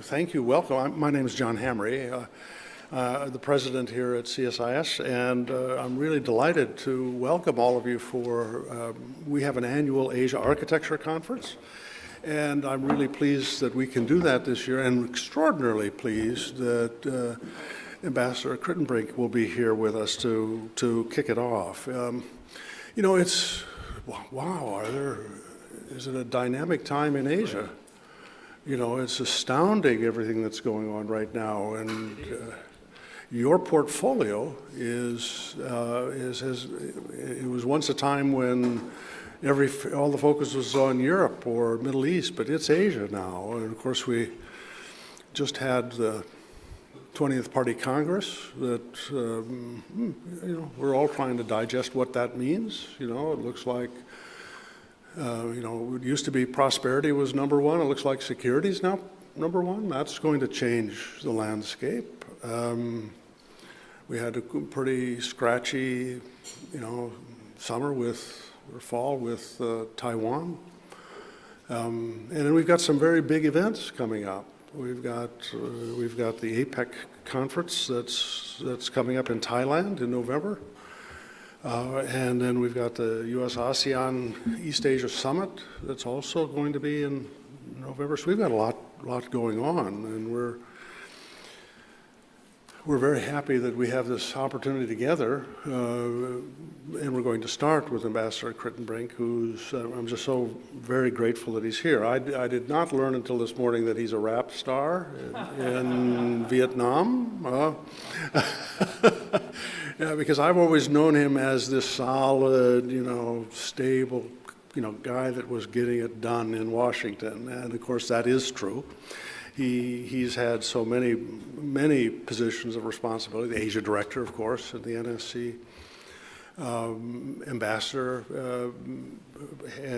Thank you. Welcome. My name is John Hamry, the president here at CSIS, and I'm really delighted to welcome all of you for, we have an annual Asia Architecture Conference, and I'm really pleased that we can do that this year, and extraordinarily pleased that Ambassador Kritenbrink will be here with us to kick it off. You know, it's, wow, is it a dynamic time in Asia? You know, it's astounding everything that's going on right now, and your portfolio it was once a time when all the focus was on Europe or Middle East, but it's Asia now, and of course we just had the 20th Party Congress that, you know, we're all trying to digest what that means. You know, it looks like you know, it used to be prosperity was number one. It looks like security is now number one. That's going to change the landscape. We had a pretty scratchy, you know, summer or fall with Taiwan. And then we've got some very big events coming up. We've got the APEC conference that's coming up in Thailand in November. And then we've got the U.S. ASEAN East Asia Summit that's also going to be in November. So we've got a lot going on, and we're very happy that we have this opportunity together. And we're going to start with Ambassador Kritenbrink, who's, I'm just so very grateful that he's here. I did not learn until this morning that he's a rap star in Vietnam. Yeah, because I've always known him as this solid, you know, stable, you know, guy that was getting it done in Washington, and of course that is true. He's had so many positions of responsibility. The Asia Director, of course, at the NSC, ambassador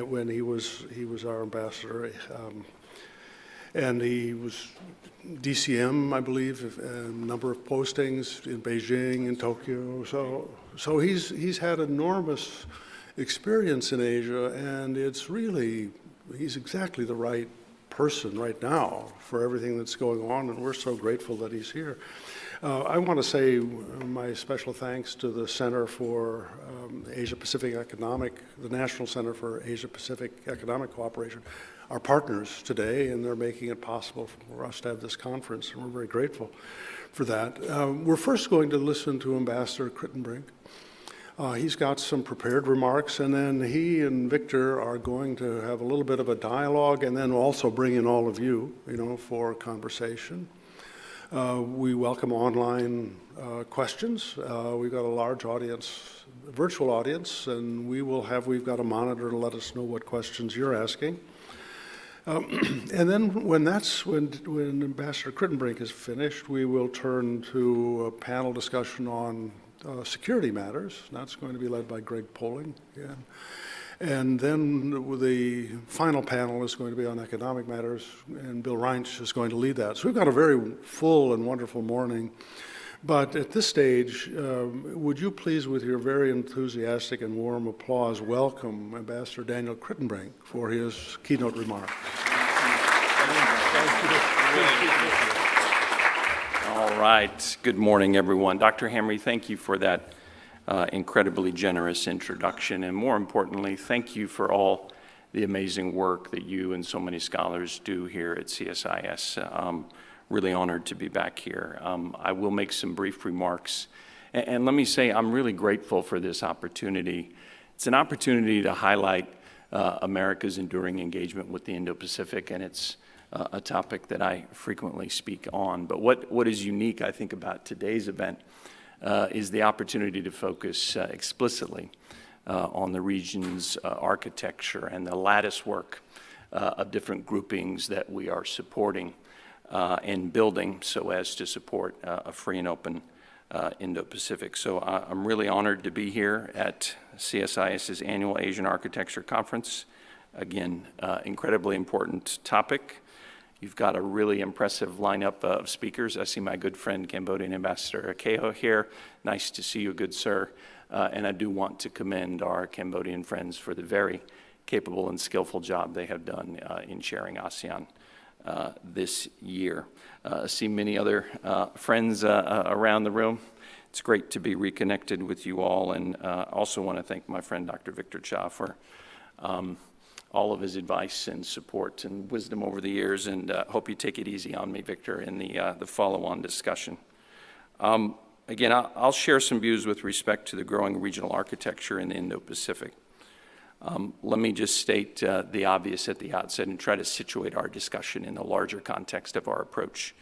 when he was our ambassador, and he was DCM, I believe, a number of postings in Beijing and Tokyo. So he's had enormous experience in Asia, and he's exactly the right person right now for everything that's going on, and we're so grateful that he's here. I want to say my special thanks to the Center for Asia-Pacific the National Center for Asia-Pacific Economic Cooperation, our partners today, and they're making it possible for us to have this conference, and we're very grateful for that. We're first going to listen to Ambassador Kritenbrink. He's got some prepared remarks, and then he and Victor are going to have a little bit of a dialogue, and then also bring in all of you, you know, for conversation. We welcome online questions. We've got a large audience, virtual audience, and we've got a monitor to let us know what questions you're asking. And then when Ambassador Kritenbrink is finished, we will turn to a panel discussion on security matters. That's going to be led by Greg Poling again. And then the final panel is going to be on economic matters, and Bill Reinsch is going to lead that. So we've got a very full and wonderful morning. But at this stage, would you please, with your very enthusiastic and warm applause, welcome Ambassador Daniel Kritenbrink for his keynote remarks. All right. Good morning, everyone. Dr. Hamry, thank you for that incredibly generous introduction, and more importantly, thank you for all the amazing work that you and so many scholars do here at CSIS. Really honored to be back here. I will make some brief remarks, and let me say I'm really grateful for this opportunity. It's an opportunity to highlight America's enduring engagement with the Indo-Pacific, and it's a topic that I frequently speak on. But what is unique, I think, about today's event is the opportunity to focus explicitly on the region's architecture and the lattice work of different groupings that we are supporting and building so as to support a free and open Indo-Pacific. So I'm really honored to be here at CSIS's annual Asian Architecture Conference. Again, incredibly important topic. You've got a really impressive lineup of speakers. I see my good friend, Cambodian Ambassador Keho here. Nice to see you, good sir. And I do want to commend our Cambodian friends for the very capable and skillful job they have done in chairing ASEAN this year. See many other friends around the room. It's great to be reconnected with you all, and also want to thank my friend Dr. Victor Cha for all of his advice and support and wisdom over the years, and hope you take it easy on me, Victor, in the follow-on discussion. Again, I'll share some views with respect to the growing regional architecture in the Indo-Pacific. Let me just state the obvious at the outset and try to situate our discussion in the larger context of our approach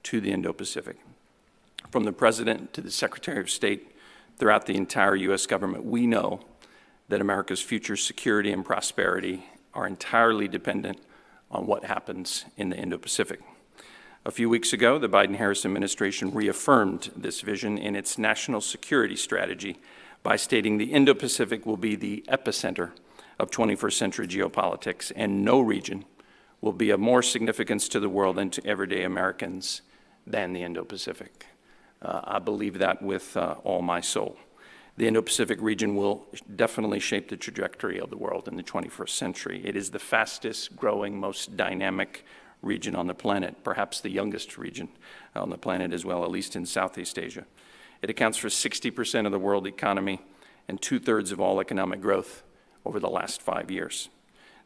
to the Indo-Pacific. From the President to the Secretary of State, throughout the entire U.S. government, we know that America's future security and prosperity are entirely dependent on what happens in the Indo-Pacific. A few weeks ago, the Biden-Harris administration reaffirmed this vision in its national security strategy by stating the Indo-Pacific will be the epicenter of 21st century geopolitics, and no region will be of more significance to the world and to everyday Americans than the Indo-Pacific. I believe that with all my soul. The Indo-Pacific region will definitely shape the trajectory of the world in the 21st century. It is the fastest growing, most dynamic region on the planet, perhaps the youngest region on the planet as well, at least in Southeast Asia. It accounts for 60% of the world economy and 2/3 of all economic growth over the last 5 years.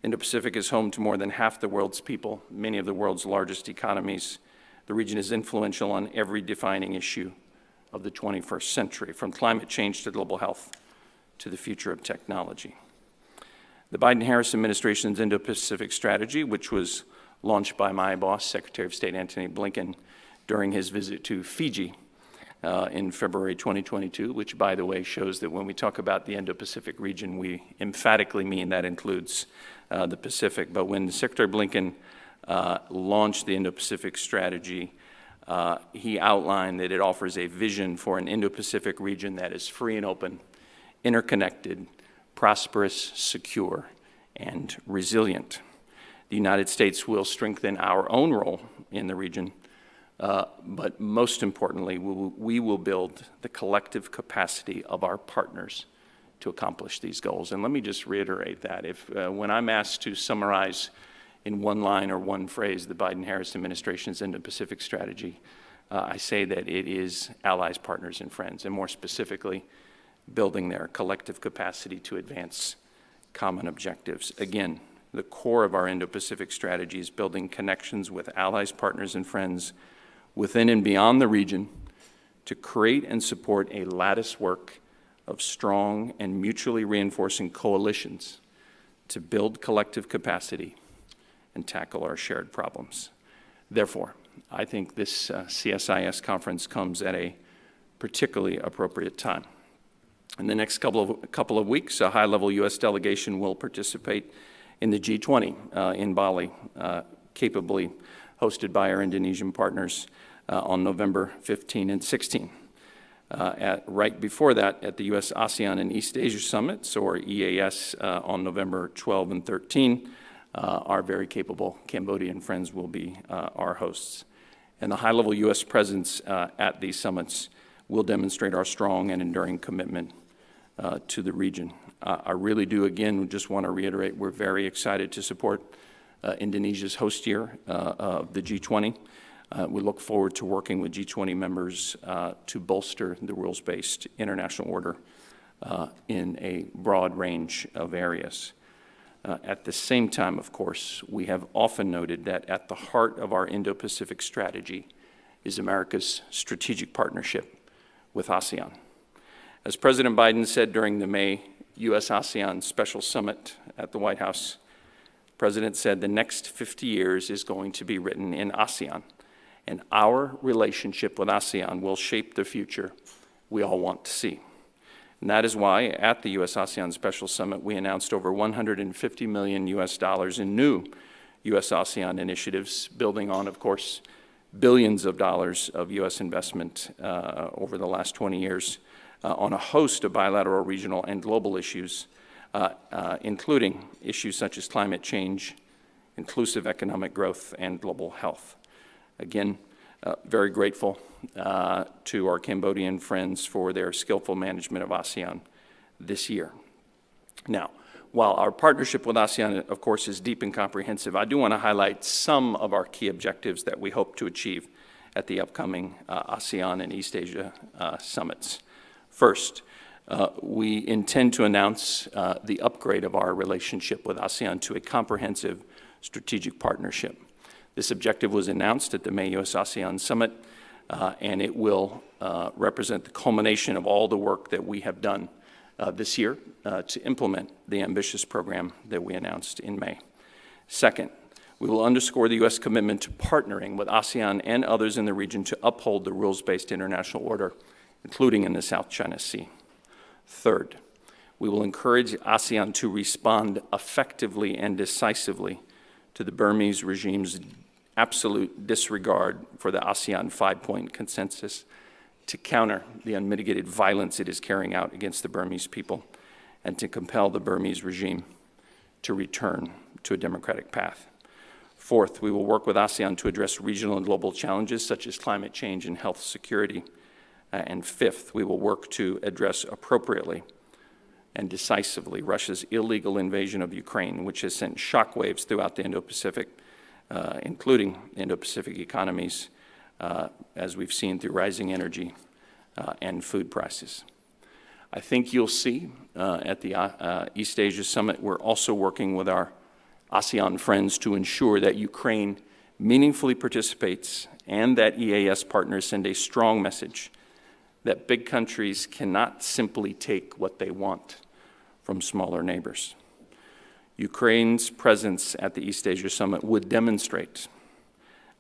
The Indo-Pacific is home to more than half the world's people, many of the world's largest economies. The region is influential on every defining issue of the 21st century, from climate change to global health to the future of technology. The Biden-Harris administration's Indo-Pacific strategy, which was launched by my boss, Secretary of State Antony Blinken, during his visit to Fiji in February 2022, which, by the way, shows that when we talk about the Indo-Pacific region, we emphatically mean that includes the Pacific. But when Secretary Blinken launched the Indo-Pacific strategy, he outlined that it offers a vision for an Indo-Pacific region that is free and open, interconnected, prosperous, secure, and resilient. The United States will strengthen our own role in the region, but most importantly, we will build the collective capacity of our partners to accomplish these goals. And let me just reiterate that. When I'm asked to summarize in one line or one phrase the Biden-Harris administration's Indo-Pacific strategy, I say that it is allies, partners, and friends, and more specifically, building their collective capacity to advance common objectives. Again, the core of our Indo-Pacific strategy is building connections with allies, partners, and friends within and beyond the region to create and support a lattice work of strong and mutually reinforcing coalitions to build collective capacity and tackle our shared problems. Therefore, I think this CSIS conference comes at a particularly appropriate time. In the next couple of weeks, a high-level U.S. delegation will participate in the G20 in Bali, capably hosted by our Indonesian partners on November 15 and 16. Right before that, at the U.S. ASEAN and East Asia Summits, or EAS, on November 12 and 13, our very capable Cambodian friends will be our hosts. And the high-level U.S. presence at these summits will demonstrate our strong and enduring commitment to the region. I really do, again, just want to reiterate, we're very excited to support Indonesia's host year of the G20. We look forward to working with G20 members to bolster the rules-based international order in a broad range of areas. At the same time, of course, we have often noted that at the heart of our Indo-Pacific strategy is America's strategic partnership with ASEAN. As President Biden said during the May U.S.-ASEAN Special Summit at the White House, the President said the next 50 years is going to be written in ASEAN, and our relationship with ASEAN will shape the future we all want to see. And that is why at the U.S.-ASEAN Special Summit, we announced over $150 million in new U.S.-ASEAN initiatives, building on, of course, billions of dollars of U.S. investment over the last 20 years on a host of bilateral, regional, and global issues, including issues such as climate change, inclusive economic growth, and global health. Again, very grateful to our Cambodian friends for their skillful management of ASEAN this year. Now, While our partnership with ASEAN, of course, is deep and comprehensive, I do want to highlight some of our key objectives that we hope to achieve at the upcoming ASEAN and East Asia summits. First, we intend to announce the upgrade of our relationship with ASEAN to a comprehensive strategic partnership. This objective was announced at the May U.S.-ASEAN Summit, and it will represent the culmination of all the work that we have done this year to implement the ambitious program that we announced in May. Second, we will underscore the U.S. commitment to partnering with ASEAN and others in the region to uphold the rules-based international order, including in the South China Sea. Third, we will encourage ASEAN to respond effectively and decisively to the Burmese regime's absolute disregard for the ASEAN five-point consensus, to counter the unmitigated violence it is carrying out against the Burmese people, and to compel the Burmese regime to return to a democratic path. Fourth, we will work with ASEAN to address regional and global challenges such as climate change and health security. And fifth, we will work to address appropriately and decisively Russia's illegal invasion of Ukraine, which has sent shockwaves throughout the Indo-Pacific, including Indo-Pacific economies, as we've seen through rising energy and food prices. I think you'll see at the East Asia Summit, we're also working with our ASEAN friends to ensure that Ukraine meaningfully participates and that EAS partners send a strong message that big countries cannot simply take what they want from smaller neighbors. Ukraine's presence at the East Asia Summit would demonstrate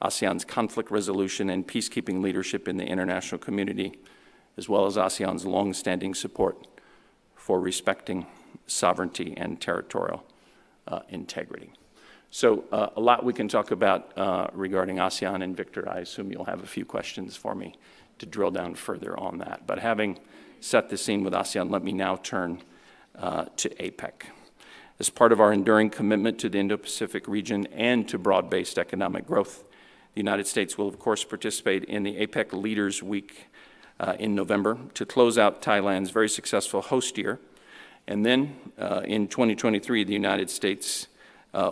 ASEAN's conflict resolution and peacekeeping leadership in the international community, as well as ASEAN's long-standing support for respecting sovereignty and territorial integrity. So a lot we can talk about regarding ASEAN, and Victor, I assume you'll have a few questions for me to drill down further on that. But having set the scene with ASEAN, let me now turn to APEC. As part of our enduring commitment to the Indo-Pacific region and to broad-based economic growth, the United States will, of course, participate in the APEC Leaders Week in November to close out Thailand's very successful host year. And then in 2023, the United States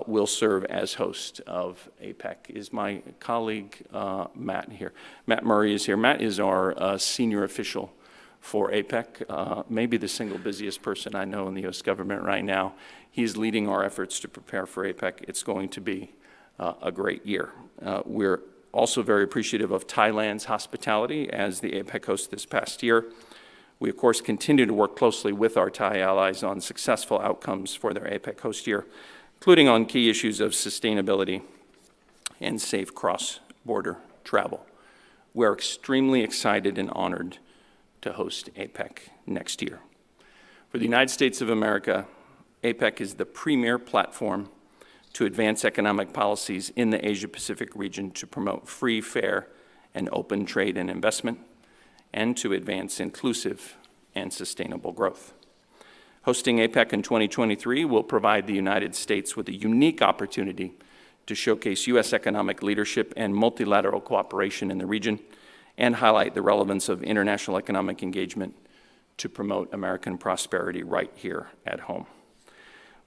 will serve as host of APEC. Is my colleague Matt here? Matt Murray is here. Matt is our senior official for APEC, maybe the single busiest person I know in the U.S. government right now. He's leading our efforts to prepare for APEC. It's going to be a great year. We're also very appreciative of Thailand's hospitality as the APEC host this past year. We, of course, continue to work closely with our Thai allies on successful outcomes for their APEC host year, including on key issues of sustainability and safe cross-border travel. We're extremely excited and honored to host APEC next year. For the United States of America, APEC is the premier platform to advance economic policies in the Asia-Pacific region to promote free, fair, and open trade and investment, and to advance inclusive and sustainable growth. Hosting APEC in 2023 will provide the United States with a unique opportunity to showcase U.S. economic leadership and multilateral cooperation in the region and highlight the relevance of international economic engagement to promote American prosperity right here at home.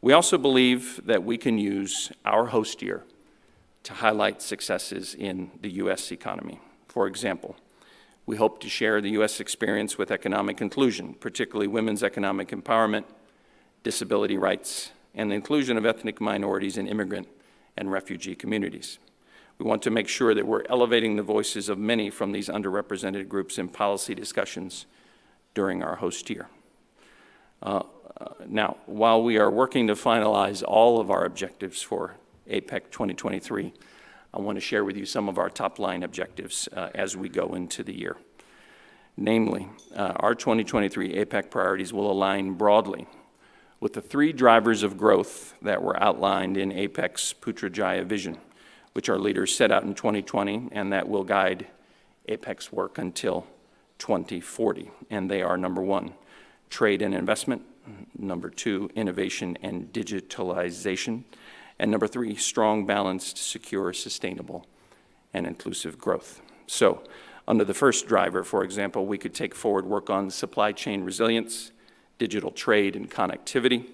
We also believe that we can use our host year to highlight successes in the U.S. economy. For example, we hope to share the U.S. experience with economic inclusion, particularly women's economic empowerment, disability rights, and the inclusion of ethnic minorities in immigrant and refugee communities. We want to make sure that we're elevating the voices of many from these underrepresented groups in policy discussions during our host year. Now, while we are working to finalize all of our objectives for APEC 2023, I want to share with you some of our top-line objectives as we go into the year. Namely, our 2023 APEC priorities will align broadly with the three drivers of growth that were outlined in APEC's Putrajaya vision, which our leaders set out in 2020, and that will guide APEC's work until 2040. And they are, number one, trade and investment; number two, innovation and digitalization; and number three, strong, balanced, secure, sustainable, and inclusive growth. So, under the first driver, for example, we could take forward work on supply chain resilience, digital trade and connectivity,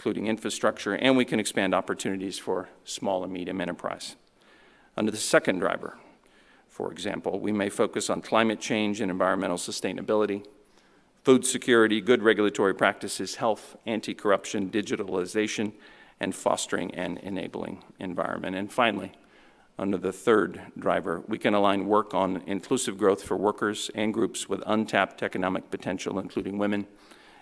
including infrastructure, and we can expand opportunities for small and medium enterprise. Under the second driver, for example, we may focus on climate change and environmental sustainability, food security, good regulatory practices, health, anti-corruption, digitalization, and fostering an enabling environment. And finally, under the third driver, we can align work on inclusive growth for workers and groups with untapped economic potential, including women,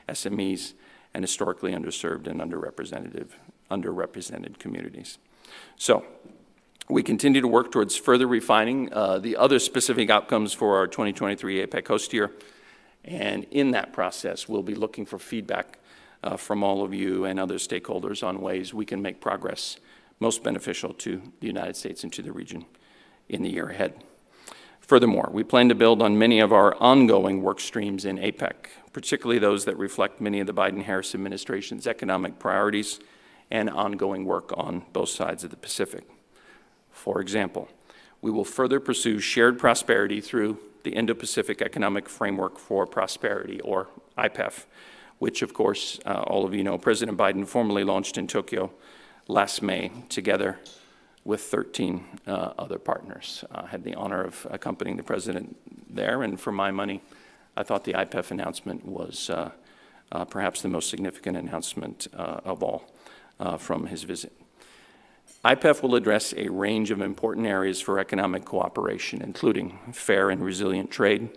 SMEs, and historically underserved and underrepresented communities. So, we continue to work towards further refining the other specific outcomes for our 2023 APEC host year, and in that process, we'll be looking for feedback from all of you and other stakeholders on ways we can make progress most beneficial to the United States and to the region in the year ahead. Furthermore, we plan to build on many of our ongoing work streams in APEC, particularly those that reflect many of the Biden-Harris administration's economic priorities and ongoing work on both sides of the Pacific. For example, we will further pursue shared prosperity through the Indo-Pacific Economic Framework for Prosperity, or IPEF, which, of course, all of you know, President Biden formally launched in Tokyo last May, together with 13 other partners. I had the honor of accompanying the president there, and for my money, I thought the IPEF announcement was perhaps the most significant announcement of all from his visit. IPEF will address a range of important areas for economic cooperation, including fair and resilient trade,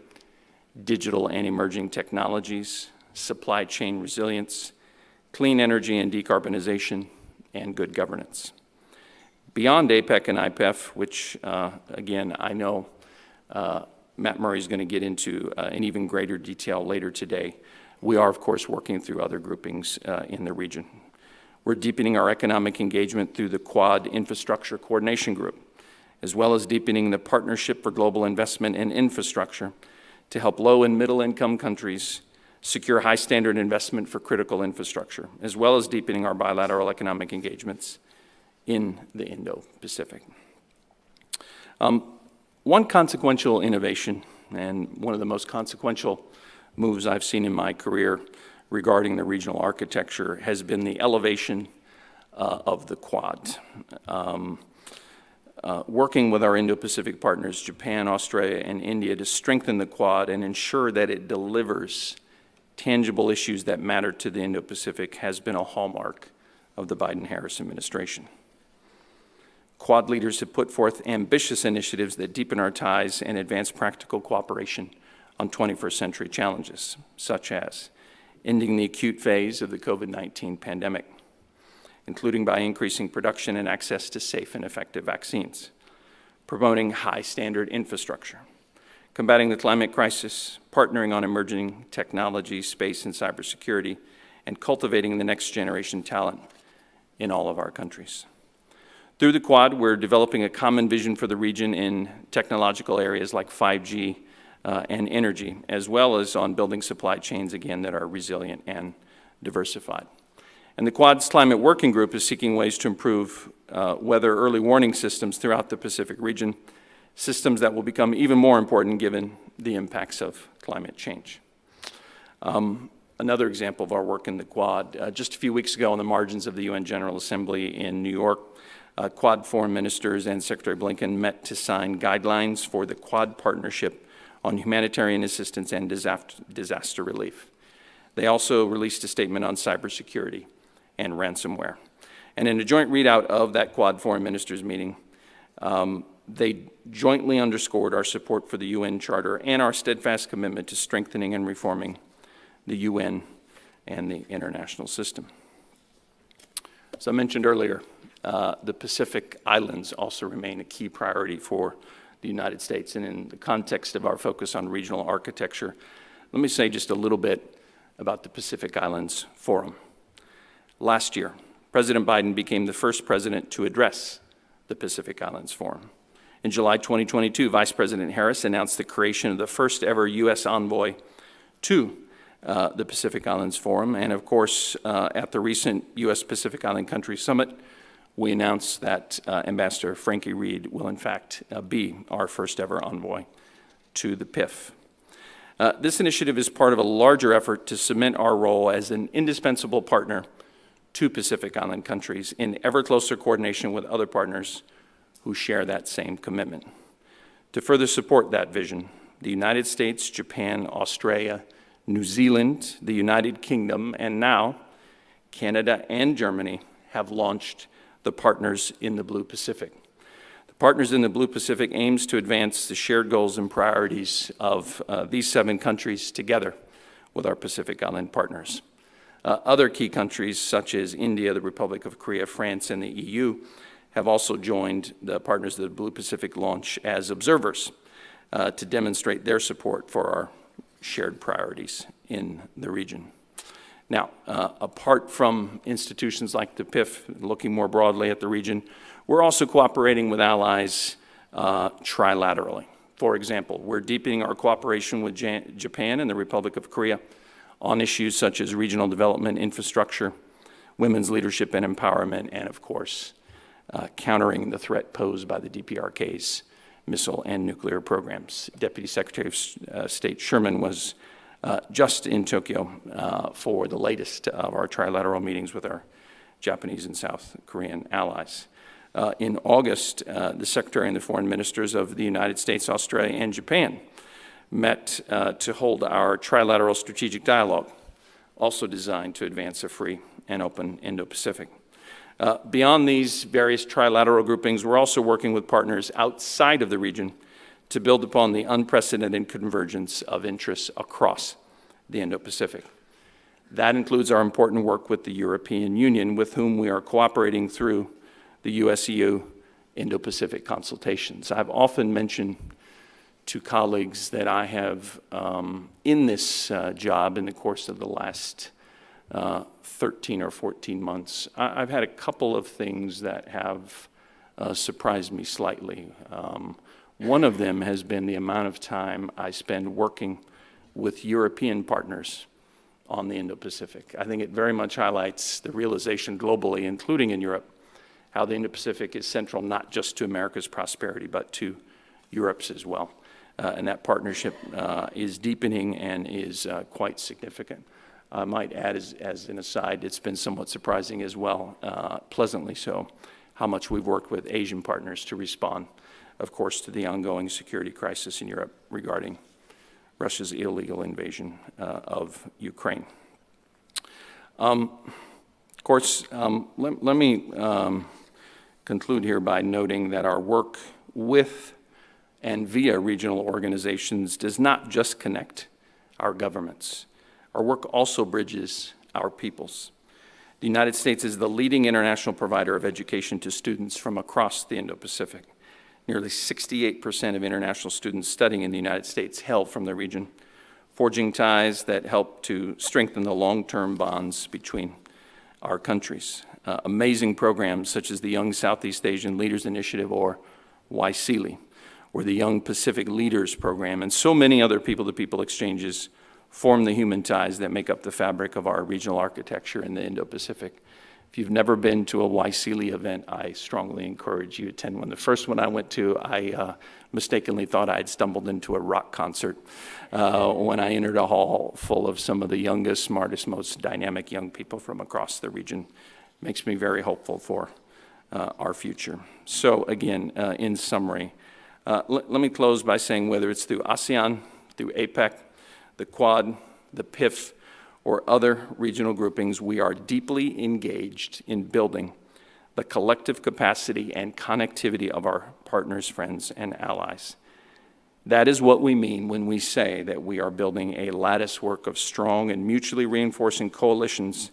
digital and emerging technologies, supply chain resilience, clean energy and decarbonization, and good governance. Beyond APEC and IPEF, which, again, I know Matt Murray is going to get into in even greater detail later today, we are, of course, working through other groupings in the region. We're deepening our economic engagement through the Quad Infrastructure Coordination Group, as well as deepening the Partnership for Global Investment in Infrastructure to help low and middle-income countries secure high-standard investment for critical infrastructure, as well as deepening our bilateral economic engagements in the Indo-Pacific. One consequential innovation, and one of the most consequential moves I've seen in my career regarding the regional architecture, has been the elevation of the Quad. Working with our Indo-Pacific partners, Japan, Australia, and India, to strengthen the Quad and ensure that it delivers tangible issues that matter to the Indo-Pacific has been a hallmark of the Biden-Harris administration. Quad leaders have put forth ambitious initiatives that deepen our ties and advance practical cooperation on 21st century challenges, such as ending the acute phase of the COVID-19 pandemic, including by increasing production and access to safe and effective vaccines, promoting high-standard infrastructure, combating the climate crisis, partnering on emerging technology, space, and cybersecurity, and cultivating the next generation talent in all of our countries. Through the Quad, we're developing a common vision for the region in technological areas like 5G and energy, as well as on building supply chains, again, that are resilient and diversified. And the Quad's Climate Working Group is seeking ways to improve weather early warning systems throughout the Pacific region, systems that will become even more important given the impacts of climate change. Another example of our work in the Quad, just a few weeks ago on the margins of the UN General Assembly in New York, Quad foreign ministers and Secretary Blinken met to sign guidelines for the Quad partnership on humanitarian assistance and disaster relief. They also released a statement on cybersecurity and ransomware. And in a joint readout of that Quad foreign ministers meeting, they jointly underscored our support for the UN Charter and our steadfast commitment to strengthening and reforming the UN and the international system. As I mentioned earlier, the Pacific Islands also remain a key priority for the United States. And in the context of our focus on regional architecture, let me say just a little bit about the Pacific Islands Forum. Last year, President Biden became the first president to address the Pacific Islands Forum. In July 2022, Vice President Harris announced the creation of the first ever U.S. envoy to the Pacific Islands Forum. And of course, at the recent U.S. Pacific Island Country Summit, we announced that Ambassador Frankie Reed will in fact be our first ever envoy to the PIF. This initiative is part of a larger effort to cement our role as an indispensable partner to Pacific Island countries in ever closer coordination with other partners who share that same commitment. To further support that vision, the United States, Japan, Australia, New Zealand, the United Kingdom, and now Canada and Germany have launched the Partners in the Blue Pacific. The Partners in the Blue Pacific aims to advance the shared goals and priorities of these 7 countries together with our Pacific Island partners. Other key countries such as India, the Republic of Korea, France, and the EU have also joined the Partners of the Blue Pacific launch as observers to demonstrate their support for our shared priorities in the region. Now, apart from institutions like the PIF, looking more broadly at the region, we're also cooperating with allies trilaterally. For example, we're deepening our cooperation with Japan and the Republic of Korea on issues such as regional development, infrastructure, women's leadership and empowerment, and of course, countering the threat posed by the DPRK's missile and nuclear programs. Deputy Secretary of State Sherman was just in Tokyo for the latest of our trilateral meetings with our Japanese and South Korean allies. In August, the Secretary and the Foreign Ministers of the United States, Australia, and Japan met to hold our trilateral strategic dialogue, also designed to advance a free and open Indo-Pacific. Beyond these various trilateral groupings, we're also working with partners outside of the region to build upon the unprecedented convergence of interests across the Indo-Pacific. That includes our important work with the European Union, with whom we are cooperating through the US-EU Indo-Pacific consultations. I've often mentioned to colleagues that I have, in this job in the course of the last 13 or 14 months, I've had a couple of things that have surprised me slightly. One of them has been the amount of time I spend working with European partners on the Indo-Pacific. I think it very much highlights the realization globally, including in Europe, how the Indo-Pacific is central not just to America's prosperity, but to Europe's as well. And that partnership is deepening and is quite significant. I might add, as an aside, it's been somewhat surprising as well, pleasantly so, how much we've worked with Asian partners to respond, of course, to the ongoing security crisis in Europe regarding Russia's illegal invasion of Ukraine. Of course, let me conclude here by noting that our work with and via regional organizations does not just connect our governments. Our work also bridges our peoples. The United States is the leading international provider of education to students from across the Indo-Pacific. Nearly 68% of international students studying in the United States hail from the region, forging ties that help to strengthen the long-term bonds between our countries. Amazing programs such as the Young Southeast Asian Leaders Initiative, or YSEALI, or the Young Pacific Leaders Program, and so many other people-to-people exchanges form the human ties that make up the fabric of our regional architecture in the Indo-Pacific. If you've never been to a YSEALI event, I strongly encourage you to attend one. The first one I went to, I mistakenly thought I had stumbled into a rock concert when I entered a hall full of some of the youngest, smartest, most dynamic young people from across the region. Makes me very hopeful for our future. So again, in summary, let me close by saying whether it's through ASEAN, through APEC, the Quad, the PIF, or other regional groupings, we are deeply engaged in building the collective capacity and connectivity of our partners, friends, and allies. That is what we mean when we say that we are building a latticework of strong and mutually reinforcing coalitions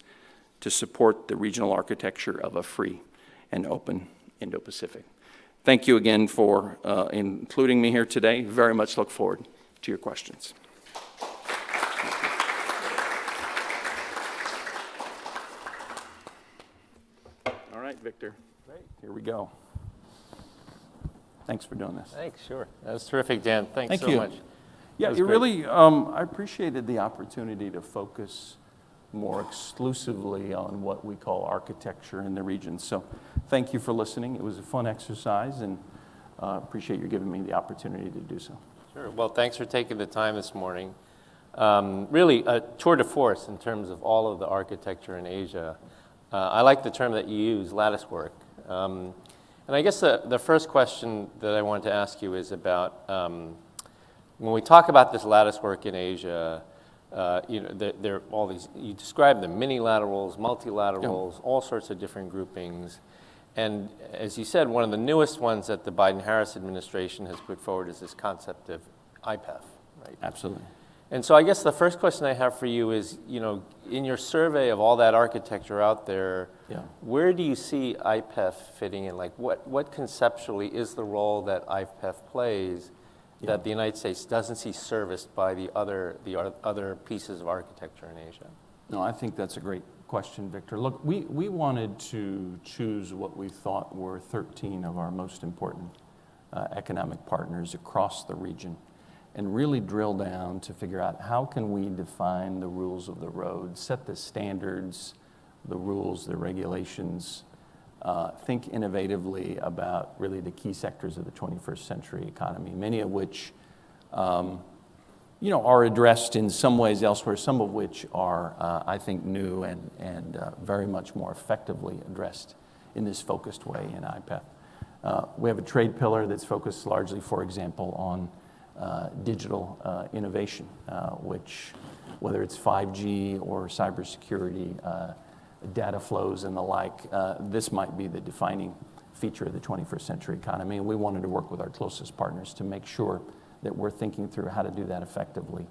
to support the regional architecture of a free and open Indo-Pacific. Thank you again for including me here today. Very much look forward to your questions. All right, Victor. Great. Here we go. Thanks for doing this. Thanks, sure. That was terrific, Dan. Thanks Thank so you. much. Yeah, was you great. really, I appreciated the opportunity to focus more exclusively on what we call architecture in the region. So thank you for listening. It was a fun exercise, and appreciate you giving me the opportunity to do so. Sure. Well, thanks for taking the time this morning. Really a tour de force in terms of all of the architecture in Asia. I like the term that you use, lattice work. And I guess the first question that I wanted to ask you is about when we talk about this lattice work in Asia, there are all these, you describe them, minilaterals, multilaterals, all sorts of different groupings. And as you said, one of the newest ones that the Biden-Harris administration has put forward is this concept of IPEF, right? Absolutely. And so I guess the first question I have for you is, in your survey of all that architecture out there, where do you see IPEF fitting in? Like, what conceptually is the role that IPEF plays that the United States doesn't see serviced by the other pieces of architecture in Asia? No, I think that's a great question, Victor. Look, we wanted to choose what we thought were 13 of our most important economic partners across the region and really drill down to figure out how can we define the rules of the road, set the standards, the rules, the regulations, think innovatively about really the key sectors of the 21st century economy, many of which are addressed in some ways elsewhere, some of which are, I think, new and very much more effectively addressed in this focused way in IPEF. We have a trade pillar that's focused largely, for example, on digital innovation, which, whether it's 5G or cybersecurity, data flows and the like, this might be the defining feature of the 21st century economy. And we wanted to work with our closest partners to make sure that we're thinking through how to do that effectively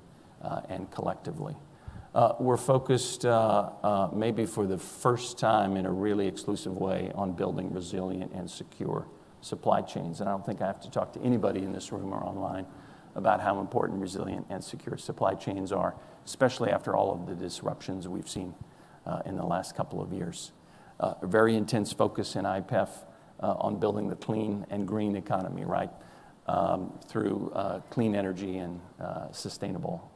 and collectively. We're focused, maybe for the first time in a really exclusive way, on building resilient and secure supply chains. And I don't think I have to talk to anybody in this room or online about how important resilient and secure supply chains are, especially after all of the disruptions we've seen in the last couple of years. A very intense focus in IPEF on building the clean and green economy, right, through clean energy and sustainable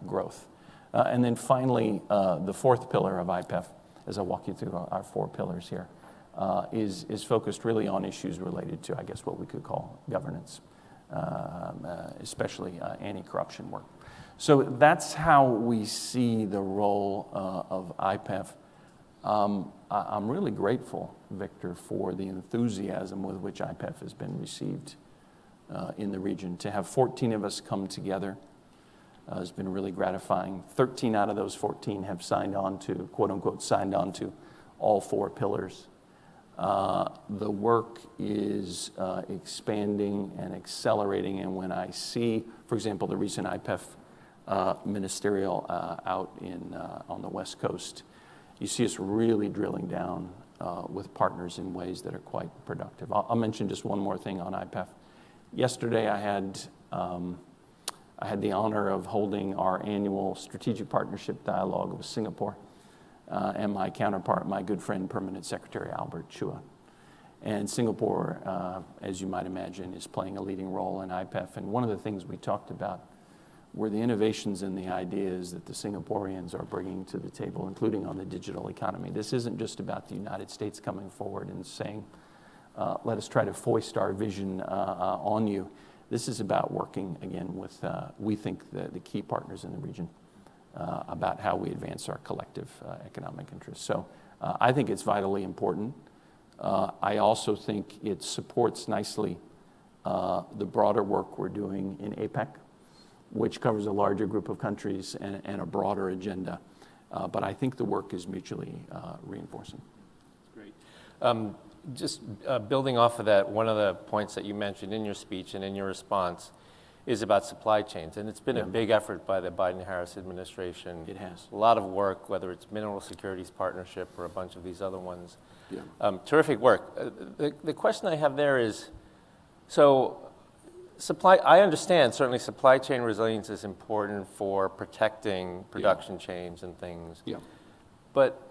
growth. And then finally, the fourth pillar of IPEF, as I walk you through our 4 pillars here, is focused really on issues related to, I guess, what we could call governance, especially anti-corruption work. So that's how we see the role of IPEF. I'm really grateful, Victor, for the enthusiasm with which IPEF has been received in the region. To have 14 of us come together has been really gratifying. 13 out of those 14 have signed on to, quote unquote, signed on to all 4 pillars. The work is expanding and accelerating, and when I see, for example, the recent IPEF ministerial out on the West Coast, you see us really drilling down with partners in ways that are quite productive. I'll mention just one more thing on IPEF. Yesterday, I had the honor of holding our annual strategic partnership dialogue with Singapore and my counterpart, my good friend, Permanent Secretary Albert Chua. And Singapore, as you might imagine, is playing a leading role in IPEF. And one of the things we talked about were the innovations and the ideas that the Singaporeans are bringing to the table, including on the digital economy. This isn't just about the United States coming forward and saying, let us try to foist our vision on you. This is about working, again, with, we think, the key partners in the region about how we advance our collective economic interests. So I think it's vitally important. I also think it supports nicely the broader work we're doing in APEC, which covers a larger group of countries and a broader agenda. But I think the work is mutually reinforcing. Great. Just building off of that, one of the points that you mentioned in your speech and in your response is about supply chains. And it's been a big effort by the Biden-Harris administration. It has. A lot of work, whether it's Mineral Securities Partnership or a bunch of these other ones. Yeah. Terrific work. The question I have there is, so I understand certainly supply chain resilience is important for protecting production chains and things. Yeah. But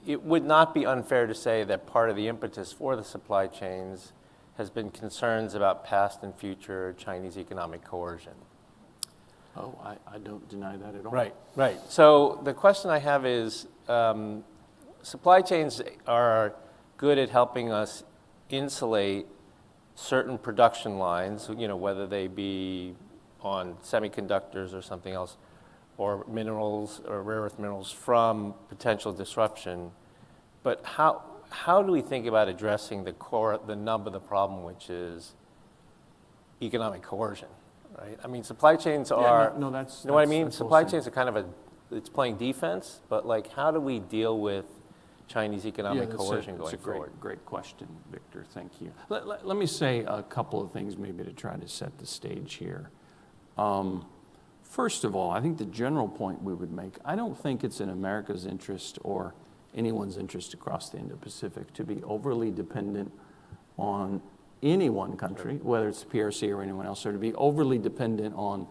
it would not be unfair to say that part of the impetus for the supply chains has been concerns about past and future Chinese economic coercion. Oh, I don't deny that at all. Right. So the question I have is, supply chains are good at helping us insulate certain production lines, whether they be on semiconductors or something else, or minerals or rare earth minerals from potential disruption. But how do we think about addressing the nub of the problem, which is economic coercion, right? I mean, supply chains are, no, that's- you know what I that's- mean? that's well Supply said. chains are kind of it's playing defense, but like, how do we deal with Chinese economic coercion going forward? That's a great question, Victor. Thank you. Let me say a couple of things maybe to try to set the stage here. First of all, I think the general point we would make, I don't think it's in America's interest or anyone's interest across the Indo-Pacific to be overly dependent on any one country, whether it's the PRC or anyone else, or to be overly dependent on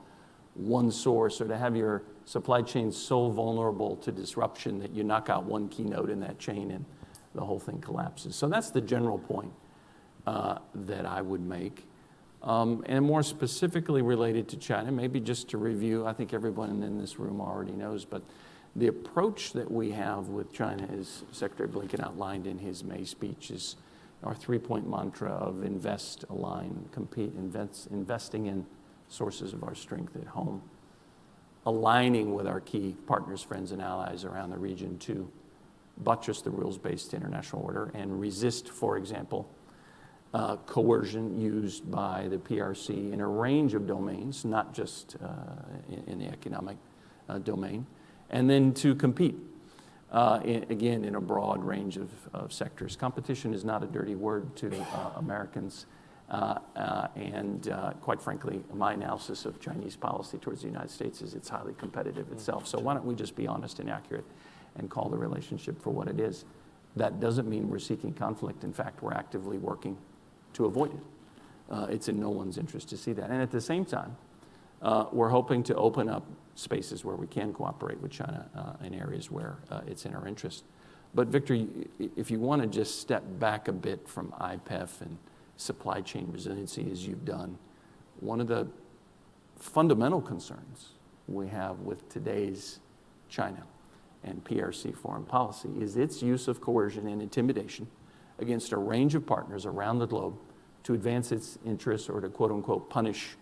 one source, or to have your supply chain so vulnerable to disruption that you knock out one keynote in that chain and the whole thing collapses. So that's the general point that I would make. And more specifically related to China, maybe just to review, I think everyone in this room already knows, but the approach that we have with China, as Secretary Blinken outlined in his May speech, is our three-point mantra of invest, align, compete, investing in sources of our strength at home, aligning with our key partners, friends, and allies around the region to buttress the rules-based international order and resist, for example, coercion used by the PRC in a range of domains, not just in the economic domain, and then to compete, again, in a broad range of sectors. Competition is not a dirty word to Americans, and quite frankly, my analysis of Chinese policy towards the United States is it's highly competitive itself. So why don't we just be honest and accurate and call the relationship for what it is? That doesn't mean we're seeking conflict. In fact, we're actively working to avoid it. It's in no one's interest to see that. And at the same time, we're hoping to open up spaces where we can cooperate with China in areas where it's in our interest. But Victor, if you want to just step back a bit from IPEF and supply chain resiliency as you've done, one of the fundamental concerns we have with today's China and PRC foreign policy is its use of coercion and intimidation against a range of partners around the globe to advance its interests or to quote unquote punish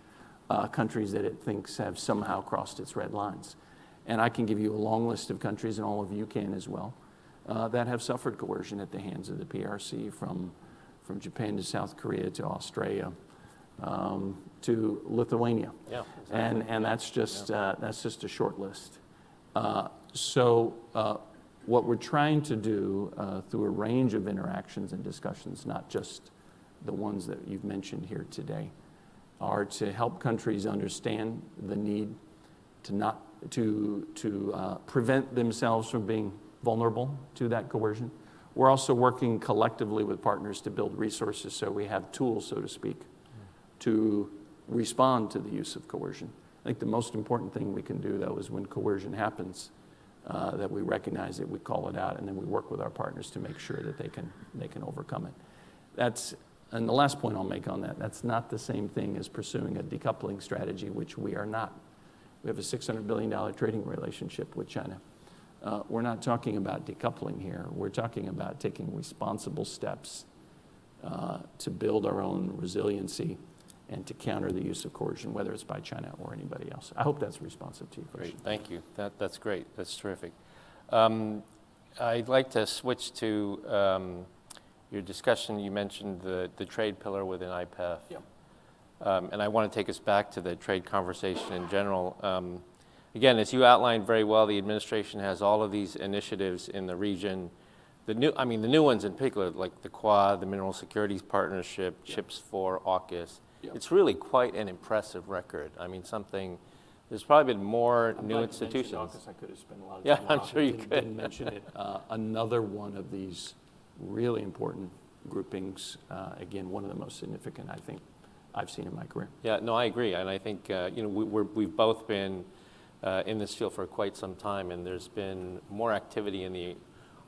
countries that it thinks have somehow crossed its red lines. And I can give you a long list of countries, and all of you can as well, that have suffered coercion at the hands of the PRC, from Japan to South Korea to Australia to Lithuania. Yeah, exactly. And that's just a short list. So what we're trying to do through a range of interactions and discussions, not just the ones that you've mentioned here today, are to help countries understand the need to prevent themselves from being vulnerable to that coercion. We're also working collectively with partners to build resources so we have tools, so to speak, to respond to the use of coercion. I think the most important thing we can do, though, is when coercion happens, that we recognize it, we call it out, and then we work with our partners to make sure that they can overcome it. And the last point I'll make on that, that's not the same thing as pursuing a decoupling strategy, which we are not. We have a $600 billion trading relationship with China. We're not talking about decoupling here. We're talking about taking responsible steps to build our own resiliency and to counter the use of coercion, whether it's by China or anybody else. I hope that's responsive to your question. Great, thank you. That's great. That's terrific. I'd like to switch to your discussion. You mentioned the trade pillar within IPEF. Yeah. And I want to take us back to the trade conversation in general. Again, as you outlined very well, the administration has all of these initiatives in the region. The new ones in particular, like the Quad, the Mineral Securities Partnership, Yeah. CHIPS for AUKUS. Yeah. It's really quite an impressive record. I mean, there's probably been more new institutions. I could have spent a lot of Yeah, time. I'm sure you could. Didn't mention it. Another one of these really important groupings. Again, one of the most significant I think I've seen in my career. Yeah, no, I agree, and I think we've both been in this field for quite some time, and there's been more activity in the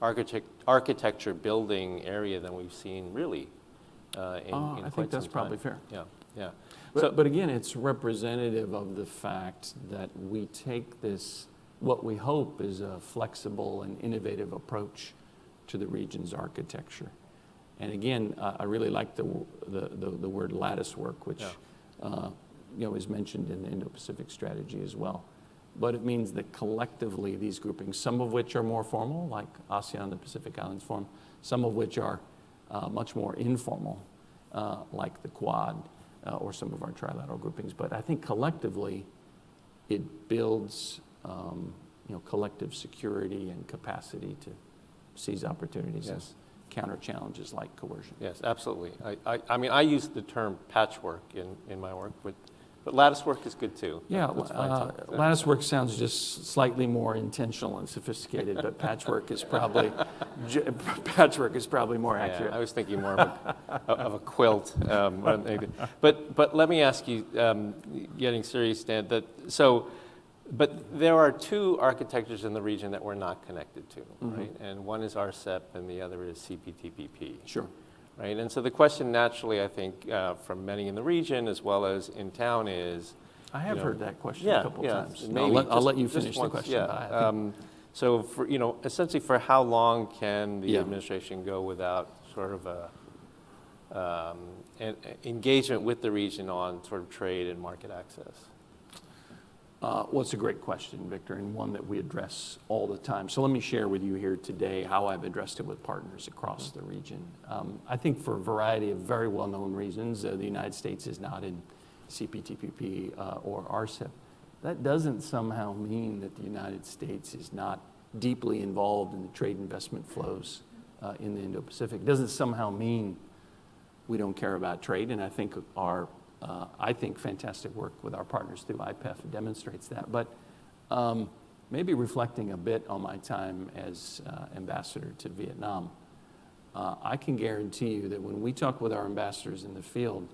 architecture building area than we've seen really. I think that's probably fair. Yeah, yeah. But again, it's representative of the fact that we take this, what we hope is a flexible and innovative approach to the region's architecture. And again, I really like the word lattice work, which is mentioned in the Indo-Pacific strategy as well. but it means that collectively these groupings, some of which are more formal, like ASEAN, the Pacific Islands Forum, some of which are much more informal, like the Quad or some of our trilateral groupings. But I think collectively it builds collective security and capacity to seize opportunities and counter challenges like coercion. Yes, absolutely. I mean, I use the term patchwork in my work, but lattice work is good too. Yeah, That's fine too. lattice work sounds just slightly more intentional and sophisticated, but patchwork is probably more accurate. Yeah, I was thinking more of a quilt. But let me ask you, getting serious, Dan, but there are two architectures in the region that we're not connected to, right? And one is RCEP and the other is CPTPP. Sure. Right, and so the question naturally, I think, from many in the region as well as in town is... I have heard that question a couple times. Maybe I'll let you finish the once, question. Yeah. So, essentially, for how long can the administration go without sort of an engagement with the region on sort of trade and market access? Well, it's a great question, Victor, and one that we address all the time. So let me share with you here today how I've addressed it with partners across the region. I think for a variety of very well-known reasons, the United States is not in CPTPP or RCEP. That doesn't somehow mean that the United States is not deeply involved in the trade investment flows in the Indo-Pacific. It doesn't somehow mean we don't care about trade, and I think our fantastic work with our partners through IPEF demonstrates that. But maybe reflecting a bit on my time as ambassador to Vietnam, I can guarantee you that when we talk with our ambassadors in the field,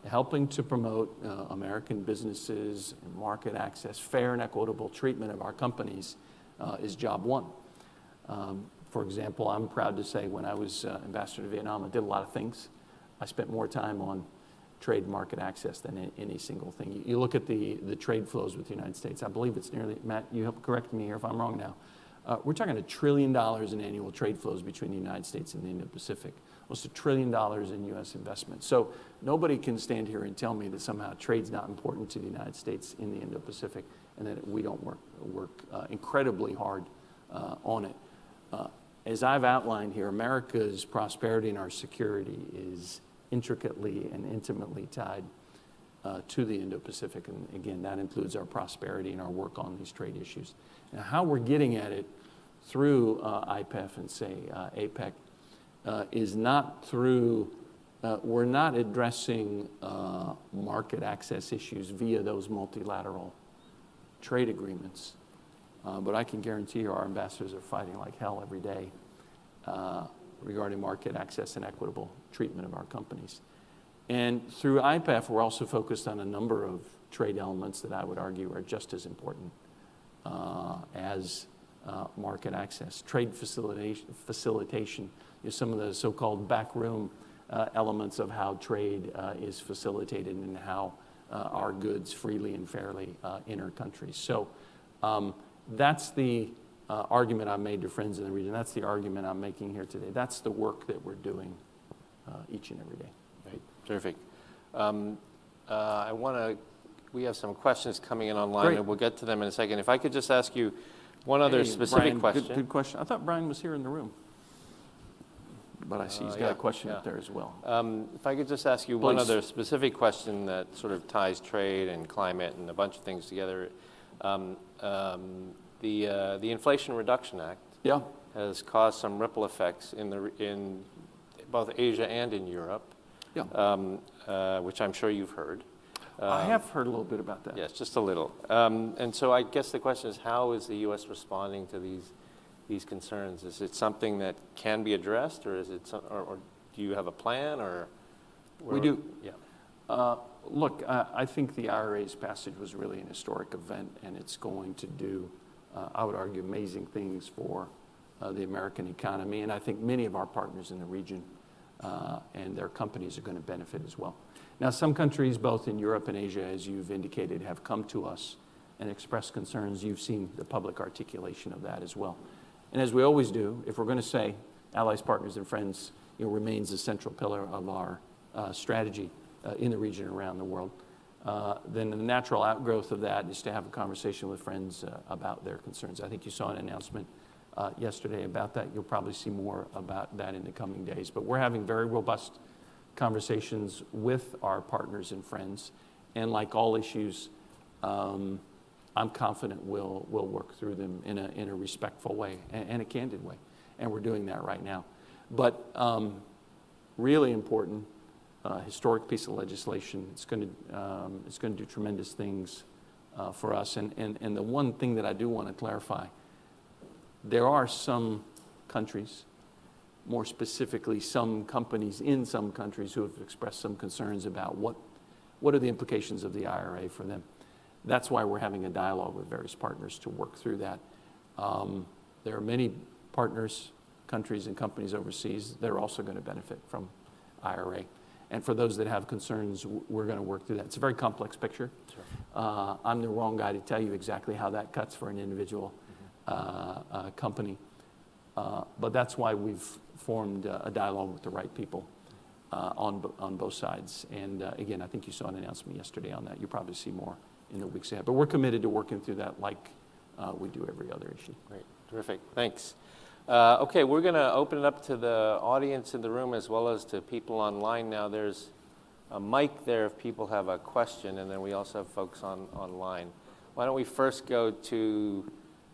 helping to promote American businesses and market access, fair and equitable treatment of our companies is job one. For example, I'm proud to say when I was ambassador to Vietnam, I did a lot of things. I spent more time on trade market access than any single thing. You look at the trade flows with the United States, I believe it's nearly, Matt, you help correct me here if I'm wrong now, we're talking $1 trillion in annual trade flows between the United States and the Indo-Pacific, almost $1 trillion in U.S. investment. So nobody can stand here and tell me that somehow trade's not important to the United States in the Indo-Pacific and that we don't work incredibly hard on it. As I've outlined here, America's prosperity and our security is intricately and intimately tied to the Indo-Pacific. And again, that includes our prosperity and our work on these trade issues. Now, how we're getting at it through IPEF and, say, APEC is not through, we're not addressing market access issues via those multilateral trade agreements. But I can guarantee you our ambassadors are fighting like hell every day regarding market access and equitable treatment of our companies. And through IPEF, we're also focused on a number of trade elements that I would argue are just as important as market access. Trade facilitation is some of the so-called backroom elements of how trade is facilitated and how our goods freely and fairly enter countries. So that's the argument I've made to friends in the region. That's the argument I'm making here today. That's the work that we're doing each and every day. Right. Terrific. We have some questions coming in online, Great. and we'll get to them in a second. If I could just ask you one other specific Brian, question. Good question. I thought Brian was here in the room. But I see he's got a question up there as well. If I could just ask you one other specific question that sort of ties trade and climate and a bunch of things together. The Inflation Reduction Act has caused some ripple effects in both Asia and in Europe, which I'm sure you've heard. I have heard a little bit about that. Yes, just a little. And so I guess the question is, how is the U.S. responding to these concerns? Is it something that can be addressed, or is it, or do you have a plan, or? We do. Yeah. Look, I think the IRA's passage was really an historic event, and it's going to do, I would argue, amazing things for the American economy, and I think many of our partners in the region and their companies are going to benefit as well. Now, some countries, both in Europe and Asia, as you've indicated, have come to us and expressed concerns. You've seen the public articulation of that as well. And as we always do, if we're going to say allies, partners, and friends, remains a central pillar of our strategy in the region and around the world, then the natural outgrowth of that is to have a conversation with friends about their concerns. I think you saw an announcement yesterday about that. You'll probably see more about that in the coming days. But we're having very robust conversations with our partners and friends. And like all issues, I'm confident we'll work through them in a respectful way and a candid way. And we're doing that right now. But really important, historic piece of legislation. It's going to do tremendous things for us. And the one thing that I do want to clarify, there are some countries, more specifically some companies in some countries, who have expressed some concerns about what are the implications of the IRA for them. That's why we're having a dialogue with various partners to work through that. There are many partners, countries and companies overseas that are also going to benefit from IRA. And for those that have concerns, we're going to work through that. It's a very complex picture. Sure. I'm the wrong guy to tell you exactly how that cuts for an individual company. But that's why we've formed a dialogue with the right people on both sides. And again, I think you saw an announcement yesterday on that. You'll probably see more in the weeks ahead. But we're committed to working through that like we do every other issue. Great, terrific, thanks. Okay, we're going to open it up to the audience in the room as well as to people online now. There's a mic there if people have a question, and then we also have folks online. Why don't we first go to,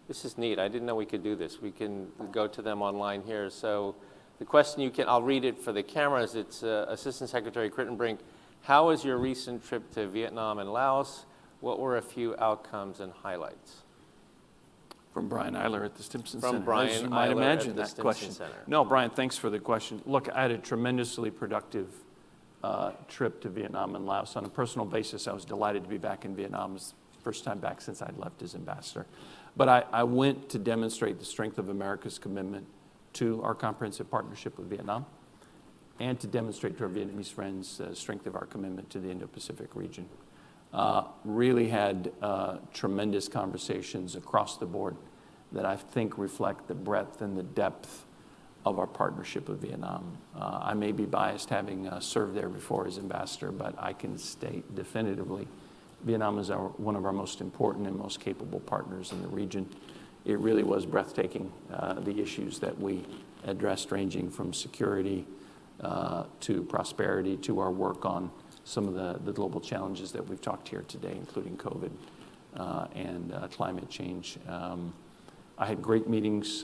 this is neat, I didn't know we could do this. We can go to them online here. So the question I'll read it for the cameras. It's Assistant Secretary Kritenbrink. How was your recent trip to Vietnam and Laos? What were a few outcomes and highlights? From Brian Eiler at the Stimson Center. From Brian As you might Eiler imagine at the that Stimson question. Center. No, Brian, thanks for the question. Look, I had a tremendously productive trip to Vietnam and Laos. On a personal basis, I was delighted to be back in Vietnam. It was the first time back since I'd left as ambassador. But I went to demonstrate the strength of America's commitment to our comprehensive partnership with Vietnam and to demonstrate to our Vietnamese friends the strength of our commitment to the Indo-Pacific region. Really had tremendous conversations across the board that I think reflect the breadth and the depth of our partnership with Vietnam. I may be biased having served there before as ambassador, but I can state definitively Vietnam is one of our most important and most capable partners in the region. It really was breathtaking, the issues that we addressed, ranging from security to prosperity to our work on some of the global challenges that we've talked here today, including COVID and climate change. I had great meetings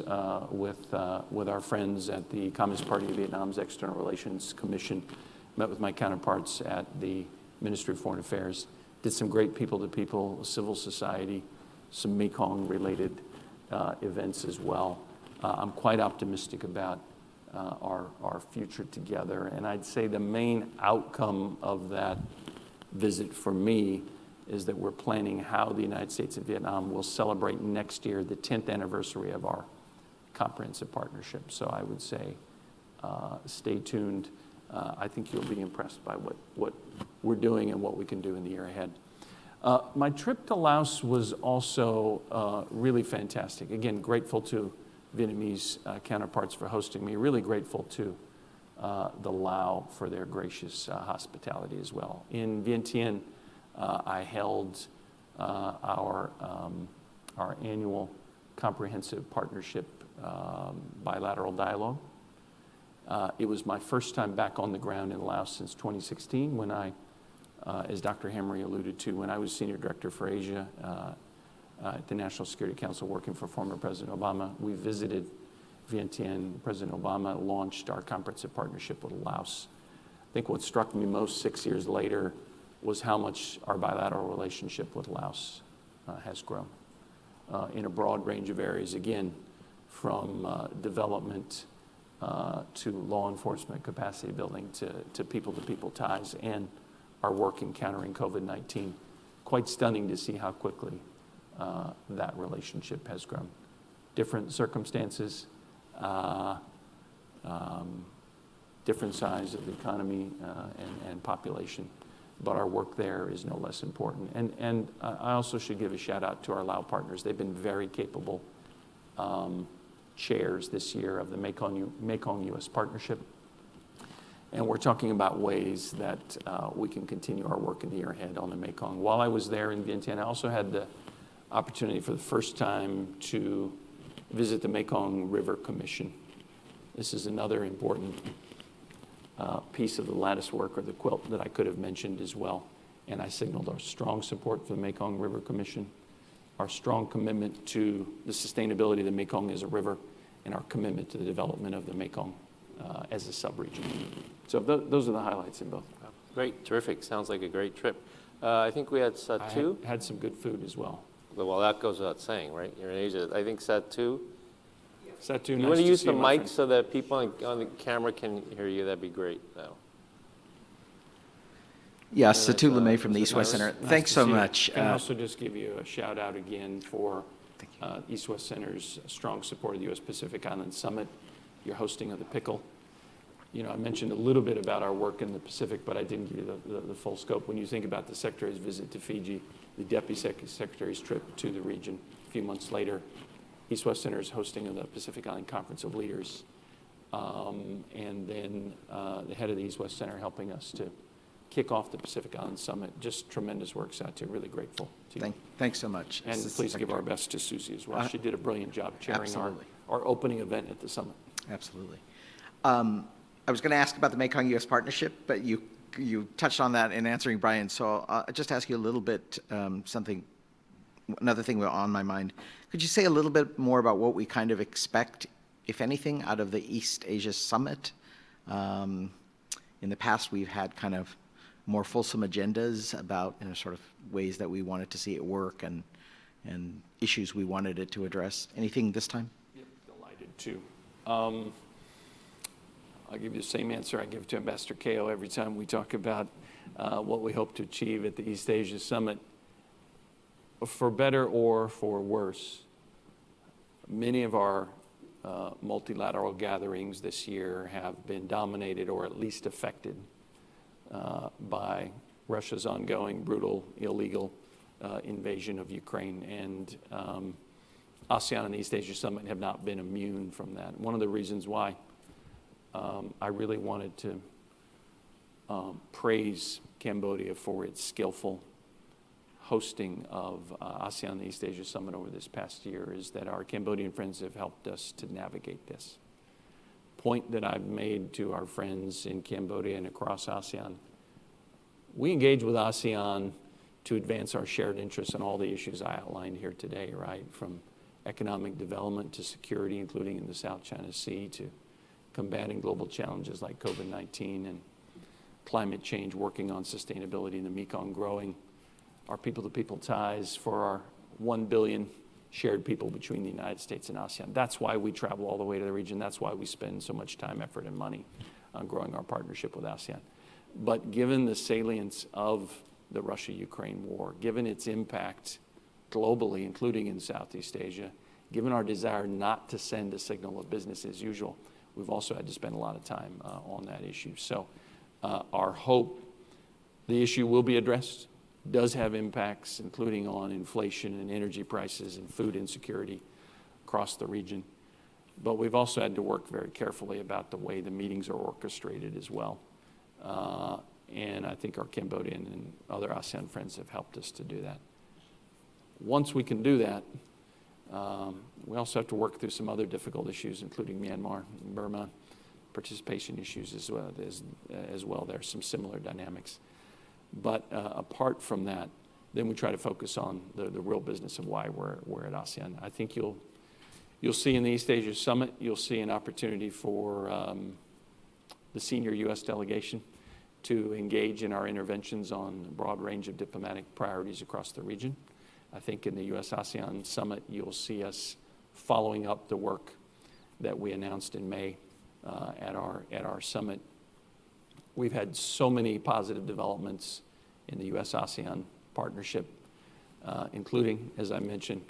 with our friends at the Communist Party of Vietnam's External Relations Commission, met with my counterparts at the Ministry of Foreign Affairs, did some great people-to-people, civil society, some Mekong-related events as well. I'm quite optimistic about our future together, and I'd say the main outcome of that visit for me is that we're planning how the United States and Vietnam will celebrate next year the 10th anniversary of our comprehensive partnership. So I would say stay tuned. I think you'll be impressed by what we're doing and what we can do in the year ahead. My trip to Laos was also really fantastic. Again, grateful to Vietnamese counterparts for hosting me. Really grateful to the Lao for their gracious hospitality as well. In Vientiane, I held our annual comprehensive partnership bilateral dialogue. It was my first time back on the ground in Laos since 2016 when I, as Dr. Hamre alluded to, when I was Senior Director for Asia at the National Security Council working for former President Obama. We visited Vientiane. President Obama launched our comprehensive partnership with Laos. I think what struck me most 6 years later was how much our bilateral relationship with Laos has grown in a broad range of areas, again, from development to law enforcement capacity building to people-to-people ties and our work in countering COVID-19. Quite stunning to see how quickly that relationship has grown. Different circumstances, different size of the economy and population, but our work there is no less important. And I also should give a shout out to our Lao partners. They've been very capable chairs this year of the Mekong U.S. Partnership. And we're talking about ways that we can continue our work in the year ahead on the Mekong. While I was there in Vientiane, I also had the opportunity for the first time to visit the Mekong River Commission. This is another important piece of the lattice work or the quilt that I could have mentioned as well. And I signaled our strong support for the Mekong River Commission, our strong commitment to the sustainability of the Mekong as a river, and our commitment to the development of the Mekong as a sub-region. So those are the highlights in both. Great, terrific. Sounds like a great trip. I think we had Satu. I had some good food as well. Well, that goes without saying, right? You're in Asia. I think Satu. Satu, You nice want to use see the you, my mic friend. so that people on the camera can hear you? That'd be great. No. Yes, that's, Satu LeMay from the is East it West nice? Center. Nice Thanks to so see you. much. Can I also just give you a shout out again for East West Center's strong support of the U.S. Pacific Island Summit, your hosting of the pickle. You know, I mentioned a little bit about our work in the Pacific, but I didn't give you the full scope. When you think about the Secretary's visit to Fiji, the Deputy Secretary's trip to the region a few months later, East West Center is hosting of the Pacific Island Conference of Leaders, and then the head of the East West Center helping us to kick off the Pacific Island Summit. Just tremendous work, Satu. Really grateful to you. Thanks so much. And Assistant please give our Secretary. best to Susie as well. She did a brilliant job chairing Absolutely. our opening event at the summit. Absolutely. I was going to ask about the Mekong-U.S. partnership, but you touched on that in answering Brian, so I'll just ask you a little bit another thing on my mind. Could you say a little bit more about what we kind of expect, if anything, out of the East Asia Summit? In the past, we've had kind of more fulsome agendas about sort of ways that we wanted to see it work and issues we wanted it to address. Anything this time? Yep, delighted to. I'll give you the same answer I give to Ambassador Kao every time we talk about what we hope to achieve at the East Asia Summit. For better or for worse, many of our multilateral gatherings this year have been dominated or at least affected by Russia's ongoing brutal, illegal invasion of Ukraine. And ASEAN and the East Asia Summit have not been immune from that. One of the reasons why I really wanted to praise Cambodia for its skillful hosting of ASEAN and the East Asia Summit over this past year is that our Cambodian friends have helped us to navigate this. Point that I've made to our friends in Cambodia and across ASEAN, we engage with ASEAN to advance our shared interests on all the issues I outlined here today, right? From economic development to security, including in the South China Sea, to combating global challenges like COVID-19 and climate change, working on sustainability in the Mekong, growing our people-to-people ties for our 1 billion shared people between the United States and ASEAN. That's why we travel all the way to the region. That's why we spend so much time, effort, and money on growing our partnership with ASEAN. But given the salience of the Russia-Ukraine war, given its impact globally, including in Southeast Asia, given our desire not to send a signal of business as usual, we've also had to spend a lot of time on that issue. So our hope, the issue will be addressed, does have impacts, including on inflation and energy prices and food insecurity across the region. But we've also had to work very carefully about the way the meetings are orchestrated as well. And I think our Cambodian and other ASEAN friends have helped us to do that. Once we can do that, we also have to work through some other difficult issues, including Myanmar and Burma, participation issues as well. There are some similar dynamics. But apart from that, then we try to focus on the real business of why we're at ASEAN. I think you'll see in the East Asia Summit, you'll see an opportunity for the senior U.S. delegation to engage in our interventions on a broad range of diplomatic priorities across the region. I think in the U.S.-ASEAN Summit, you'll see us following up the work that we announced in May at our summit. We've had so many positive developments in the U.S.-ASEAN partnership, including, as I mentioned,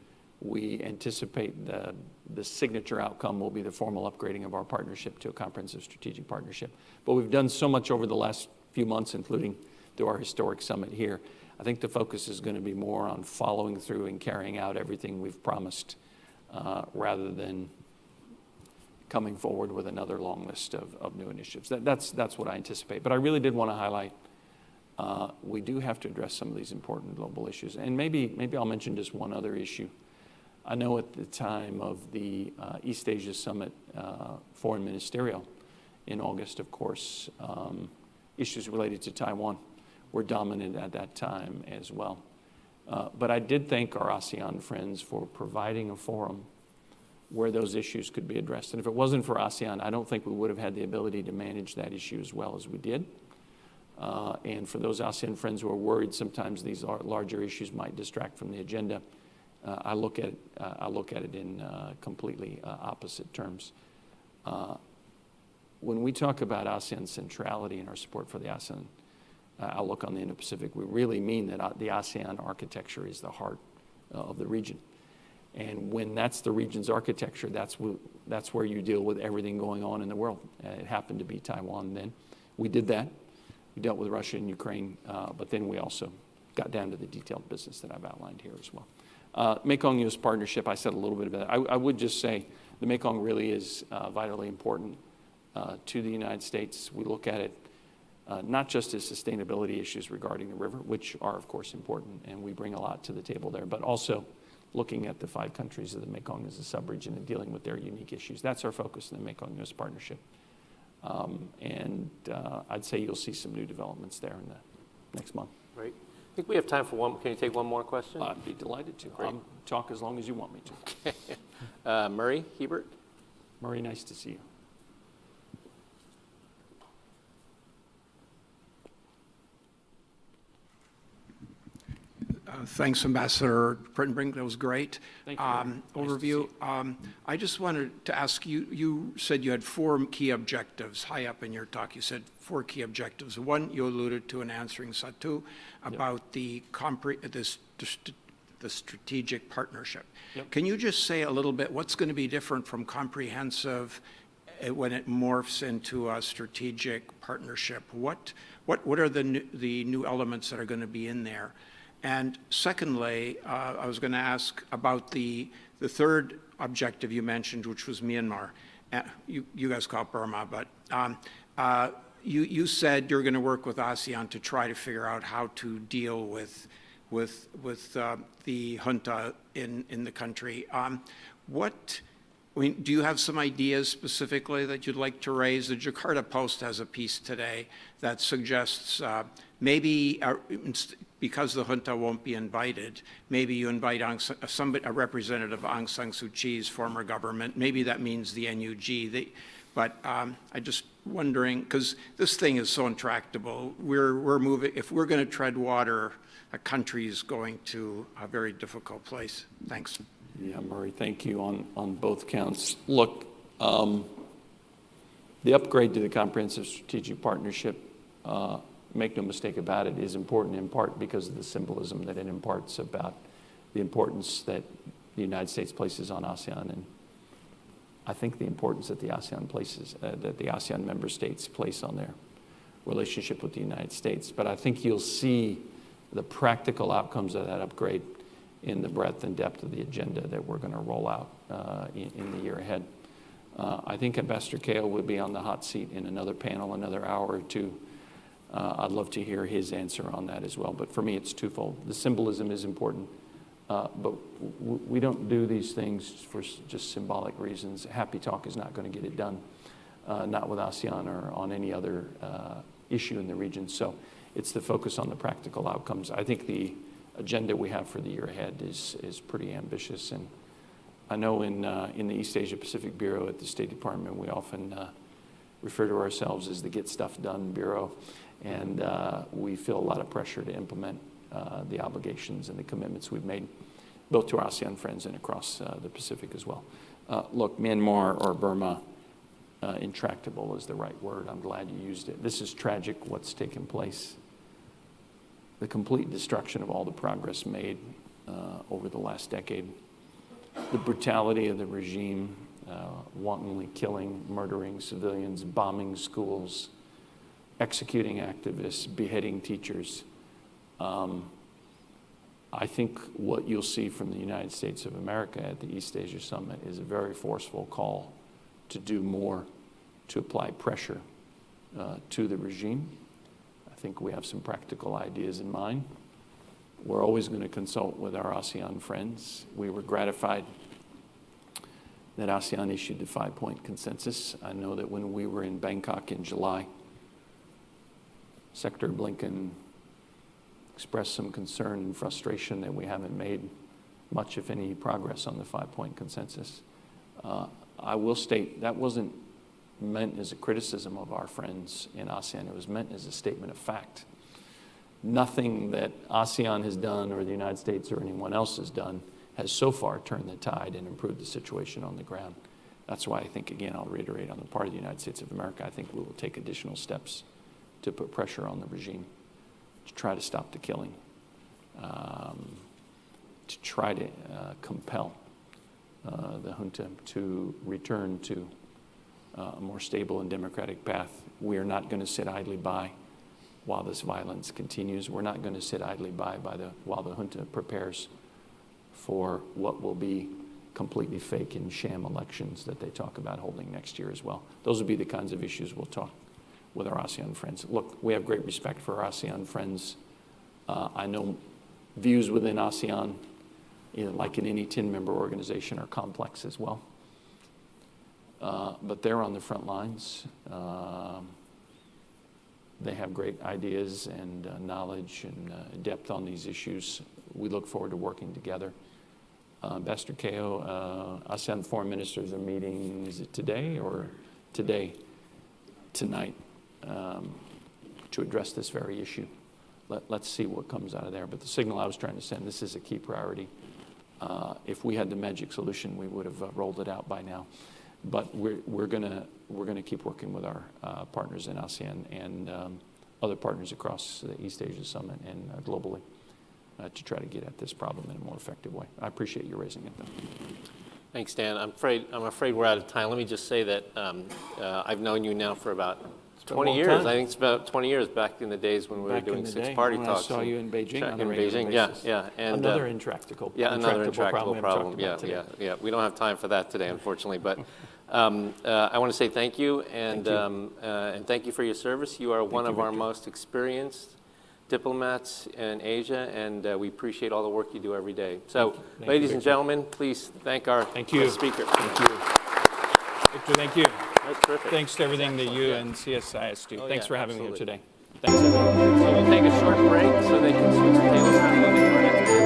we anticipate the signature outcome will be the formal upgrading of our partnership to a comprehensive strategic partnership. But we've done so much over the last few months, including through our historic summit here. I think the focus is going to be more on following through and carrying out everything we've promised rather than coming forward with another long list of new initiatives. That's what I anticipate. But I really did want to highlight we do have to address some of these important global issues. And maybe I'll mention just one other issue. I know at the time of the East Asia Summit Foreign Ministerial in August, of course, issues related to Taiwan were dominant at that time as well. But I did thank our ASEAN friends for providing a forum where those issues could be addressed. And if it wasn't for ASEAN, I don't think we would have had the ability to manage that issue as well as we did. And for those ASEAN friends who are worried sometimes these larger issues might distract from the agenda, I look at it in completely opposite terms. When we talk about ASEAN centrality and our support for the ASEAN outlook on the Indo-Pacific, we really mean that the ASEAN architecture is the heart of the region. And when that's the region's architecture, that's where you deal with everything going on in the world. It happened to be Taiwan then. We did that. We dealt with Russia and Ukraine, but then we also got down to the detailed business that I've outlined here as well. Mekong-US partnership, I said a little bit about that. I would just say the Mekong really is vitally important to the United States. We look at it not just as sustainability issues regarding the river, which are of course important, and we bring a lot to the table there, but also looking at the 5 countries of the Mekong as a sub-region and dealing with their unique issues. That's our focus in the Mekong-US partnership. I'd say you'll see some new developments there in the next month. Great. I think we have time for one. Can you take one more question? I'd be delighted to. Great. I'll talk as long as you want me to. Murray Hebert. Murray, nice to see you. Thanks, Ambassador Kritenbrink. That was great. Thank you. Nice Overview. I just wanted to ask you, you said you had 4 key objectives high up in your talk. You said 4 key objectives. One, you alluded to in answering Satu about the strategic partnership. Yep. Can you just say a little bit what's going to be different from comprehensive when it morphs into a strategic partnership? What are the new elements that are going to be in there? And secondly, I was going to ask about the third objective you mentioned, which was Myanmar. You guys call it Burma, but you said you're going to work with ASEAN to try to figure out how to deal with the junta in the country. Do you have some ideas specifically that you'd like to raise? The Jakarta Post has a piece today that suggests maybe because the junta won't be invited, maybe you invite a representative of Aung San Suu Kyi's former government. Maybe that means the NUG. But I'm just wondering, because this thing is so intractable, we're moving. If we're going to tread water, a country is going to a very difficult place. Thanks. Yeah, Murray, thank you on both counts. Look, the upgrade to the Comprehensive Strategic Partnership, make no mistake about it, is important in part because of the symbolism that it imparts about the importance that the United States places on ASEAN, and I think the importance that the ASEAN member states place on their relationship with the United States. But I think you'll see the practical outcomes of that upgrade in the breadth and depth of the agenda that we're going to roll out in the year ahead. I think Ambassador Kao will be on the hot seat in another panel, another hour or two. I'd love to hear his answer on that as well. But for me, it's twofold. The symbolism is important, but we don't do these things for just symbolic reasons. Happy talk is not going to get it done, not with ASEAN or on any other issue in the region. So it's the focus on the practical outcomes. I think the agenda we have for the year ahead is pretty ambitious. And I know in the East Asia Pacific Bureau at the State Department, we often refer to ourselves as the Get Stuff Done Bureau. And we feel a lot of pressure to implement the obligations and the commitments we've made, both to our ASEAN friends and across the Pacific as well. Look, Myanmar or Burma, intractable is the right word. I'm glad you used it. This is tragic, what's taken place. The complete destruction of all the progress made over the last decade. The brutality of the regime, wantonly killing, murdering civilians, bombing schools, executing activists, beheading teachers. I think what you'll see from the United States of America at the East Asia Summit is a very forceful call to do more to apply pressure to the regime. I think we have some practical ideas in mind. We're always going to consult with our ASEAN friends. We were gratified that ASEAN issued the 5-point consensus. I know that when we were in Bangkok in July, Secretary Blinken expressed some concern and frustration that we haven't made much, if any, progress on the 5-point consensus. I will state that wasn't meant as a criticism of our friends in ASEAN. It was meant as a statement of fact. Nothing that ASEAN has done or the United States or anyone else has done has so far turned the tide and improved the situation on the ground. That's why I think, again, I'll reiterate, on the part of the United States of America, I think we will take additional steps to put pressure on the regime to try to stop the killing, to try to compel the junta to return to a more stable and democratic path. We are not going to sit idly by while this violence continues. We're not going to sit idly by while the junta prepares for what will be completely fake and sham elections that they talk about holding next year as well. Those will be the kinds of issues we'll talk with our ASEAN friends. Look, we have great respect for our ASEAN friends. I know views within ASEAN, like in any 10-member organization, are complex as well. But they're on the front lines. They have great ideas and knowledge and depth on these issues. We look forward to working together. Ambassador Keogh, ASEAN foreign ministers are meeting, is it today or tonight, to address this very issue. Let's see what comes out of there. But the signal I was trying to send, this is a key priority. If we had the magic solution, we would have rolled it out by now. But we're gonna keep working with our partners in ASEAN and other partners across the East Asia Summit and globally to try to get at this problem in a more effective way. I appreciate you raising it, though. Thanks, Dan. I'm afraid we're out of time. Let me just say that I've known you now for about 20 years. time. I think it's about 20 years back in the days when we were doing six-party when talks. I saw you in Beijing on a in regular Beijing, basis. yeah. And, another intractable intractable problem. we haven't talked about today. Yeah. We don't have time for that today, unfortunately. But I want to say thank you, and thank you for your service. You are one of our most experienced diplomats in Asia, and we appreciate all the work you do every day. So, ladies and gentlemen, please thank our speaker. Thank you. Victor, thank you. That's terrific. Thanks to everything that you and CSIS do. Thanks for having me here absolutely. today. Thanks, everyone. So we'll take a short break so they can switch the tables around and move into our next panel.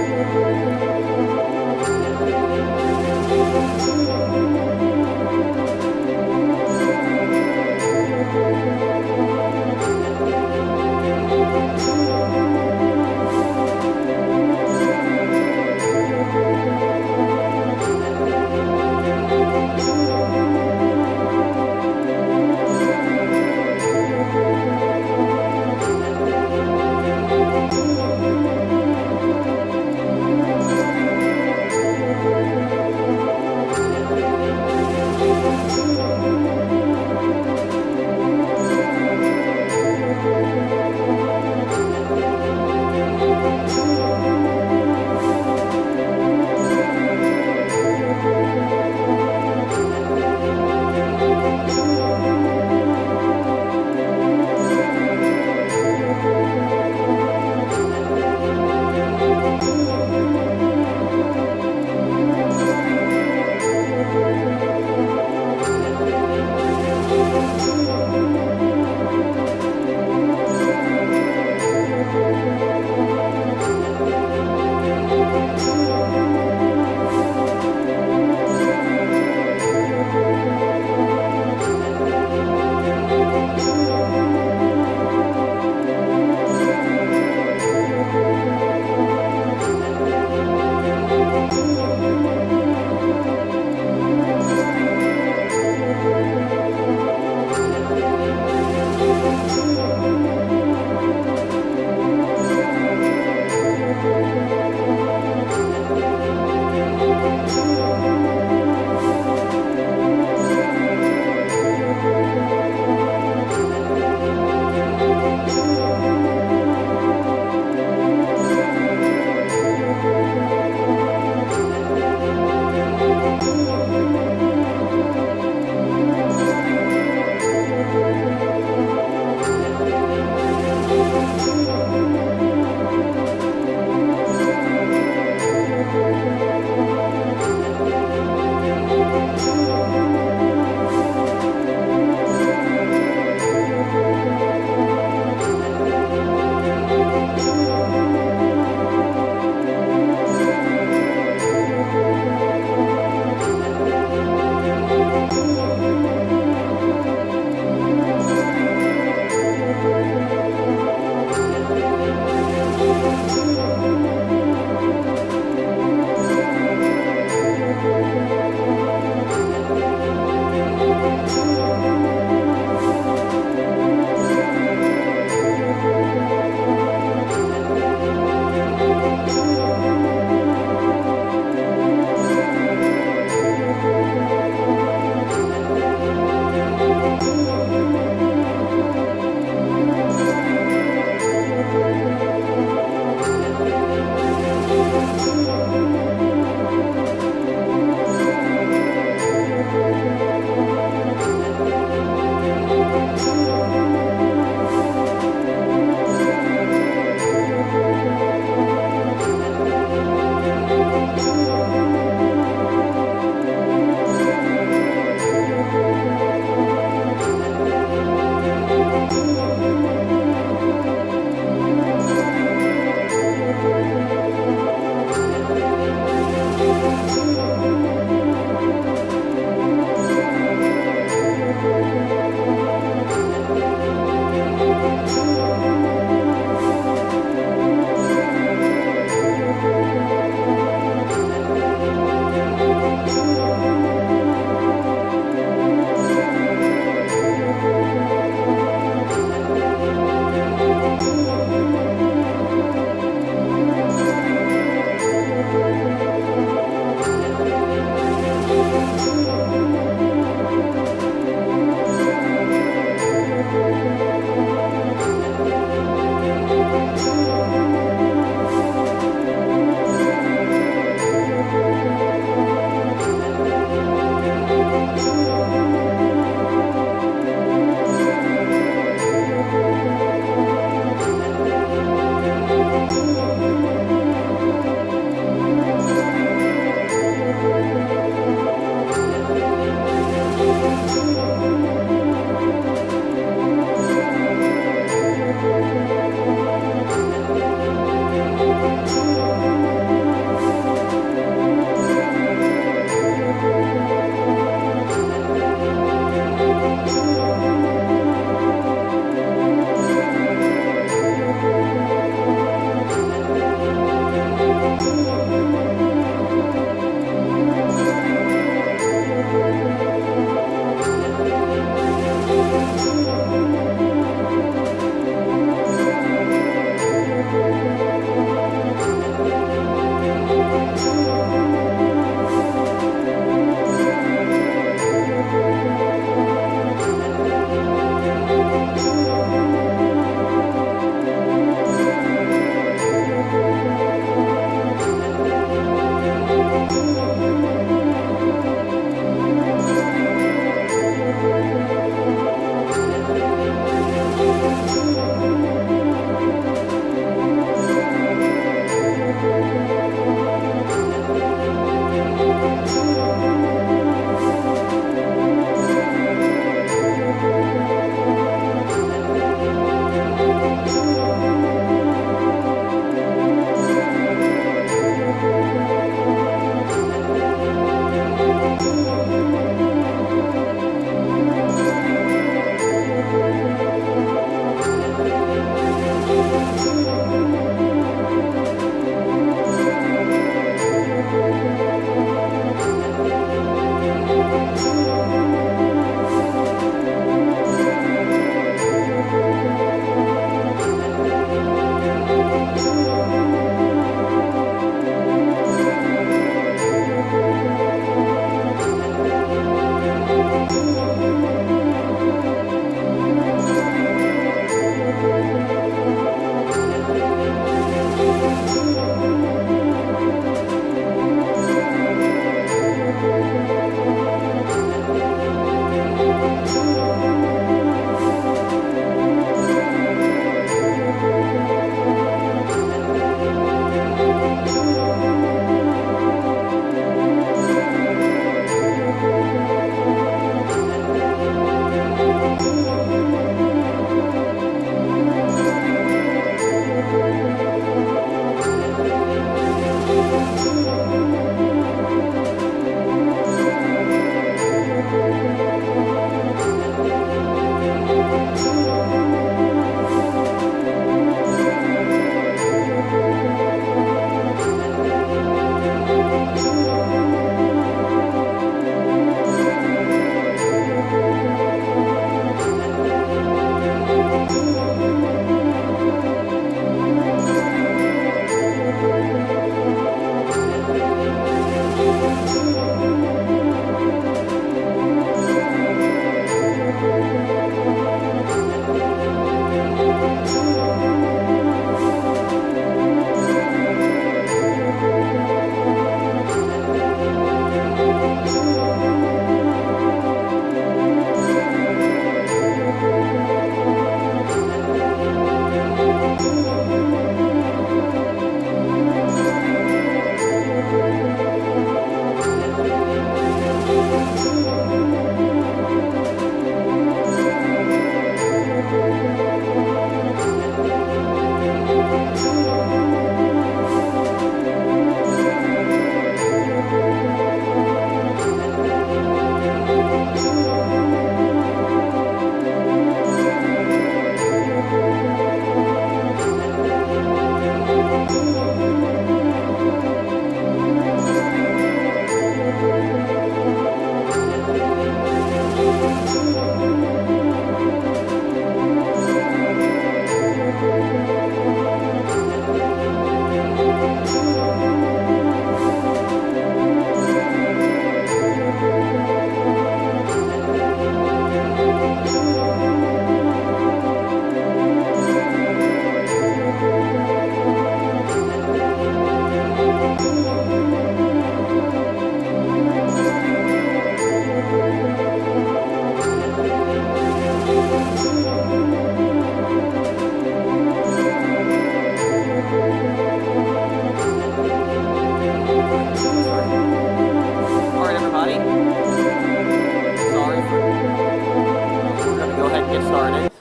started.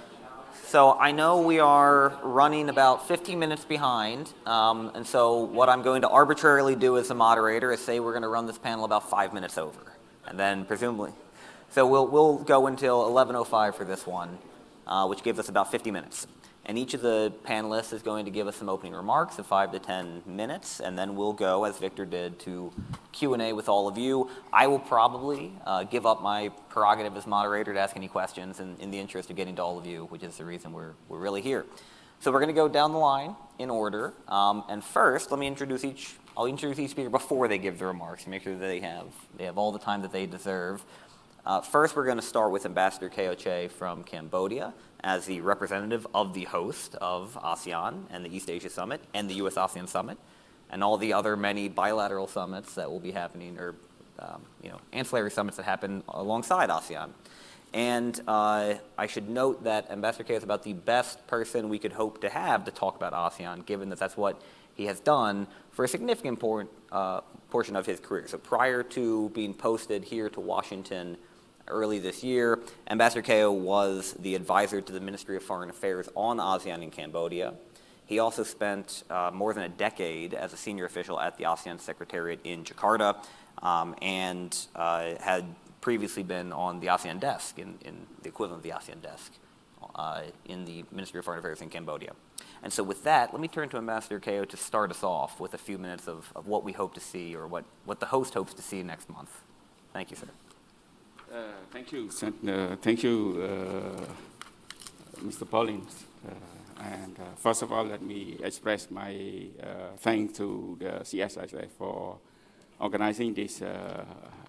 So I know we are running about 15 minutes behind, and so what I'm going to arbitrarily do as a moderator is say we're going to run this panel about 5 minutes over, and then presumably. So we'll go until 11:05 for this one, which gives us about 50 minutes. And each of the panelists is going to give us some opening remarks of 5 to 10 minutes, and then we'll go, as Victor did, to Q&A with all of you. I will probably give up my prerogative as moderator to ask any questions in the interest of getting to all of you, which is the reason we're really here. So we're going to go down the line in order. And first, let me introduce I'll introduce each speaker before they give the remarks to make sure that they have all the time that they deserve. First, we're going to start with Ambassador Choe from Cambodia as the representative of the host of ASEAN and the East Asia Summit and the U.S.-ASEAN Summit and all the other many bilateral summits that will be happening, or ancillary summits that happen alongside ASEAN. And I should note that Ambassador Choe is about the best person we could hope to have to talk about ASEAN, given that that's what he has done for a significant portion of his career. So prior to being posted here to Washington early this year, Ambassador Choe was the advisor to the Ministry of Foreign Affairs on ASEAN in Cambodia. He also spent more than a decade as a senior official at the ASEAN Secretariat in Jakarta, and had previously been on the ASEAN desk, in the equivalent of the ASEAN desk, in the Ministry of Foreign Affairs in Cambodia. And so with that, let me turn to Ambassador Choe to start us off with a few minutes of what we hope to see, or what the host hopes to see next month. Thank you, sir. Thank you. Thank you, Mr. Pollins. And first of all, let me express my thanks to the CSIS for organizing these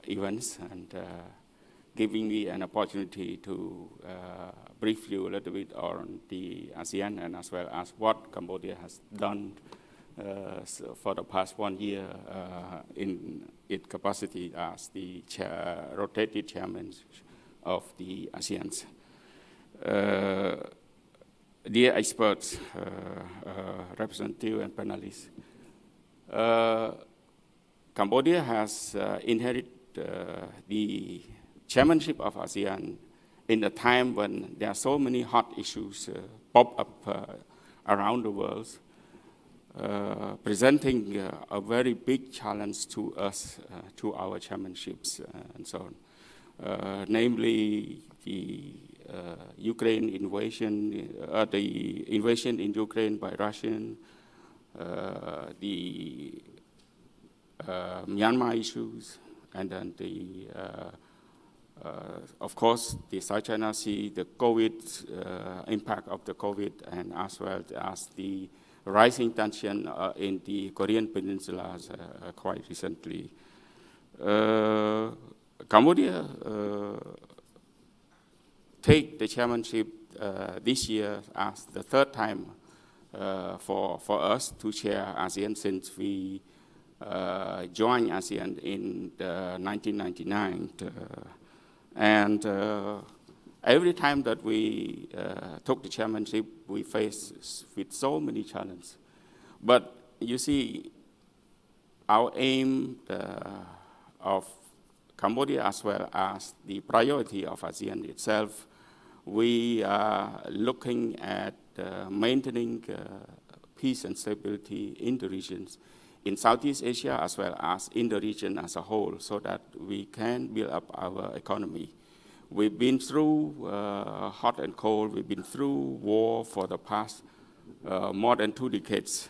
events and giving me an opportunity to brief you a little bit on the ASEAN and as well as what Cambodia has done for the past 1 year in its capacity as the rotated chairman of the ASEAN. Dear experts, representatives and panelists, Cambodia has inherited the chairmanship of ASEAN in a time when there are so many hot issues pop up around the world, presenting a very big challenge to us, to our chairmanships and so on. Namely, the Ukraine invasion, the invasion in Ukraine by Russian, the Myanmar issues, and then the, of course, the South China Sea, the COVID, impact of the COVID, and as well as the rising tension in the Korean Peninsula quite recently. Cambodia take the chairmanship this year as the third time for us to chair ASEAN since we joined ASEAN in 1999. And every time that we took the chairmanship, we faced with so many challenges. But you see, our aim of Cambodia as well as the priority of ASEAN itself, we are looking at maintaining peace and stability in the regions, in Southeast Asia as well as in the region as a whole, so that we can build up our economy. We've been through hot and cold. We've been through war for the past more than 2 decades.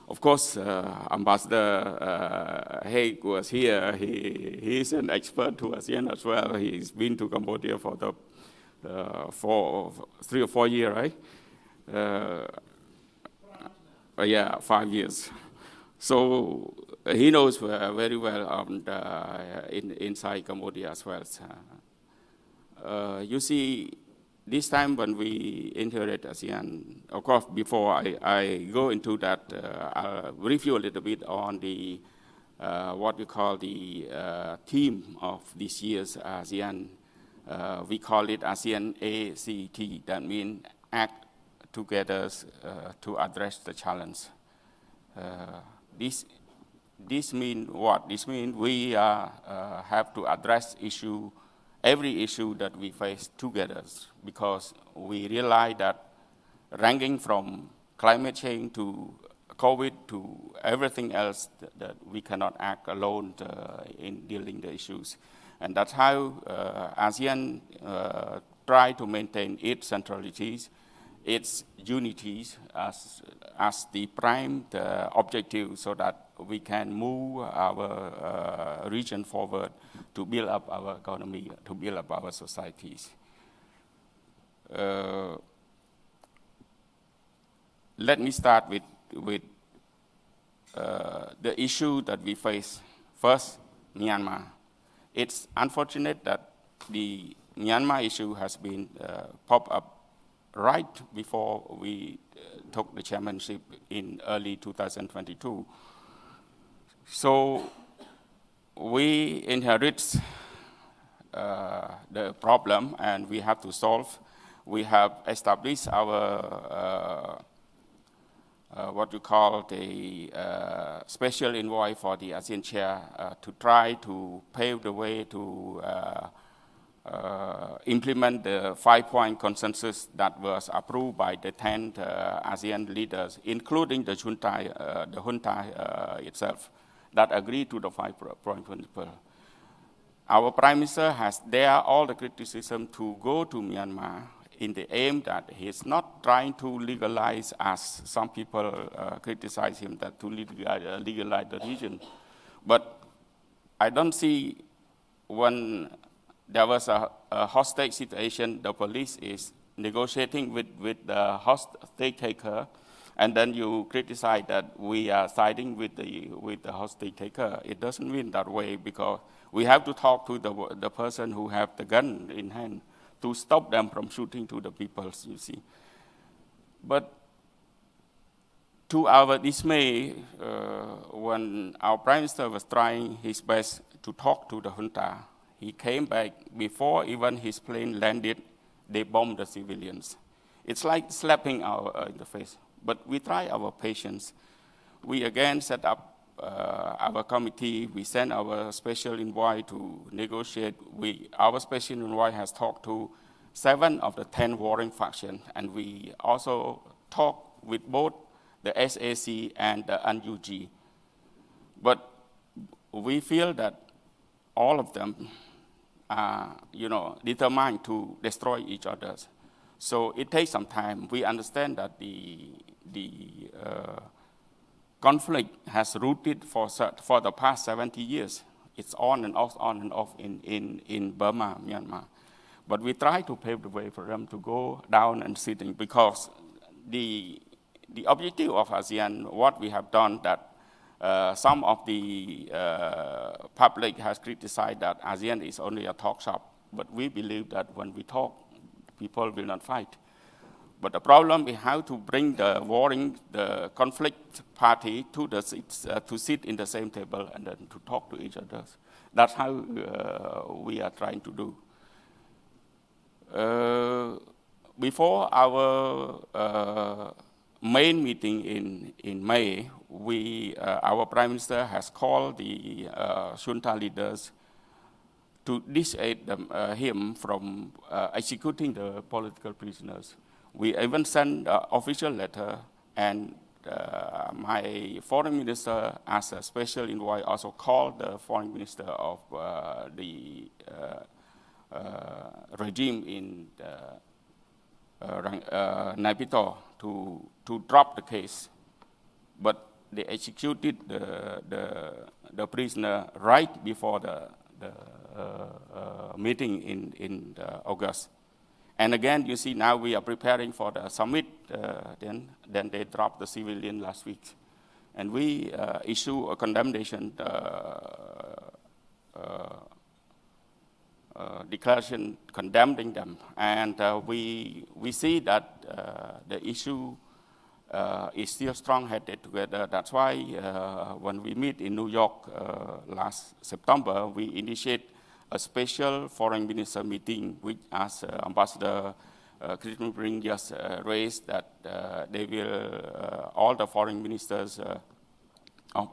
Of course, Ambassador Haig was here. He's an expert to ASEAN as well. He's been to Cambodia for the 3 or 4 years, right? Yeah, 5 years. So he knows very well inside Cambodia as well. You see, this time when we inherit ASEAN, of course, before I go into that, I'll review a little bit on the what we call the theme of this year's ASEAN. We call it ASEAN ACT. That means act together to address the challenge. This means what? This means we have to address issue every issue that we face together, because we realize that ranging from climate change to COVID to everything else, that we cannot act alone in dealing the issues. And that's how ASEAN try to maintain its centralities, its unities as the prime objective, so that we can move our region forward to build up our economy, to build up our societies. Let me start with the issue that we face. First, Myanmar. It's unfortunate that the Myanmar issue has been popped up right before we took the chairmanship in early 2022. So we inherit the problem and we have to solve. We have established our what you call the special envoy for the ASEAN chair to try to pave the way to implement the 5-point consensus that was approved by the 10 ASEAN leaders, including the junta itself, that agreed to the 5-point principle. Our Prime Minister has dared all the criticism to go to Myanmar in the aim that he's not trying to legalize, as some people criticize him, that to legalize the region. But I don't see when there was a hostage situation, the police is negotiating with the hostage taker, and then you criticize that we are siding with the hostage taker. It doesn't mean that way, because we have to talk to the person who have the gun in hand to stop them from shooting to the people, you see. But to our dismay, when our Prime Minister was trying his best to talk to the junta, he came back before even his plane landed, they bombed the civilians. It's like slapping in the face. But we try our patience. We again set up our committee. We sent our special envoy to negotiate. Our special envoy has talked to 7 of the 10 warring factions, and we also talked with both the SAC and the NUG. But we feel that all of them are, determined to destroy each other. So it takes some time. We understand that the conflict has rooted for the past 70 years. It's on and off in Burma, Myanmar. But we try to pave the way for them to go down and sitting, because the objective of ASEAN, what we have done, that some of the public has criticized that ASEAN is only a talk shop. But we believe that when we talk, people will not fight. But the problem is how to bring the conflict party to sit in the same table and then to talk to each other. That's how we are trying to do. Before our main meeting in May, our Prime Minister has called the junta leaders to dissuade him from executing the political prisoners. We even sent an official letter, and my foreign minister, as a special envoy, also called the foreign minister of the regime in Naypyidaw to drop the case. But they executed the prisoner right before the meeting in August. And again, you see, now we are preparing for the summit. Then they dropped the civilian last week. And we issue a condemnation declaration condemning them. And we see that the issue is still strong-headed together. That's why when we meet in New York last September, we initiate a special foreign minister meeting, which, as Ambassador Kritenbrink just raised, that they will, all the foreign ministers of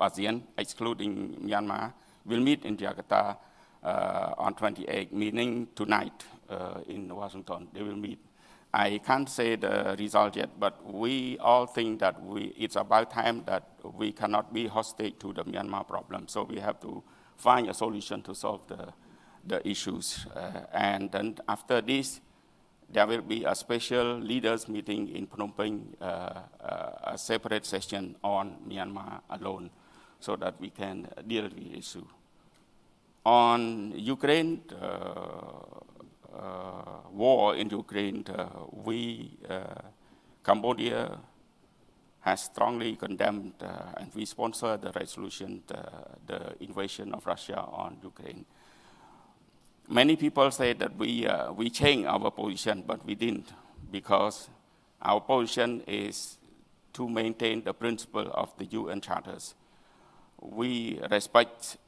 ASEAN, excluding Myanmar, will meet in Jakarta on 28, meaning tonight in Washington. They will meet. I can't say the result yet, but we all think that it's about time that we cannot be hostage to the Myanmar problem. So we have to find a solution to solve the issues. And then after this, there will be a special leaders meeting in Phnom Penh, a separate session on Myanmar alone, so that we can deal with the issue. On Ukraine, war in Ukraine, Cambodia has strongly condemned and we sponsor the resolution, the invasion of Russia on Ukraine. Many people say that we changed our position, but we didn't, because our position is to maintain the principle of the UN charters. We respect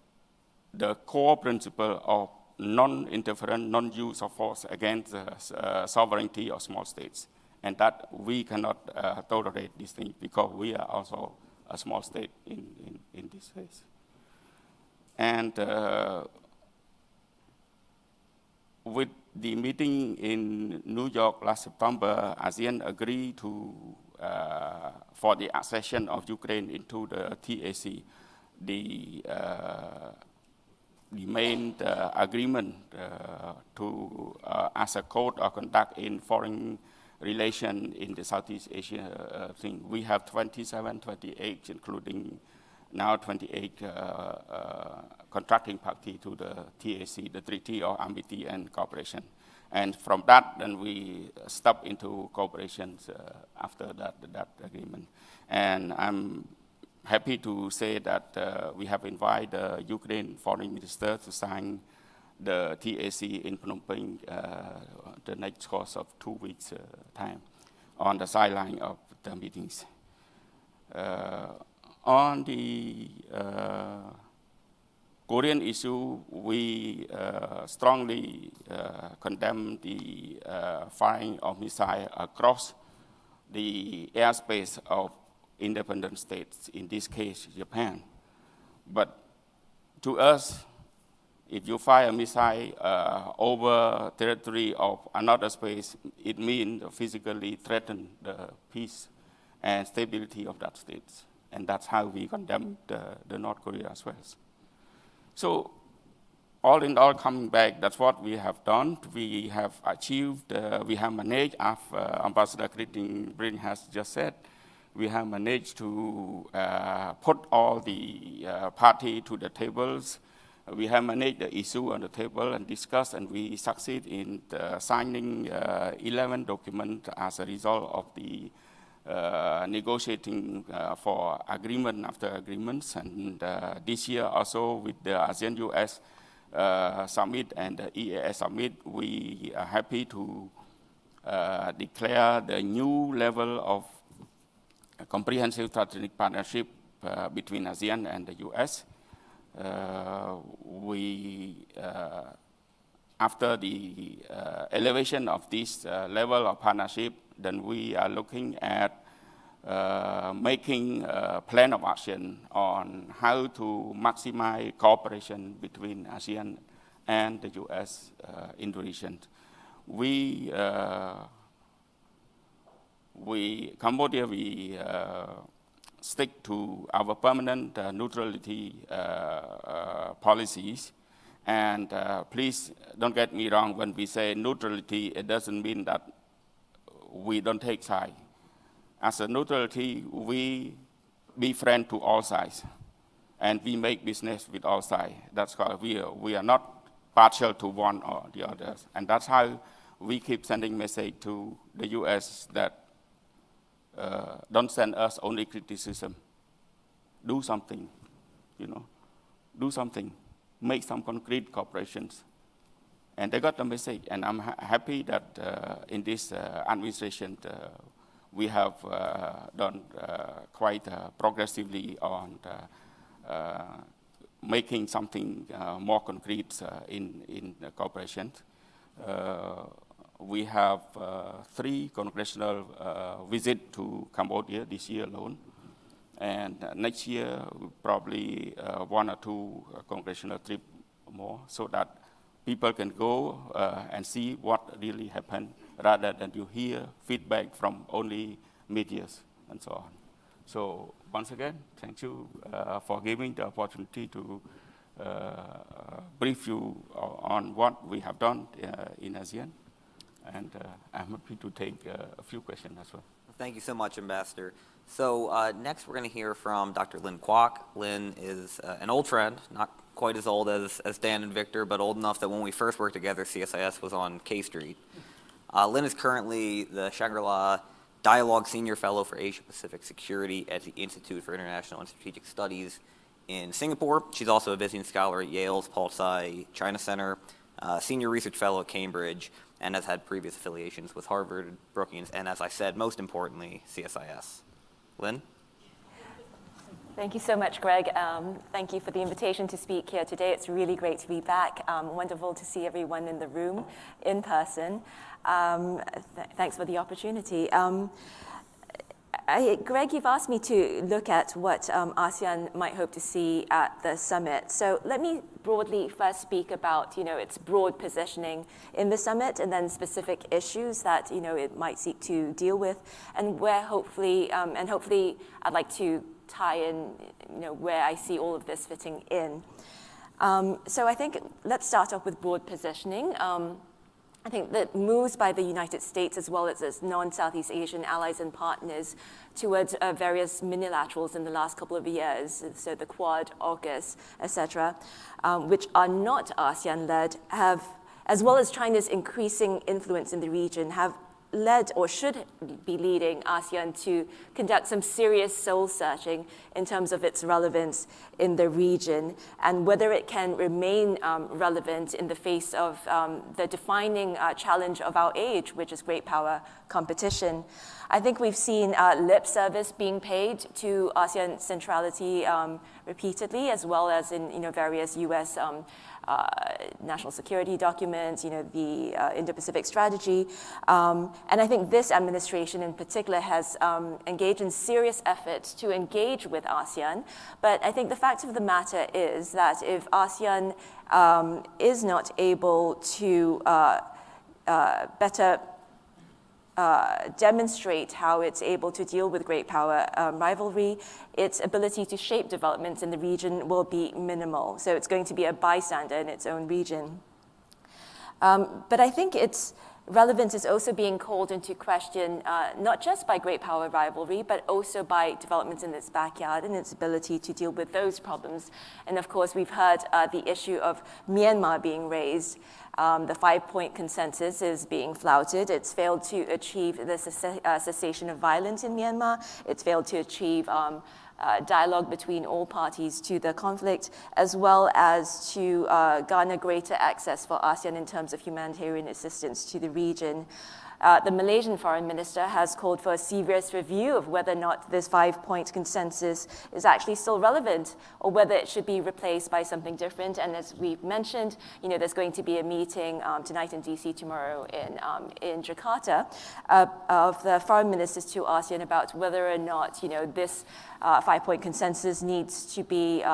the core principle of non-interference, non-use of force against the sovereignty of small states, and that we cannot tolerate these things because we are also a small state in this case. And with the meeting in New York last September, ASEAN agreed to, for the accession of Ukraine into the TAC, the main agreement to, as a code of conduct in foreign relations in the Southeast Asia thing. We have 27, 28, including now 28 contracting party to the TAC, the Treaty of Amity and Cooperation. And from that, then we step into cooperation after that agreement. And I'm happy to say that we have invited the Ukraine foreign minister to sign the TAC in Phnom Penh the next course of 2 weeks time on the sideline of the meetings. On the Korean issue, we strongly condemn the firing of missiles across the airspace of independent states, in this case, Japan. But to us, if you fire a missile over territory of another space, it means physically threaten the peace and stability of that state. And that's how we condemn the North Korea as well. So all in all, coming back, that's what we have done. We have achieved, we have managed, as Ambassador Kritenbrink has just said, we have managed to put all the party to the tables. We have managed the issue on the table and discussed, and we succeed in signing 11 documents as a result of the negotiating for agreement after agreements. And this year also with the ASEAN-US Summit and the EAS Summit, we are happy to declare the new level of comprehensive strategic partnership between ASEAN and the US. After the elevation of this level of partnership, then we are looking at making a plan of action on how to maximize cooperation between ASEAN and the US in the region. Cambodia, we stick to our permanent neutrality policies. And please don't get me wrong, when we say neutrality, it doesn't mean that we don't take sides. As a neutrality, we be friend to all sides, and we make business with all sides. That's why we are not partial to one or the other. And that's how we keep sending message to the US that don't send us only criticism. Do something, do something. Make some concrete cooperations. And they got the message, and I'm happy that in this administration, we have done quite progressively on making something more concrete in the cooperation. We have 3 congressional visits to Cambodia this year alone. And next year, probably 1 or 2 congressional trips more so that people can go and see what really happened rather than you hear feedback from only medias and so on. So once again, thank you for giving the opportunity to brief you on what we have done in ASEAN. And I'm happy to take a few questions as well. Thank you so much, Ambassador. So next we're going to hear from Dr. Lynn Kwok. Lynn is an old friend, not quite as old as Dan and Victor, but old enough that when we first worked together, CSIS was on K Street. Lynn is currently the Shangri-La Dialogue Senior Fellow for Asia Pacific Security at the Institute for International and Strategic Studies in Singapore. She's also a visiting scholar at Yale's Paul Tsai China Center, Senior Research Fellow at Cambridge, and has had previous affiliations with Harvard, Brookings, and as I said, most importantly, CSIS. Lynn? Thank you so much, Greg. Thank you for the invitation to speak here today. It's really great to be back. Wonderful to see everyone in the room in person. Thanks for the opportunity. Greg, you've asked me to look at what ASEAN might hope to see at the summit. So let me broadly first speak about, its broad positioning in the summit, and then specific issues that, it might seek to deal with, and where hopefully I'd like to tie in, where I see all of this fitting in. So I think let's start off with broad positioning. I think that moves by the United States as well as its non-Southeast Asian allies and partners towards various minilaterals in the last couple of years, so the Quad, AUKUS, etc., which are not ASEAN-led, have, as well as China's increasing influence in the region, have led or should be leading ASEAN to conduct some serious soul-searching in terms of its relevance in the region and whether it can remain relevant in the face of the defining challenge of our age, which is great power competition. I think we've seen lip service being paid to ASEAN centrality repeatedly, as well as in various U.S. National security documents, the Indo-Pacific strategy. And I think this administration in particular has engaged in serious efforts to engage with ASEAN. But I think the fact of the matter is that if ASEAN is not able to better demonstrate how it's able to deal with great power rivalry, its ability to shape developments in the region will be minimal. So it's going to be a bystander in its own region. But I think its relevance is also being called into question, not just by great power rivalry, but also by developments in its backyard and its ability to deal with those problems. And of course, we've heard the issue of Myanmar being raised. The 5-point consensus is being flouted. It's failed to achieve the cessation of violence in Myanmar. It's failed to achieve dialogue between all parties to the conflict, as well as to garner greater access for ASEAN in terms of humanitarian assistance to the region. The Malaysian foreign minister has called for a serious review of whether or not this 5-point consensus is actually still relevant or whether it should be replaced by something different. And as we've mentioned, there's going to be a meeting tonight in DC, tomorrow in Jakarta, of the foreign ministers to ASEAN about whether or not, this 5-point consensus needs to be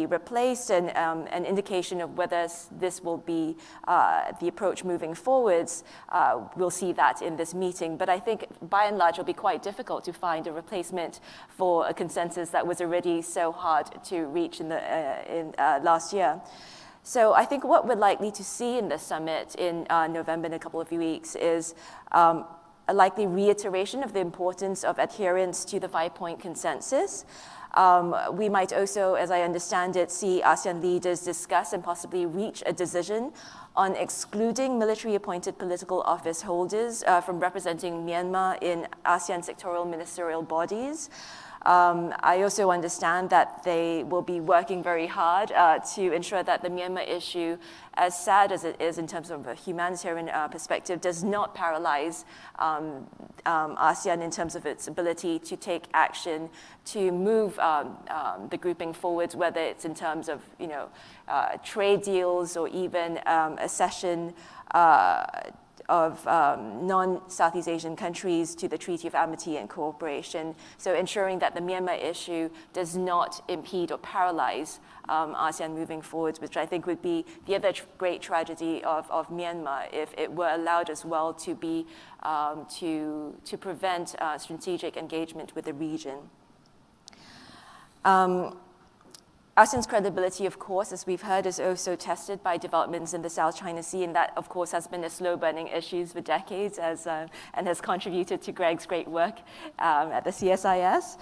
replaced, and an indication of whether this will be the approach moving forwards. We'll see that in this meeting. But I think, by and large, it'll be quite difficult to find a replacement for a consensus that was already so hard to reach in last year. So I think what we're likely to see in the summit in November, in a couple of weeks, is a likely reiteration of the importance of adherence to the 5-point consensus. We might also, as I understand it, see ASEAN leaders discuss and possibly reach a decision on excluding military-appointed political office holders from representing Myanmar in ASEAN sectoral ministerial bodies. I also understand that they will be working very hard to ensure that the Myanmar issue, as sad as it is in terms of a humanitarian perspective, does not paralyze ASEAN in terms of its ability to take action to move the grouping forward, whether it's in terms of trade deals or even accession non-Southeast Asian countries to the Treaty of Amity and Cooperation. So ensuring that the Myanmar issue does not impede or paralyze ASEAN moving forward, which I think would be the other great tragedy of Myanmar if it were allowed as well to be to prevent strategic engagement with the region. ASEAN's credibility, of course, as we've heard, is also tested by developments in the South China Sea, and that, of course, has been a slow-burning issue for decades and has contributed to Greg's great work at the CSIS.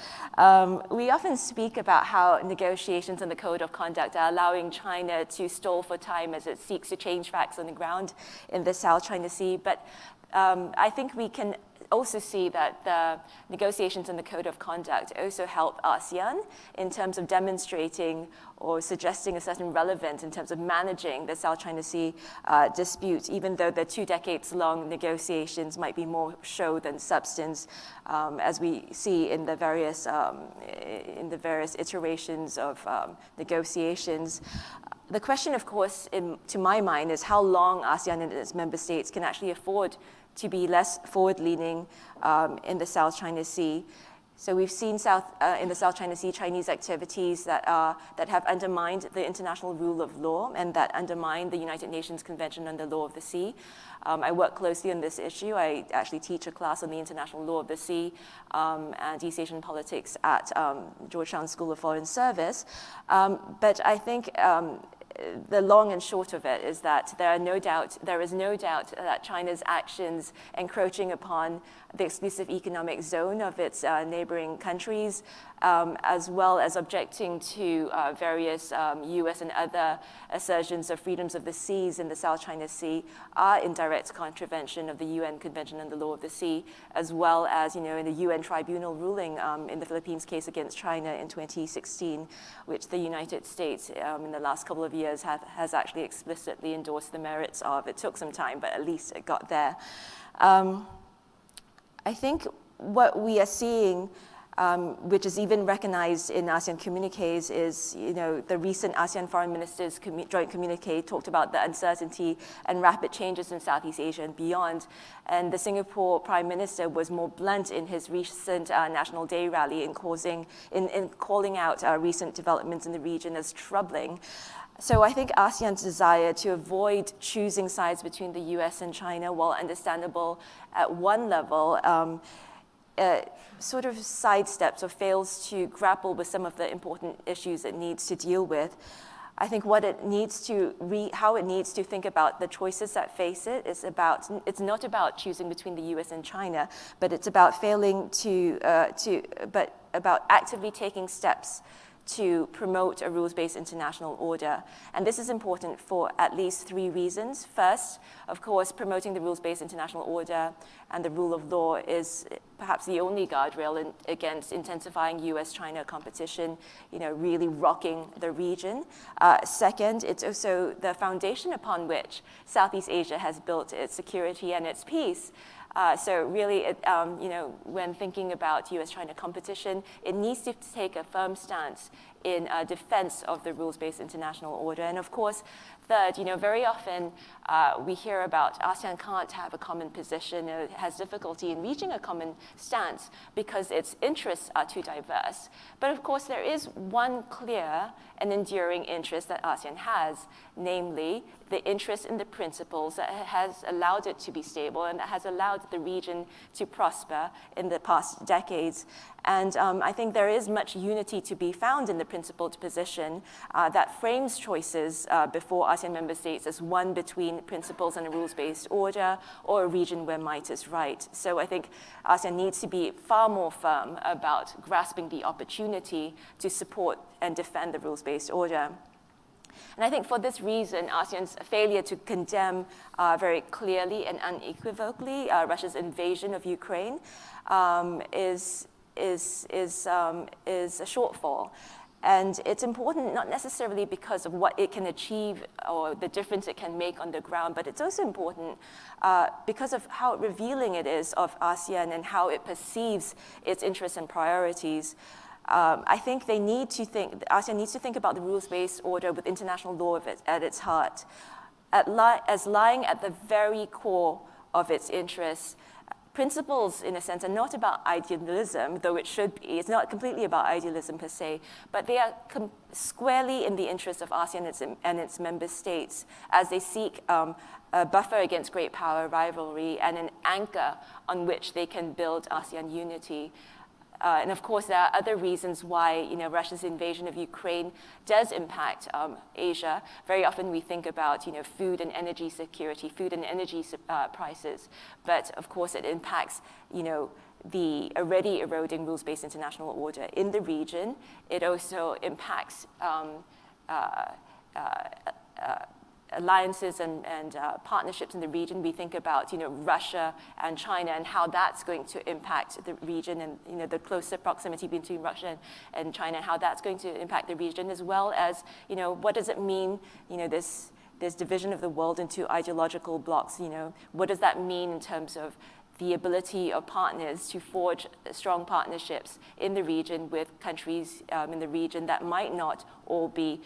We often speak about how negotiations on the Code of Conduct are allowing China to stall for time as it seeks to change facts on the ground in the South China Sea, but I think we can also see that the negotiations in the Code of Conduct also help ASEAN in terms of demonstrating or suggesting a certain relevance in terms of managing the South China Sea dispute, even though the 2 decades-long negotiations might be more show than substance, as we see in the various iterations of negotiations. The question, of course, to my mind, is how long ASEAN and its member states can actually afford to be less forward-leaning in the South China Sea. So we've seen in the South China Sea Chinese activities that have undermined the international rule of law and that undermine the United Nations Convention on the Law of the Sea. I work closely on this issue. I actually teach a class on the international law of the sea and East Asian politics at Georgetown School of Foreign Service. But I think the long and short of it is that there is no doubt that China's actions encroaching upon the exclusive economic zone of its neighboring countries, as well as objecting to various US and other assertions of freedoms of the seas in the South China Sea, are in direct contravention of the UN Convention on the Law of the Sea, as well as, in the UN tribunal ruling in the Philippines case against China in 2016, which the United States in the last couple of years has actually explicitly endorsed the merits of. It took some time, but at least it got there. I think what we are seeing, which is even recognized in ASEAN communiques, is the recent ASEAN foreign ministers joint communique talked about the uncertainty and rapid changes in Southeast Asia and beyond. And the Singapore Prime Minister was more blunt in his recent National Day rally in calling out recent developments in the region as troubling. So I think ASEAN's desire to avoid choosing sides between the US and China, while understandable at one level, sort of sidesteps or fails to grapple with some of the important issues it needs to deal with. I think what it needs to how it needs to think about the choices that face it is it's not about choosing between the US and China, but it's about about actively taking steps to promote a rules-based international order. And this is important for at least 3 reasons. First, of course, promoting the rules-based international order and the rule of law is perhaps the only guardrail against intensifying US-China competition, really rocking the region. Second, it's also the foundation upon which Southeast Asia has built its security and its peace. So really, when thinking about US-China competition, it needs to take a firm stance in defense of the rules-based international order. And of course, third, very often we hear about ASEAN can't have a common position, it has difficulty in reaching a common stance because its interests are too diverse. But of course, there is one clear and enduring interest that ASEAN has, namely the interest in the principles that has allowed it to be stable and that has allowed the region to prosper in the past decades. And I think there is much unity to be found in the principled position that frames choices before ASEAN member states as one between principles and a rules-based order or a region where might is right. So I think ASEAN needs to be far more firm about grasping the opportunity to support and defend the rules-based order. And I think for this reason, ASEAN's failure to condemn very clearly and unequivocally Russia's invasion of Ukraine is a shortfall. And it's important not necessarily because of what it can achieve or the difference it can make on the ground, but it's also important because of how revealing it is of ASEAN and how it perceives its interests and priorities. I think ASEAN needs to think about the rules-based order with international law at its heart, as lying at the very core of its interests. Principles, in a sense, are not about idealism, though it should be. It's not completely about idealism per se, but they are squarely in the interest of ASEAN and its member states as they seek a buffer against great power rivalry and an anchor on which they can build ASEAN unity. And of course, there are other reasons why Russia's invasion of Ukraine does impact Asia. Very often we think about food and energy security, food and energy prices, but of course it impacts the already eroding rules-based international order in the region. It also impacts alliances and partnerships in the region. We think about Russia and China and how that's going to impact the region, and the closer proximity between Russia and China, and how that's going to impact the region, as well as what does it mean this division of the world into ideological blocks. What does that mean in terms of the ability of partners to forge strong partnerships in the region with countries in the region that might not all be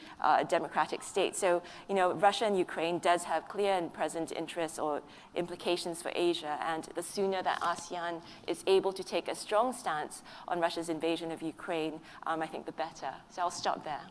democratic states. So, Russia and Ukraine does have clear and present interests or implications for Asia, and the sooner that ASEAN is able to take a strong stance on Russia's invasion of Ukraine, I think the better. So I'll stop there.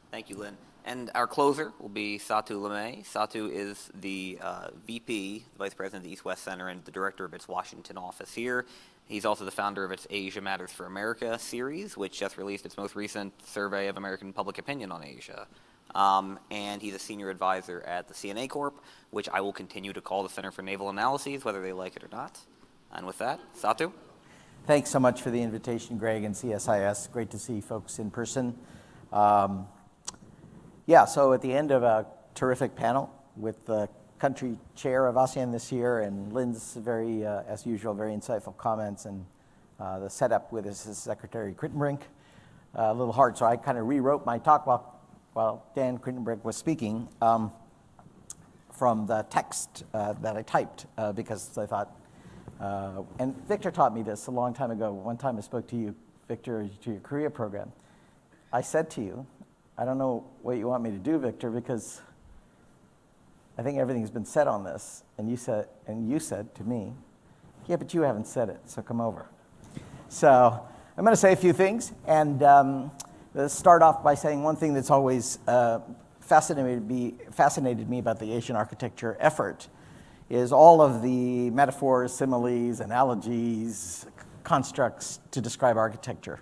Thank you, Lynn. And our closer will be Satu Lemay. Satu is the VP, Vice President of the East-West Center, and the director of its Washington office here. He's also the founder of its Asia Matters for America series, which just released its most recent survey of American public opinion on Asia. And he's a senior advisor at the CNA Corp, which I will continue to call the Center for Naval Analyses, whether they like it or not. And with that, Satu. Thanks so much for the invitation, Greg and CSIS. Great to see folks in person. So at the end of a terrific panel with the country chair of ASEAN this year and Lynn's very, as usual, very insightful comments, and the setup with his Secretary Kritenbrink, a little hard, so I kind of rewrote my talk while Dan Kritenbrink was speaking from the text that I typed because I thought, and Victor taught me this a long time ago. One time I spoke to you, Victor, to your Korea program. I said to you, I don't know what you want me to do, Victor, because I think everything's been said on this. And you said to me, yeah, but you haven't said it, so come over. So I'm going to say a few things, and let's start off by saying one thing that's always fascinated me about the Asian architecture effort is all of the metaphors, similes, analogies, constructs to describe architecture.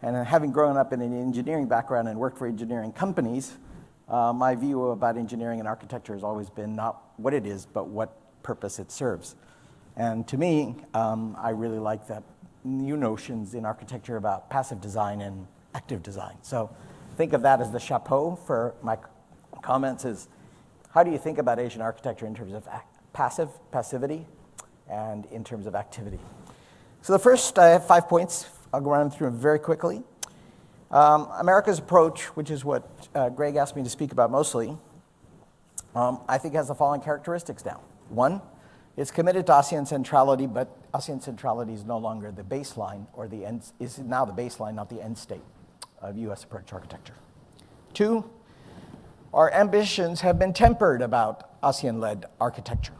And having grown up in an engineering background and worked for engineering companies, my view about engineering and architecture has always been not what it is, but what purpose it serves. And to me, I really like that new notions in architecture about passive design and active design. So think of that as the chapeau for my comments is, how do you think about Asian architecture in terms of passivity, and in terms of activity? So the first, I have 5 points. I'll go run through them very quickly. America's approach, which is what Greg asked me to speak about mostly, I think has the following characteristics now. One, it's committed to ASEAN centrality, but ASEAN centrality is no longer the baseline, or is now the baseline, not the end state of U.S. approach architecture. Two, our ambitions have been tempered about ASEAN-led architecture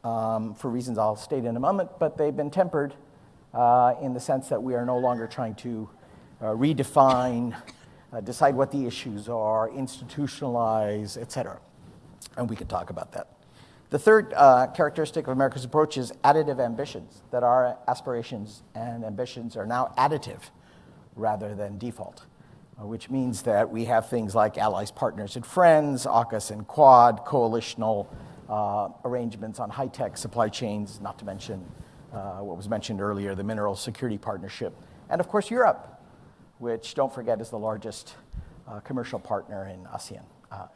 for reasons I'll state in a moment, but they've been tempered in the sense that we are no longer trying to redefine, decide what the issues are, institutionalize, et cetera. And we could talk about that. The third characteristic of America's approach is additive ambitions, that our aspirations and ambitions are now additive rather than default, which means that we have things like allies, partners, and friends, AUKUS and Quad, coalitional arrangements on high-tech supply chains, not to mention what was mentioned earlier, the Mineral Security Partnership, and of course Europe, which, don't forget, is the largest commercial partner in ASEAN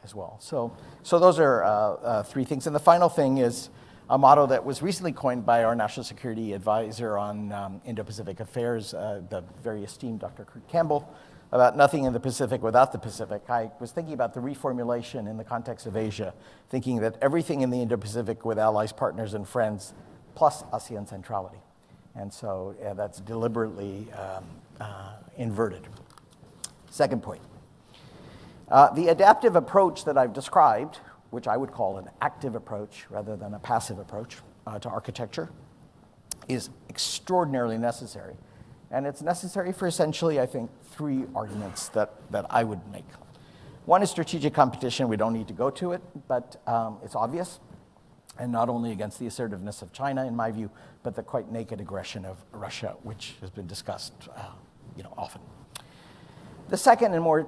as well. So those are 3 things. And the final thing is a motto that was recently coined by our National Security Advisor on Indo-Pacific Affairs, the very esteemed Dr. Kurt Campbell, about nothing in the Pacific without the Pacific. I was thinking about the reformulation in the context of Asia, thinking that everything in the Indo-Pacific with allies, partners, and friends plus ASEAN centrality. And so that's deliberately inverted. Second point. The adaptive approach that I've described, which I would call an active approach rather than a passive approach, to architecture is extraordinarily necessary. And it's necessary for essentially, I think, three arguments that I would make. One is strategic competition. We don't need to go to it, but it's obvious. And not only against the assertiveness of China, in my view, but the quite naked aggression of Russia, which has been discussed often. The second and more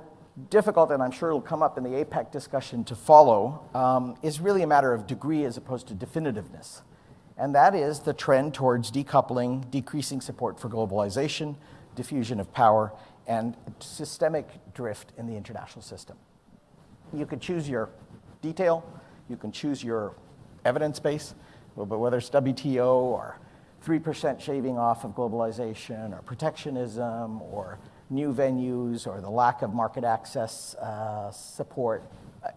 difficult, and I'm sure it'll come up in the APEC discussion to follow, is really a matter of degree as opposed to definitiveness. And that is the trend towards decoupling, decreasing support for globalization, diffusion of power, and systemic drift in the international system. You could choose your detail, you can choose your evidence base, but whether it's WTO or 3% shaving off of globalization or protectionism or new venues or the lack of market access support,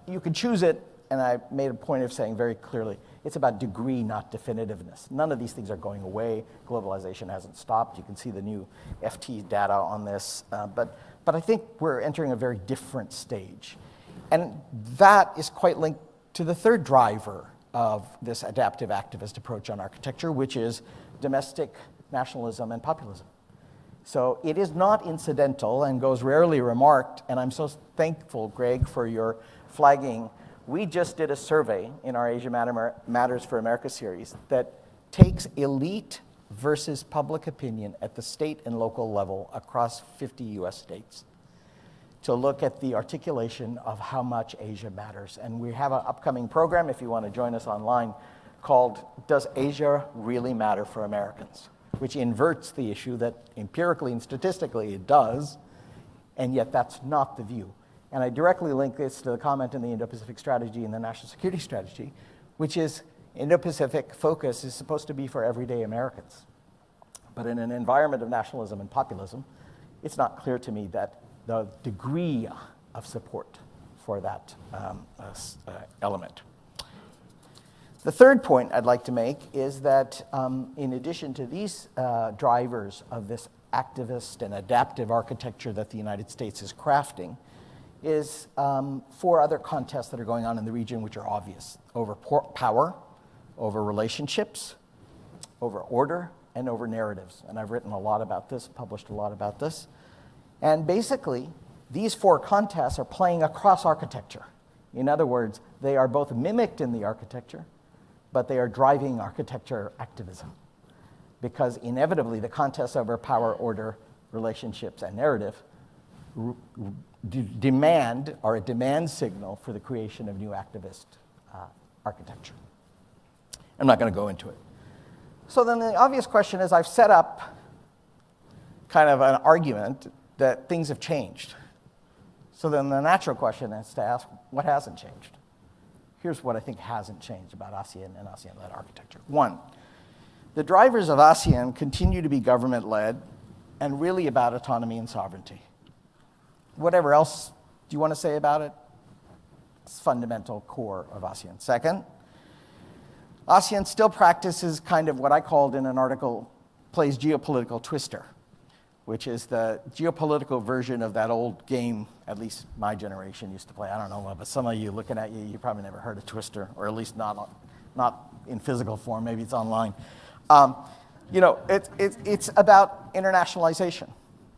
you can choose it, and I made a point of saying very clearly, it's about degree, not definitiveness. None of these things are going away. Globalization hasn't stopped. You can see the new FT data on this, but I think we're entering a very different stage. And that is quite linked to the third driver of this adaptive activist approach on architecture, which is domestic nationalism and populism. So it is not incidental and goes rarely remarked, and I'm so thankful, Greg, for your flagging. We just did a survey in our Asia Matters for America series that takes elite versus public opinion at the state and local level across 50 US states to look at the articulation of how much Asia matters. And we have an upcoming program, if you want to join us online, called Does Asia Really Matter for Americans? Which inverts the issue that empirically and statistically it does, and yet that's not the view. And I directly link this to the comment in the Indo-Pacific Strategy and the National Security Strategy, which is Indo-Pacific focus is supposed to be for everyday Americans. But in an environment of nationalism and populism, it's not clear to me that the degree of support for that element. The third point I'd like to make is that in addition to these drivers of this activist and adaptive architecture that the United States is crafting, is four other contests that are going on in the region which are obvious: over power, over relationships, over order, and over narratives. And I've written a lot about this, published a lot about this. And basically, these four contests are playing across architecture. In other words, they are both mimicked in the architecture, but they are driving architecture activism. Because inevitably, the contests over power, order, relationships, and narrative demand are a demand signal for the creation of new activist architecture. I'm not going to go into it. So then the obvious question is, I've set up kind of an argument that things have changed. So then the natural question is to ask, what hasn't changed? Here's what I think hasn't changed about ASEAN and ASEAN-led architecture. One, the drivers of ASEAN continue to be government-led and really about autonomy and sovereignty. Whatever else do you want to say about it? It's fundamental core of ASEAN. Second, ASEAN still practices kind of what I called in an article, plays geopolitical twister, which is the geopolitical version of that old game, at least my generation used to play. I don't know, but some of you looking at you probably never heard of Twister, or at least not in physical form. Maybe it's online. It's about internationalization.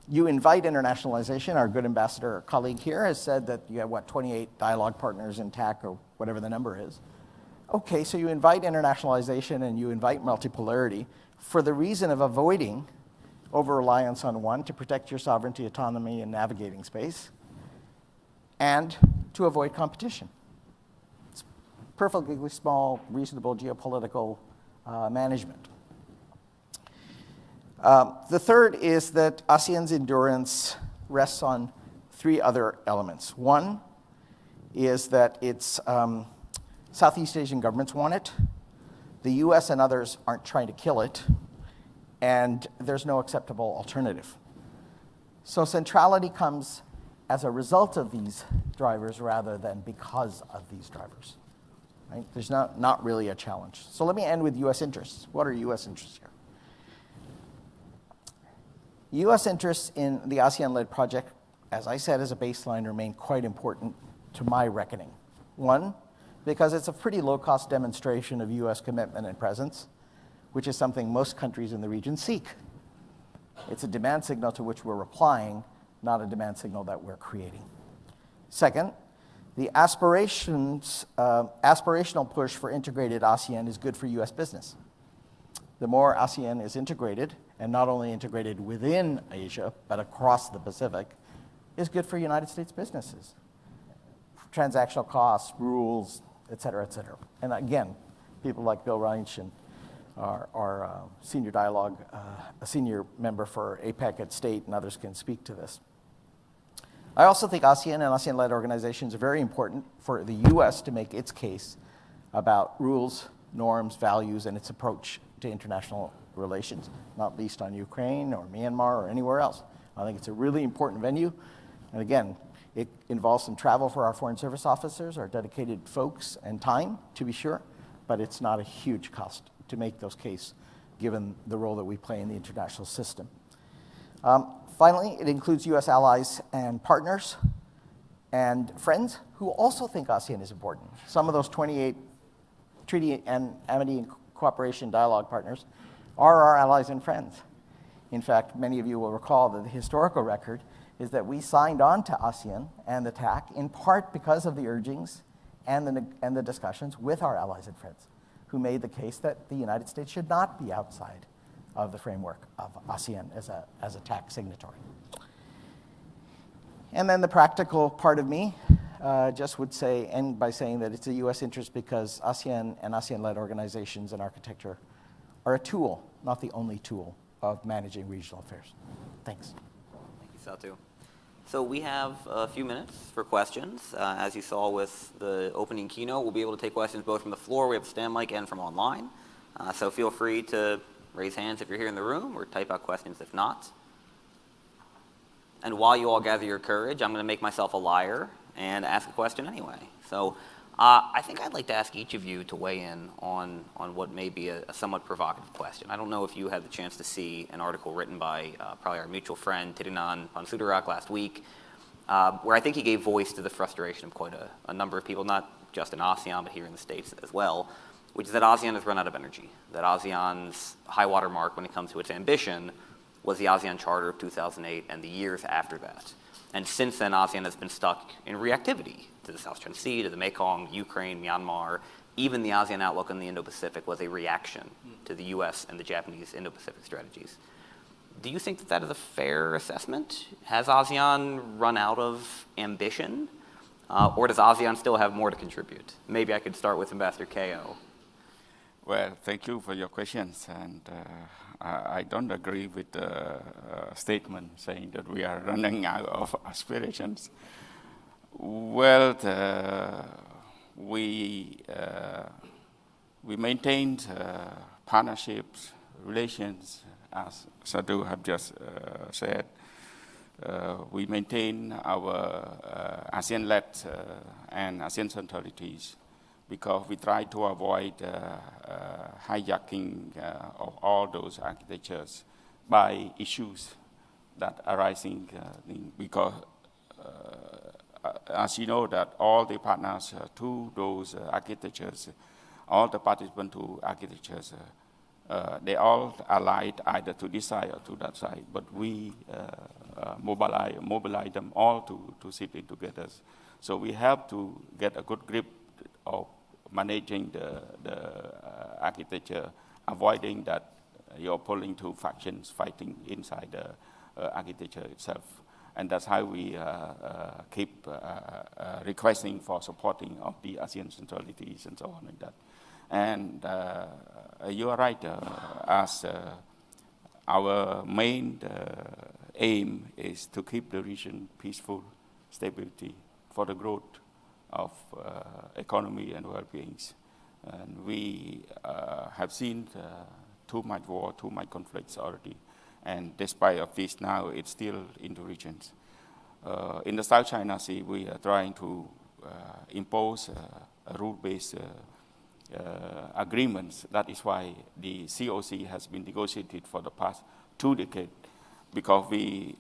You invite internationalization. Our good ambassador, our colleague here, has said that you have, 28 dialogue partners in TAC, or whatever the number is. Okay, so you invite internationalization and you invite multipolarity for the reason of avoiding over-reliance on one, to protect your sovereignty, autonomy, and navigating space, and to avoid competition. It's perfectly small, reasonable geopolitical management. The third is that ASEAN's endurance rests on three other elements. One is that its Southeast Asian governments want it. The US and others aren't trying to kill it. And there's no acceptable alternative. So centrality comes as a result of these drivers rather than because of these drivers. Right? There's not really a challenge. So let me end with US interests. What are US interests here? US interests in the ASEAN-led project, as I said as a baseline, remain quite important to my reckoning. One, because it's a pretty low-cost demonstration of US commitment and presence, which is something most countries in the region seek. It's a demand signal to which we're replying, not a demand signal that we're creating. Second, the aspirational push for integrated ASEAN is good for US business. The more ASEAN is integrated, and not only integrated within Asia, but across the Pacific, is good for United States businesses. Transactional costs, rules, et cetera, et cetera. And again, people like Bill Reinsch and our senior dialogue, a senior member for APEC at State, and others can speak to this. I also think ASEAN and ASEAN-led organizations are very important for the US to make its case about rules, norms, values, and its approach to international relations, not least on Ukraine or Myanmar or anywhere else. I think it's a really important venue. And again, it involves some travel for our Foreign Service officers, our dedicated folks, and time, to be sure, but it's not a huge cost to make those cases, given the role that we play in the international system. Finally, it includes US allies and partners and friends who also think ASEAN is important. Some of those 28 treaty and amity and cooperation dialogue partners are our allies and friends. In fact, many of you will recall that the historical record is that we signed on to ASEAN and the TAC in part because of the urgings and the discussions with our allies and friends who made the case that the United States should not be outside of the framework of ASEAN as a TAC signatory. And then the practical part of me just would say, end by saying that it's a US interest because ASEAN and ASEAN-led organizations and architecture are a tool, not the only tool, of managing regional affairs. Thanks. Thank you, Satu. So we have a few minutes for questions. As you saw with the opening keynote, we'll be able to take questions both from the floor, we have a stand mic, and from online. So feel free to raise hands if you're here in the room or type out questions if not. And while you all gather your courage, I'm going to make myself a liar and ask a question anyway. So I think I'd like to ask each of you to weigh in on what may be a somewhat provocative question. I don't know if you had the chance to see an article written by probably our mutual friend Titinan Pansudarak last week, where I think he gave voice to the frustration of quite a number of people, not just in ASEAN, but here in the States as well, which is that ASEAN has run out of energy, that ASEAN's high water mark when it comes to its ambition was the ASEAN Charter of 2008 and the years after that. And since then, ASEAN has been stuck in reactivity to the South China Sea, to the Mekong, Ukraine, Myanmar. Even the ASEAN outlook on the Indo-Pacific was a reaction to the US and the Japanese Indo-Pacific strategies. Do you think that that is a fair assessment? Has ASEAN run out of ambition? Or does ASEAN still have more to contribute? Maybe I could start with Ambassador Ko. Well, thank you for your questions. And I don't agree with the statement saying that we are running out of aspirations. Well, we maintained partnerships, relations, as Sadhu have just said. We maintain our ASEAN-led and ASEAN centralities because we try to avoid hijacking of all those architectures by issues that are arising because as you know that all the partners to those architectures, all the participants to architectures, they all allied either to this side or to that side, but we mobilize them all to sit in together. So we have to get a good grip of managing the architecture, avoiding that you're pulling two factions fighting inside the architecture itself. And that's how we keep requesting for supporting of the ASEAN centralities and so on like that. And you are right, as our main aim is to keep the region peaceful, stability for the growth of economy and well-being. And we have seen too much war, too much conflicts already. And despite of this now, it's still in the regions. In the South China Sea, we are trying to impose a rule-based agreements. That is why the COC has been negotiated for the past 2 decades, because we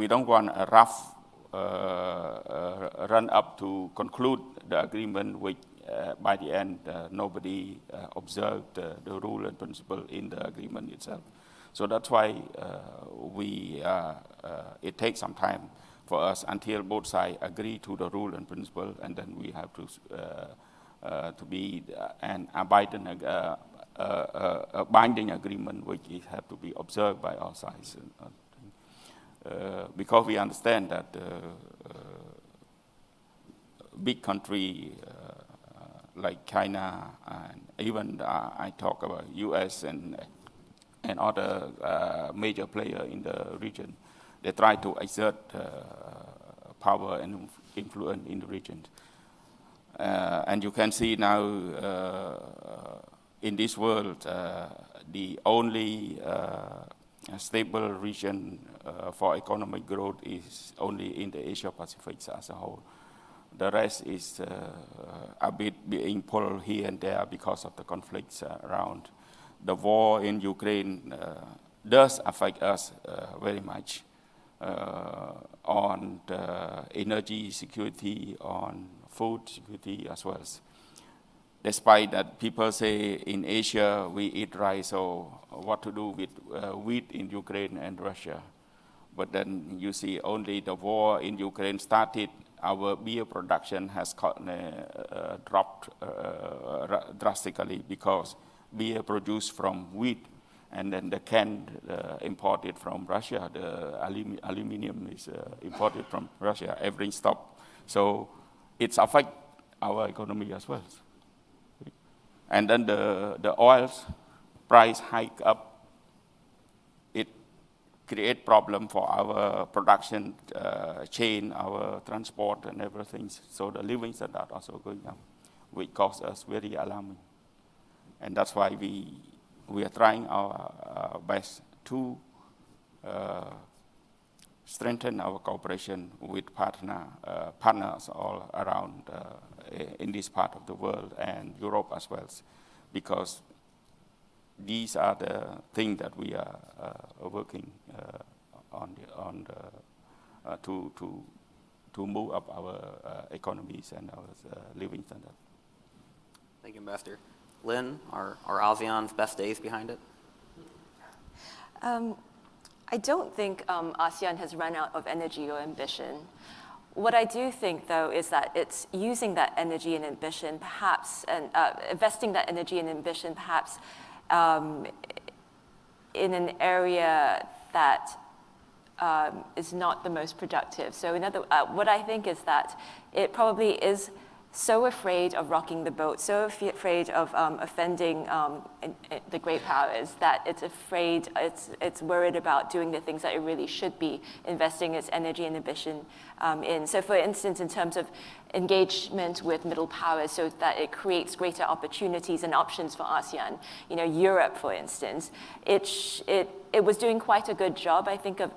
don't want a rough run up to conclude the agreement which by the end, nobody observed the rule and principle in the agreement itself. So that's why it takes some time for us until both sides agree to the rule and principle, and then we have to be an a binding agreement which have to be observed by all sides. Because we understand that big country like China, and even I talk about US and other major player in the region, they try to exert power and influence in the region. And you can see now in this world, the only stable region for economic growth is only in the Asia Pacific as a whole. The rest is a bit being pulled here and there because of the conflicts around. The war in Ukraine does affect us very much on the energy security, on food security as well. Despite that people say in Asia we eat rice, so what to do with wheat in Ukraine and Russia? But then you see only the war in Ukraine started, our beer production has dropped drastically because beer produced from wheat, and then the can imported from Russia, the aluminum is imported from Russia, everything stopped. So it's affect our economy as well. And then the oil price hike up, it create problem for our production chain, our transport and everything. So the living standard also going up, which causes us very alarming. And that's why we are trying our best to strengthen our cooperation with partners all around in this part of the world and Europe as well, because these are the things that we are working on to move up our economies and our living standard. Thank you, Ambassador. Lynn, are ASEAN's best days behind it? I don't think ASEAN has run out of energy or ambition. What I do think, though, is that it's using that energy and ambition, perhaps, and investing that energy and ambition, perhaps, in an area that is not the most productive. So, what I think is that it probably is so afraid of rocking the boat, so afraid of offending the great powers, that it's worried about doing the things that it really should be investing its energy and ambition in. So for instance, in terms of engagement with middle powers, so that it creates greater opportunities and options for ASEAN. Europe, for instance, it was doing quite a good job, I think, of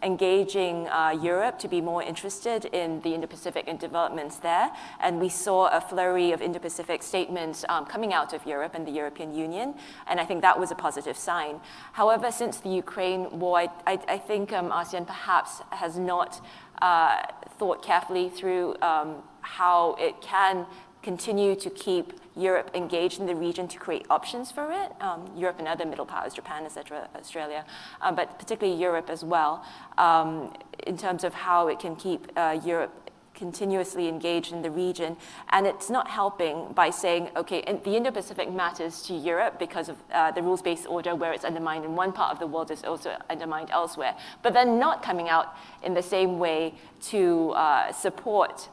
engaging Europe to be more interested in the Indo-Pacific and developments there. And we saw a flurry of Indo-Pacific statements coming out of Europe and the European Union, and I think that was a positive sign. However, since the Ukraine war, I think ASEAN perhaps has not thought carefully through how it can continue to keep Europe engaged in the region to create options for it, Europe and other middle powers, Japan, etc., Australia, but particularly Europe as well, in terms of how it can keep Europe continuously engaged in the region. And it's not helping by saying, okay, the Indo-Pacific matters to Europe because of the rules-based order, where it's undermined in one part of the world is also undermined elsewhere, but then not coming out in the same way to support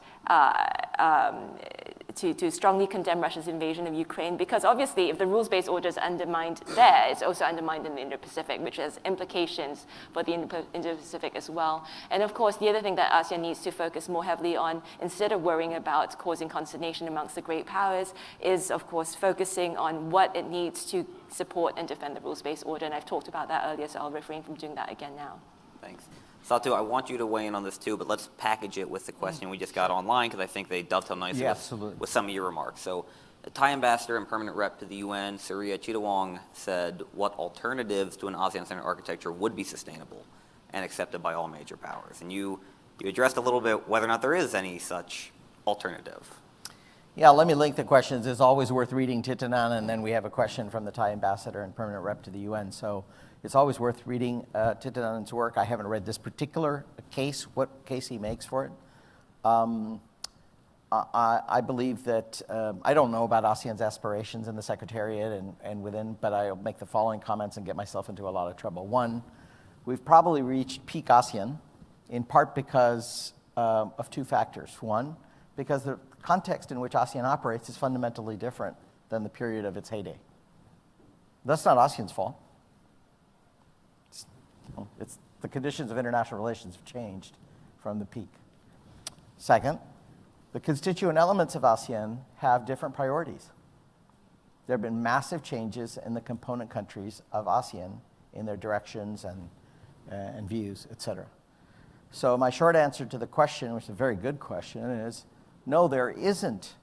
to strongly condemn Russia's invasion of Ukraine, because obviously if the rules-based order is undermined there, it's also undermined in the Indo-Pacific, which has implications for the Indo-Pacific as well. And of course, the other thing that ASEAN needs to focus more heavily on, instead of worrying about causing consternation amongst the great powers, is of course focusing on what it needs to support and defend the rules-based order. And I've talked about that earlier, so I'll refrain from doing that again now. Thanks. Satu, I want you to weigh in on this too, but let's package it with the question we just got online, because I think they dovetail nicely with some of your remarks. So, Thai ambassador and permanent rep to the UN, Surya Chitawong, said what alternatives to an ASEAN-centered architecture would be sustainable and accepted by all major powers. And you addressed a little bit whether or not there is any such alternative. Yeah, let me link the questions. It's always worth reading Titanan, and then we have a question from the Thai ambassador and permanent rep to the UN. So it's always worth reading Titanan's work. I haven't read this particular case, what case he makes for it. I believe that, I don't know about ASEAN's aspirations in the Secretariat and within, but I'll make the following comments and get myself into a lot of trouble. One, we've probably reached peak ASEAN, in part because of two factors. One, because the context in which ASEAN operates is fundamentally different than the period of its heyday. That's not ASEAN's fault. It's the conditions of international relations have changed from the peak. Second, the constituent elements of ASEAN have different priorities. There have been massive changes in the component countries of ASEAN in their directions and views, et cetera. So my short answer to the question, which is a very good question, is no, there isn't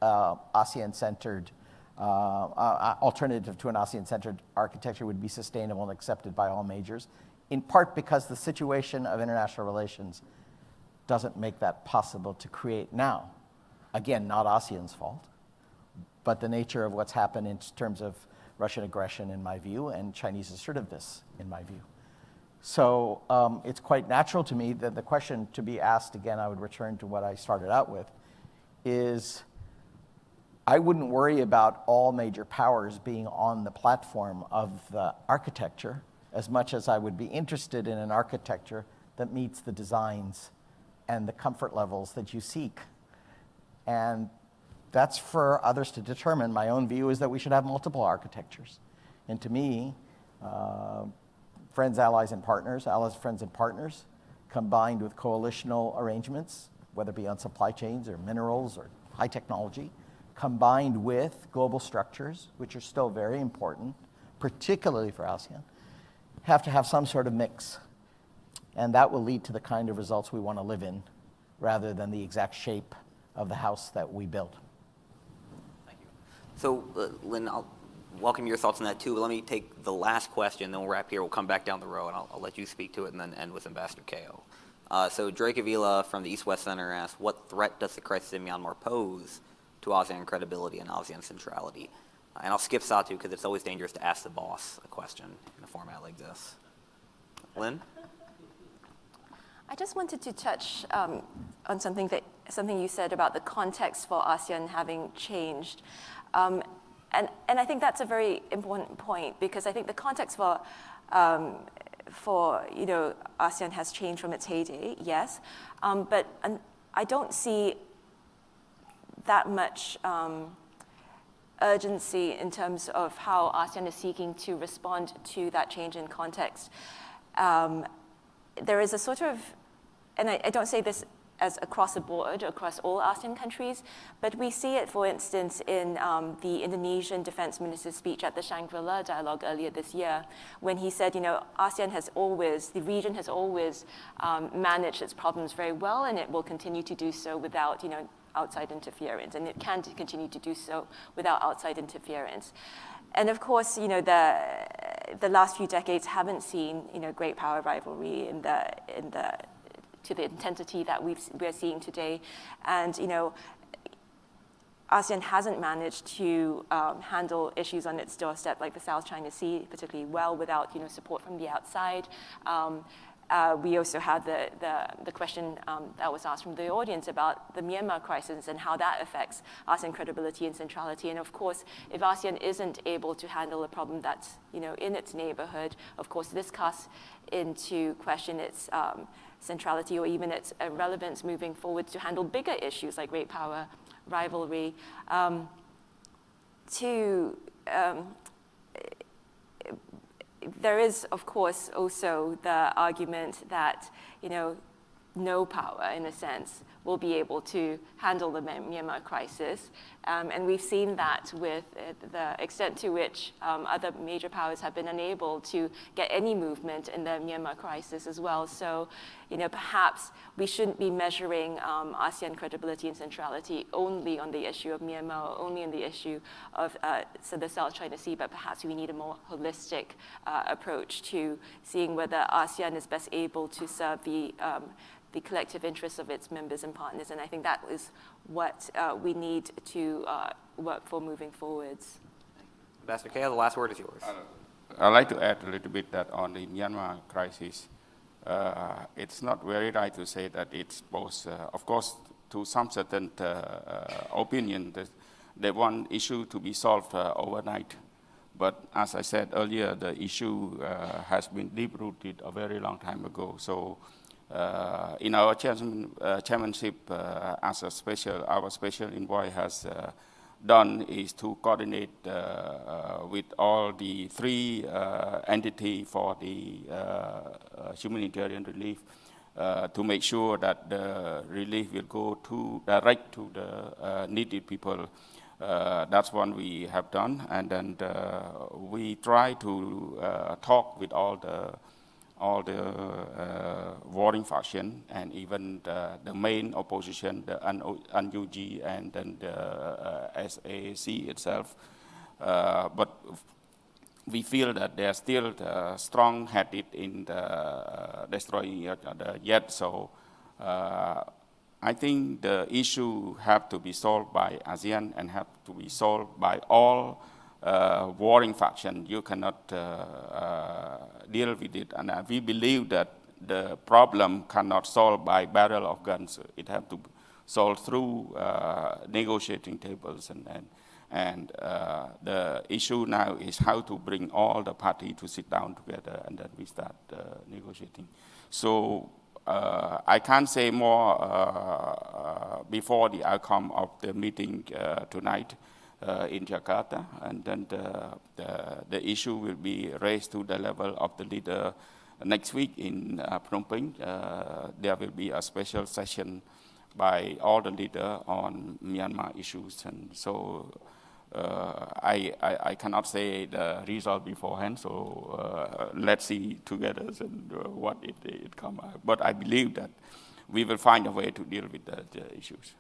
ASEAN-centered, alternative to an ASEAN-centered architecture would be sustainable and accepted by all majors, in part because the situation of international relations doesn't make that possible to create now. Again, not ASEAN's fault, but the nature of what's happened in terms of Russian aggression, in my view, and Chinese assertiveness, in my view. So it's quite natural to me that the question to be asked, again, I would return to what I started out with, is I wouldn't worry about all major powers being on the platform of the architecture as much as I would be interested in an architecture that meets the designs and the comfort levels that you seek. And that's for others to determine. My own view is that we should have multiple architectures. And to me, friends, allies, and partners, allies, friends, and partners, combined with coalitional arrangements, whether it be on supply chains or minerals or high technology, combined with global structures, which are still very important, particularly for ASEAN, have to have some sort of mix. And that will lead to the kind of results we want to live in, rather than the exact shape of the house that we build. Thank you. So, Lynn, I'll welcome your thoughts on that too. But let me take the last question, then we'll wrap here. We'll come back down the row, and I'll let you speak to it, and then end with Ambassador Kao. So Drake Avila from the East-West Center asked, what threat does the crisis in Myanmar pose to ASEAN credibility and ASEAN centrality? And I'll skip Satu because it's always dangerous to ask the boss a question in a format like this. Lynn? I just wanted to touch on something you said about the context for ASEAN having changed. And I think that's a very important point, because I think the context for ASEAN has changed from its heyday, yes, but I don't see that much urgency in terms of how ASEAN is seeking to respond to that change in context. There is a sort of, and I don't say this as across the board, across all ASEAN countries, but we see it, for instance, in the Indonesian defense minister's speech at the Shangri-La dialogue earlier this year, when he said, ASEAN has always, the region has always managed its problems very well, and it will continue to do so without, outside interference, and it can continue to do so without outside interference. And of course, the last few decades haven't seen, great power rivalry to the intensity that we're seeing today. And, ASEAN hasn't managed to handle issues on its doorstep like the South China Sea particularly well without, support from the outside. We also had the question that was asked from the audience about the Myanmar crisis and how that affects ASEAN credibility and centrality. And of course, if ASEAN isn't able to handle a problem that's in its neighborhood, of course, this casts into question its centrality or even its relevance moving forward to handle bigger issues like great power rivalry. There is, of course, also the argument that, no power, in a sense, will be able to handle the Myanmar crisis. And we've seen that with the extent to which other major powers have been unable to get any movement in the Myanmar crisis as well. So, perhaps we shouldn't be measuring ASEAN credibility and centrality only on the issue of Myanmar, or only on the issue of the South China Sea, but perhaps we need a more holistic approach to seeing whether ASEAN is best able to serve the the collective interests of its members and partners. And I think that is what we need to work for moving forwards. Ambassador Kea, the last word is yours. I'd like to add a little bit that on the Myanmar crisis, it's not very right to say that it's both, of course, to some certain opinion, they want issue to be solved overnight. But as I said earlier, the issue has been deep-rooted a very long time ago. So in our chairmanship, as our special envoy has done is to coordinate with all the three entities for the humanitarian relief to make sure that the relief will go direct to the needed people. That's what we have done, and then we try to talk with all the warring faction and even the main opposition, the NUG and then the SAC itself. But we feel that they are still strong-headed in destroying each other yet. So I think the issue have to be solved by ASEAN and have to be solved by all warring factions. You cannot deal with it. And we believe that the problem cannot solve by barrel of guns. It has to solve through negotiating tables. And the issue now is how to bring all the parties to sit down together, and then we start negotiating. So I can't say more before the outcome of the meeting tonight in Jakarta, and then the issue will be raised to the level of the leader next week in Phnom Penh. There will be a special session by all the leaders on Myanmar issues, and so I cannot say the result beforehand, so let's see together and what it comes out. But I believe that we will find a way to deal with the issues.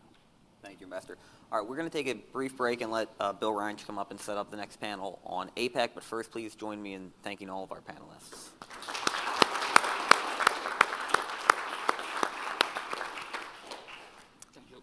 Thank you, Ambassador. All right, we're going to take a brief break and let Bill Ryan come up and set up the next panel on APEC. But first, please join me in thanking all of our panelists. Thank you.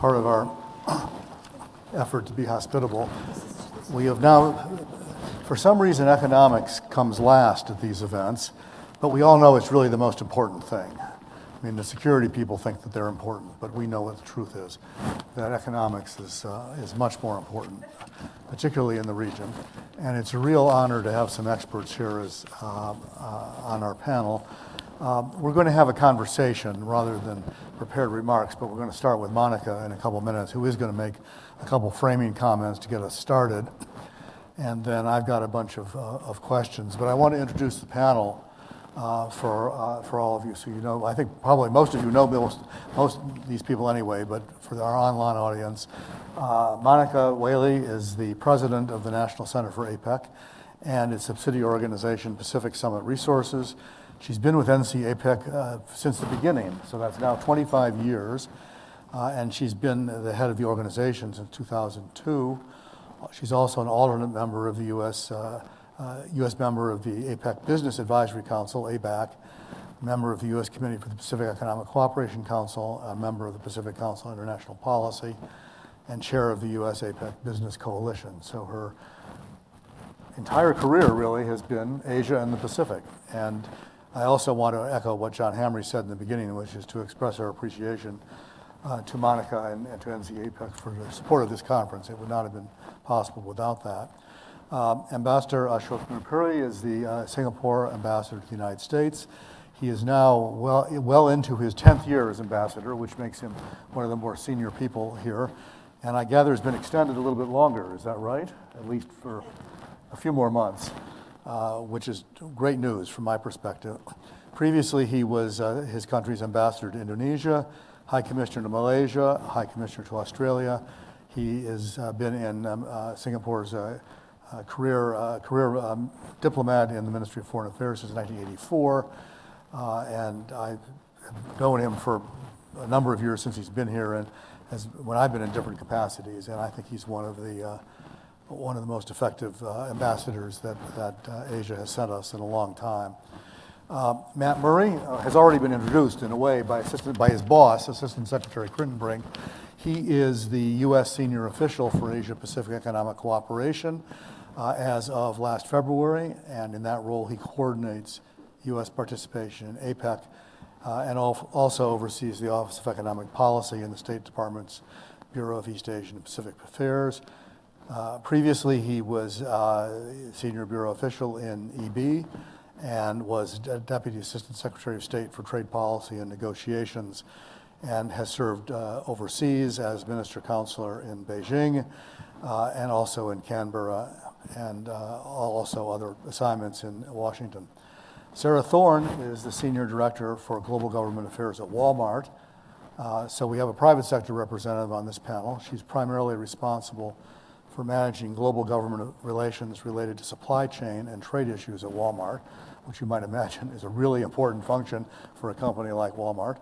part of our effort to be hospitable. We have now, for some reason, economics comes last at these events, but we all know it's really the most important thing. I mean, the security people think that they're important, but we know what the truth is, that economics is much more important, particularly in the region. And it's a real honor to have some experts here on our panel. We're going to have a conversation rather than prepared remarks, but we're going to start with Monica in a couple minutes, who is going to make a couple framing comments to get us started. And then I've got a bunch of questions. But I want to introduce the panel for all of you, so you know. I think probably most of you know most of these people anyway, but for our online audience, Monica Whaley is the president of the National Center for APEC and its subsidiary organization, Pacific Summit Resources. She's been with NC APEC since the beginning, so that's now 25 years, and she's been the head of the organization since 2002. She's also an alternate member of the U.S. member of the APEC Business Advisory Council, ABAC, member of the U.S. Committee for the Pacific Economic Cooperation Council, a member of the Pacific Council on International Policy, and chair of the U.S. APEC Business Coalition. So her entire career really has been Asia and the Pacific. And I also want to echo what John Hamre said in the beginning, which is to express our appreciation to Monica and to NC APEC for the support of this conference. It would not have been possible without that. Ambassador Ashok Puri is the Singapore ambassador to the United States. He is now well into his 10th year as ambassador, which makes him one of the more senior people here. And I gather has been extended a little bit longer, is that right? At least for a few more months, which is great news from my perspective. Previously, he was his country's ambassador to Indonesia, High Commissioner to Malaysia, High Commissioner to Australia. He has been in Singapore's career diplomat in the Ministry of Foreign Affairs since 1984, and I've known him for a number of years since he's been here, and when I've been in different capacities, and I think he's one of the most effective ambassadors that Asia has sent us in a long time. Matt Murray has already been introduced in a way by his boss, Assistant Secretary Kritenbrink. He is the U.S. senior official for Asia-Pacific Economic Cooperation as of last February, and in that role he coordinates U.S. participation in APEC and also oversees the Office of Economic Policy in the State Department's Bureau of East Asian and Pacific Affairs. Previously, he was senior bureau official in EB and was Deputy Assistant Secretary of State for Trade Policy and Negotiations, and has served overseas as Minister Counselor in Beijing and also in Canberra, and also other assignments in Washington. Sarah Thorne is the Senior Director for Global Government Affairs at Walmart. So we have a private sector representative on this panel. She's primarily responsible for managing global government relations related to supply chain and trade issues at Walmart, which you might imagine is a really important function for a company like Walmart.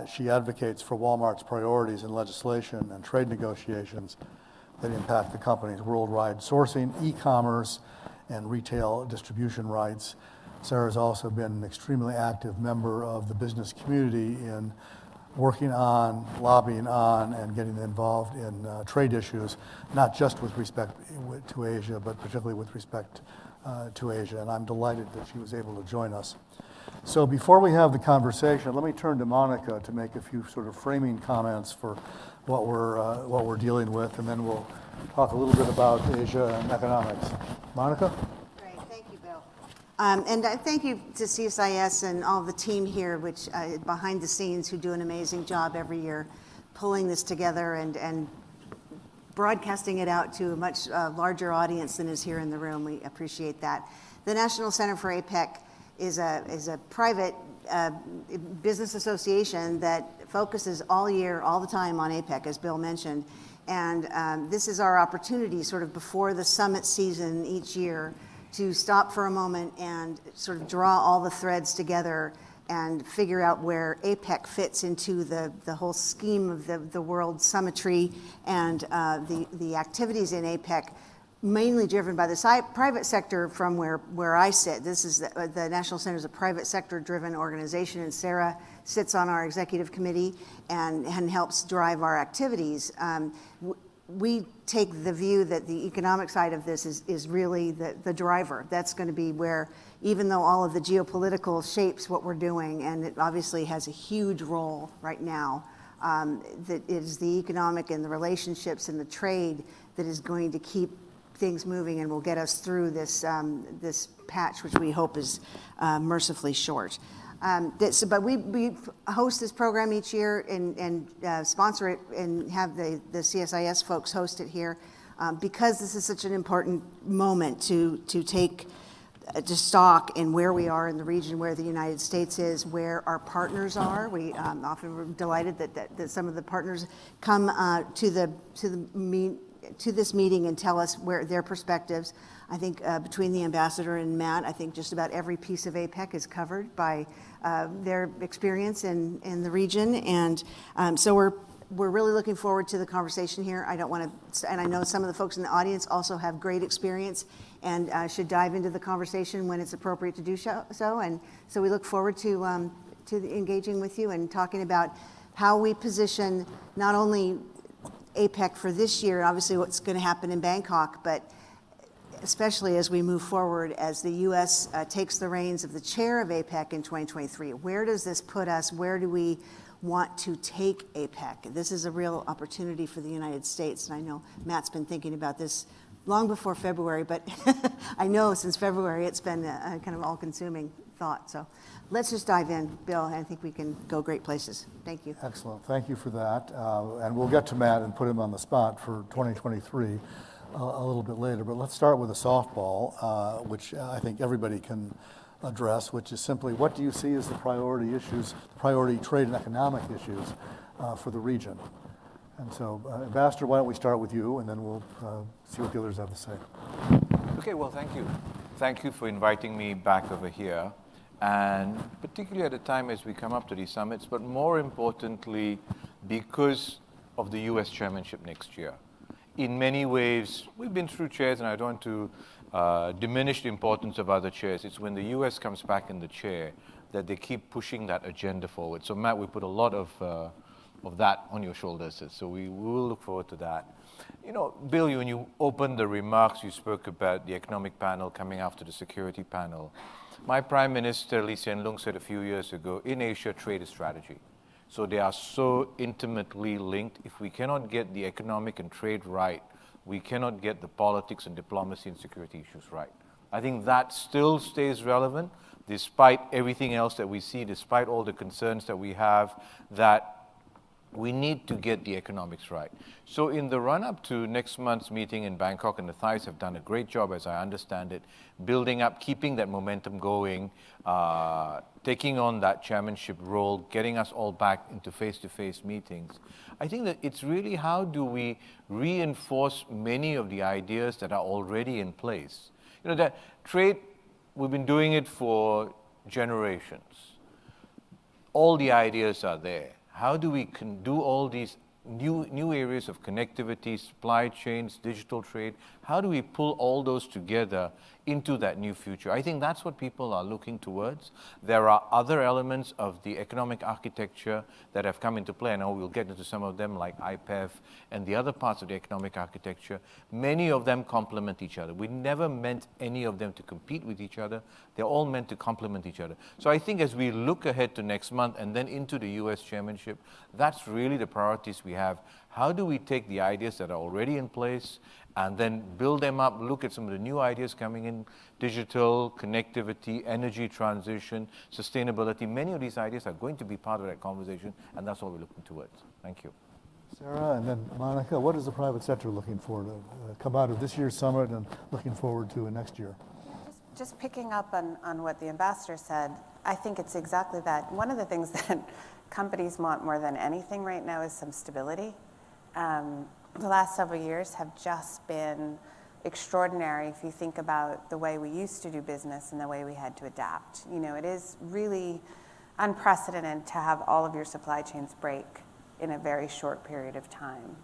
She advocates for Walmart's priorities in legislation and trade negotiations that impact the company's worldwide sourcing, e-commerce, and retail distribution rights. Sarah's also been an extremely active member of the business community in working on, lobbying on, and getting involved in trade issues, not just with respect to Asia, but particularly with respect to Asia. And I'm delighted that she was able to join us. So before we have the conversation, let me turn to Monica to make a few sort of framing comments for what we're dealing with, and then we'll talk a little bit about Asia and economics. Monica? Great, thank you, Bill. And thank you to CSIS and all the team here, which behind the scenes, who do an amazing job every year pulling this together and broadcasting it out to a much larger audience than is here in the room. We appreciate that. The National Center for APEC is a private business association that focuses all year, all the time on APEC, as Bill mentioned. And this is our opportunity sort of before the summit season each year to stop for a moment and sort of draw all the threads together and figure out where APEC fits into the whole scheme of the world summitry and the activities in APEC mainly driven by the private sector from where I sit. This is the National Center is a private sector-driven organization, and Sarah sits on our executive committee and helps drive our activities. We take the view that the economic side of this is really the driver. That's going to be where, even though all of the geopolitical shapes what we're doing, and it obviously has a huge role right now, that it is the economic and the relationships and the trade that is going to keep things moving and will get us through this patch, which we hope is mercifully short. But we host this program each year and sponsor it and have the CSIS folks host it here because this is such an important moment to take stock in where we are in the region, where the United States is, where our partners are. We often we're delighted that some of the partners come to this meeting and tell us where their perspectives. I think between the ambassador and Matt, I think just about every piece of APEC is covered by their experience in the region, and so we're really looking forward to the conversation here. I don't want to, and I know some of the folks in the audience also have great experience and should dive into the conversation when it's appropriate to do so. And so we look forward to engaging with you and talking about how we position not only APEC for this year, obviously what's going to happen in Bangkok, but especially as we move forward, as the U.S. Takes the reins of the chair of APEC in 2023. Where does this put us? Where do we want to take APEC? This is a real opportunity for the United States, and I know Matt's been thinking about this long before February, but I know since February it's been a kind of all-consuming thought. So let's just dive in, Bill. I think we can go great places. Thank you. Excellent. Thank you for that. And we'll get to Matt and put him on the spot for 2023. A little bit later, but let's start with a softball, which I think everybody can address, which is simply, what do you see as the priority issues, priority trade and economic issues for the region? And so, Ambassador, why don't we start with you, and then we'll see what the others have to say. Okay, well, thank you. Thank you for inviting me back over here, and particularly at a time as we come up to these summits, but more importantly, because of the U.S. chairmanship next year. In many ways, we've been through chairs, and I don't want to diminish the importance of other chairs. It's when the U.S. comes back in the chair that they keep pushing that agenda forward. So, Matt, we put a lot of that on your shoulders, so we will look forward to that. You know, Bill, when you opened the remarks, you spoke about the economic panel coming after the security panel. My Prime Minister, Lee Hsien Loong, said a few years ago, in Asia, trade is strategy. So they are so intimately linked. If we cannot get the economic and trade right, we cannot get the politics and diplomacy and security issues right. I think that still stays relevant, despite everything else that we see, despite all the concerns that we have, that we need to get the economics right. So in the run-up to next month's meeting in Bangkok, and the Thais have done a great job, as I understand it, building up, keeping that momentum going, taking on that chairmanship role, getting us all back into face-to-face meetings. I think that it's really how do we reinforce many of the ideas that are already in place. You know, that trade, we've been doing it for generations. All the ideas are there. How do we do all these new areas of connectivity, supply chains, digital trade? How do we pull all those together into that new future? I think that's what people are looking towards. There are other elements of the economic architecture that have come into play. I know we'll get into some of them, like IPEF and the other parts of the economic architecture. Many of them complement each other. We never meant any of them to compete with each other. They're all meant to complement each other. So I think as we look ahead to next month and then into the US chairmanship, that's really the priorities we have. How do we take the ideas that are already in place and then build them up, look at some of the new ideas coming in, digital, connectivity, energy transition, sustainability. Many of these ideas are going to be part of that conversation, and that's what we're looking towards. Thank you. Sarah, and then Monica, what is the private sector looking for to come out of this year's summit and looking forward to next year? Just picking up on what the ambassador said, I think it's exactly that. One of the things that companies want more than anything right now is some stability. The last several years have just been extraordinary if you think about the way we used to do business and the way we had to adapt. You know, it is really unprecedented to have all of your supply chains break in a very short period of time.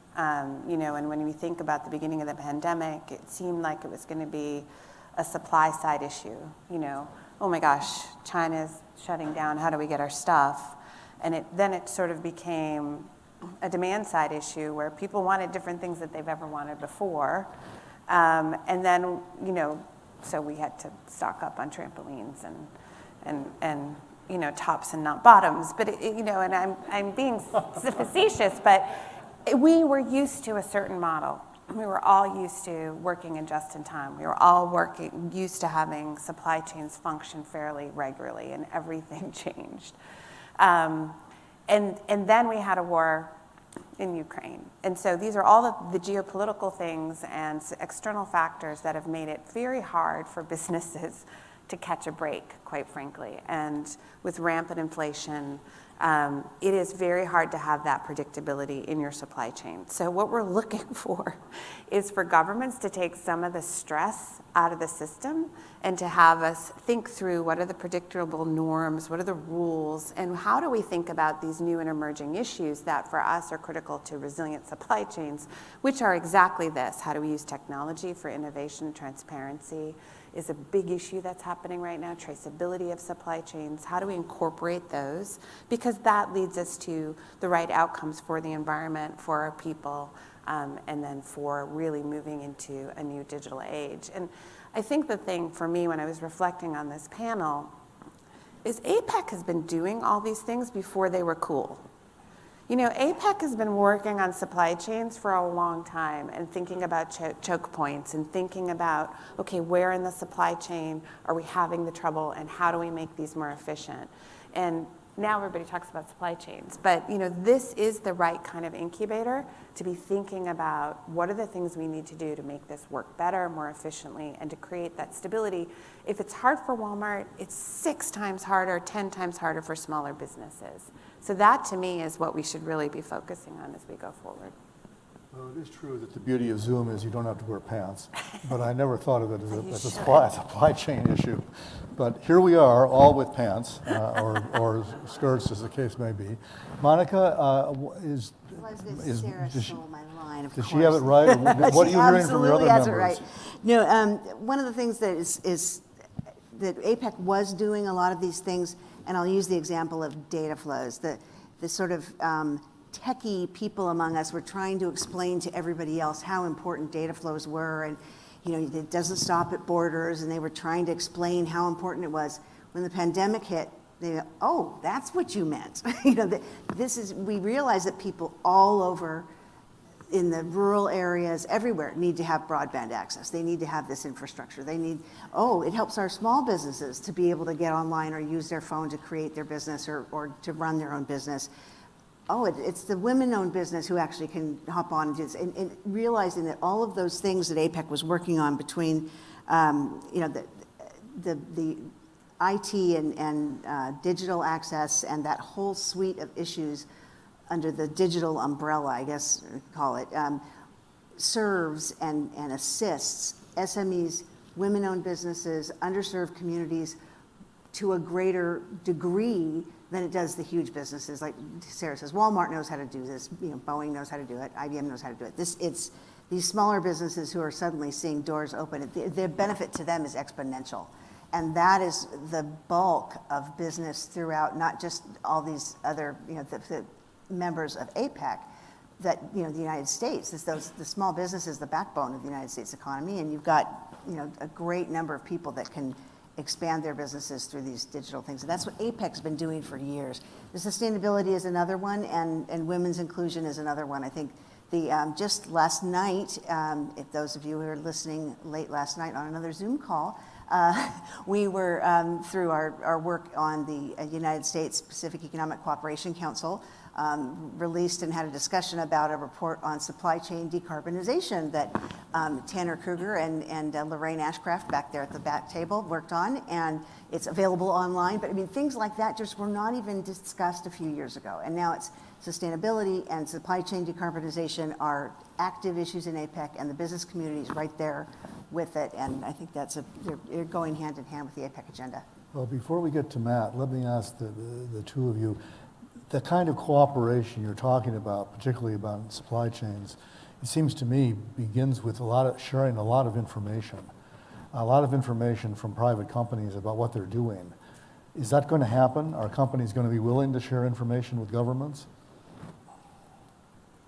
You know, and when we think about the beginning of the pandemic, it seemed like it was going to be a supply side issue. You know, oh my gosh, China's shutting down, how do we get our stuff? And then it sort of became a demand side issue where people wanted different things that they've ever wanted before. And then, you know, so we had to stock up on trampolines and you know, tops and not bottoms. But, you know, and I'm being facetious, but we were used to a certain model. We were all used to working in just in time. We were all used to having supply chains function fairly regularly, and everything changed. And then we had a war in Ukraine. And so these are all the geopolitical things and external factors that have made it very hard for businesses to catch a break, quite frankly. And with rampant inflation, it is very hard to have that predictability in your supply chain. So what we're looking for is for governments to take some of the stress out of the system and to have us think through what are the predictable norms, what are the rules, and how do we think about these new and emerging issues that for us are critical to resilient supply chains, which are exactly this. How do we use technology for innovation, transparency is a big issue that's happening right now, traceability of supply chains. How do we incorporate those? Because that leads us to the right outcomes for the environment, for our people, and then for really moving into a new digital age. And I think the thing for me when I was reflecting on this panel is APEC has been doing all these things before they were cool. You know, APEC has been working on supply chains for a long time and thinking about choke points and thinking about, okay, where in the supply chain are we having the trouble and how do we make these more efficient? And now everybody talks about supply chains, but you know, this is the right kind of incubator to be thinking about what are the things we need to do to make this work better, more efficiently, and to create that stability. If it's hard for Walmart, it's 6 times harder, 10 times harder for smaller businesses. So that to me is what we should really be focusing on as we go forward. Well, it is true that the beauty of Zoom is you don't have to wear pants, but I never thought of it as a supply chain issue. But here we are, all with pants, or skirts, as the case may be. Monica, Sarah stole my line, of course. Does she have it right? Or what are you hearing from your other members? Absolutely has it right. No, one of the things that is that APEC was doing a lot of these things, and I'll use the example of data flows. The sort of techie people among us were trying to explain to everybody else how important data flows were, and you know, it doesn't stop at borders, and they were trying to explain how important it was. When the pandemic hit, they go, oh, that's what you meant. You know, we realize that people all over in the rural areas, everywhere, need to have broadband access. They need to have this infrastructure. They need, it helps our small businesses to be able to get online or use their phone to create their business or to run their own business. It's the women-owned business who actually can hop on and do this. And realizing that all of those things that APEC was working on between, you know, the IT and digital access and that whole suite of issues under the digital umbrella, I guess call it, serves and assists SMEs, women-owned businesses, underserved communities to a greater degree than it does the huge businesses. Like Sarah says, Walmart knows how to do this, you know, Boeing knows how to do it, IBM knows how to do it. It's these smaller businesses who are suddenly seeing doors open. The benefit to them is exponential. And that is the bulk of business throughout, not just all these other, you know, the members of APEC, that, you know, the United States, the small business is the backbone of the United States economy, and you've got, you know, a great number of people that can expand their businesses through these digital things. And that's what APEC's been doing for years. The sustainability is another one, and women's inclusion is another one. I think just last night, if those of you who are listening late last night on another Zoom call, we were, through our work on the United States Pacific Economic Cooperation Council, released and had a discussion about a report on supply chain decarbonization that Tanner Kruger and Lorraine Ashcraft back there at the back table worked on, and it's available online. But I mean, things like that just were not even discussed a few years ago, and now it's sustainability and supply chain decarbonization are active issues in APEC, and the business community is right there with it, and I think they're going hand in hand with the APEC agenda. Well, before we get to Matt, let me ask the two of you. the kind of cooperation you're talking about, particularly about supply chains, it seems to me begins with sharing a lot of information from private companies about what they're doing. Is that going to happen? Are companies going to be willing to share information with governments?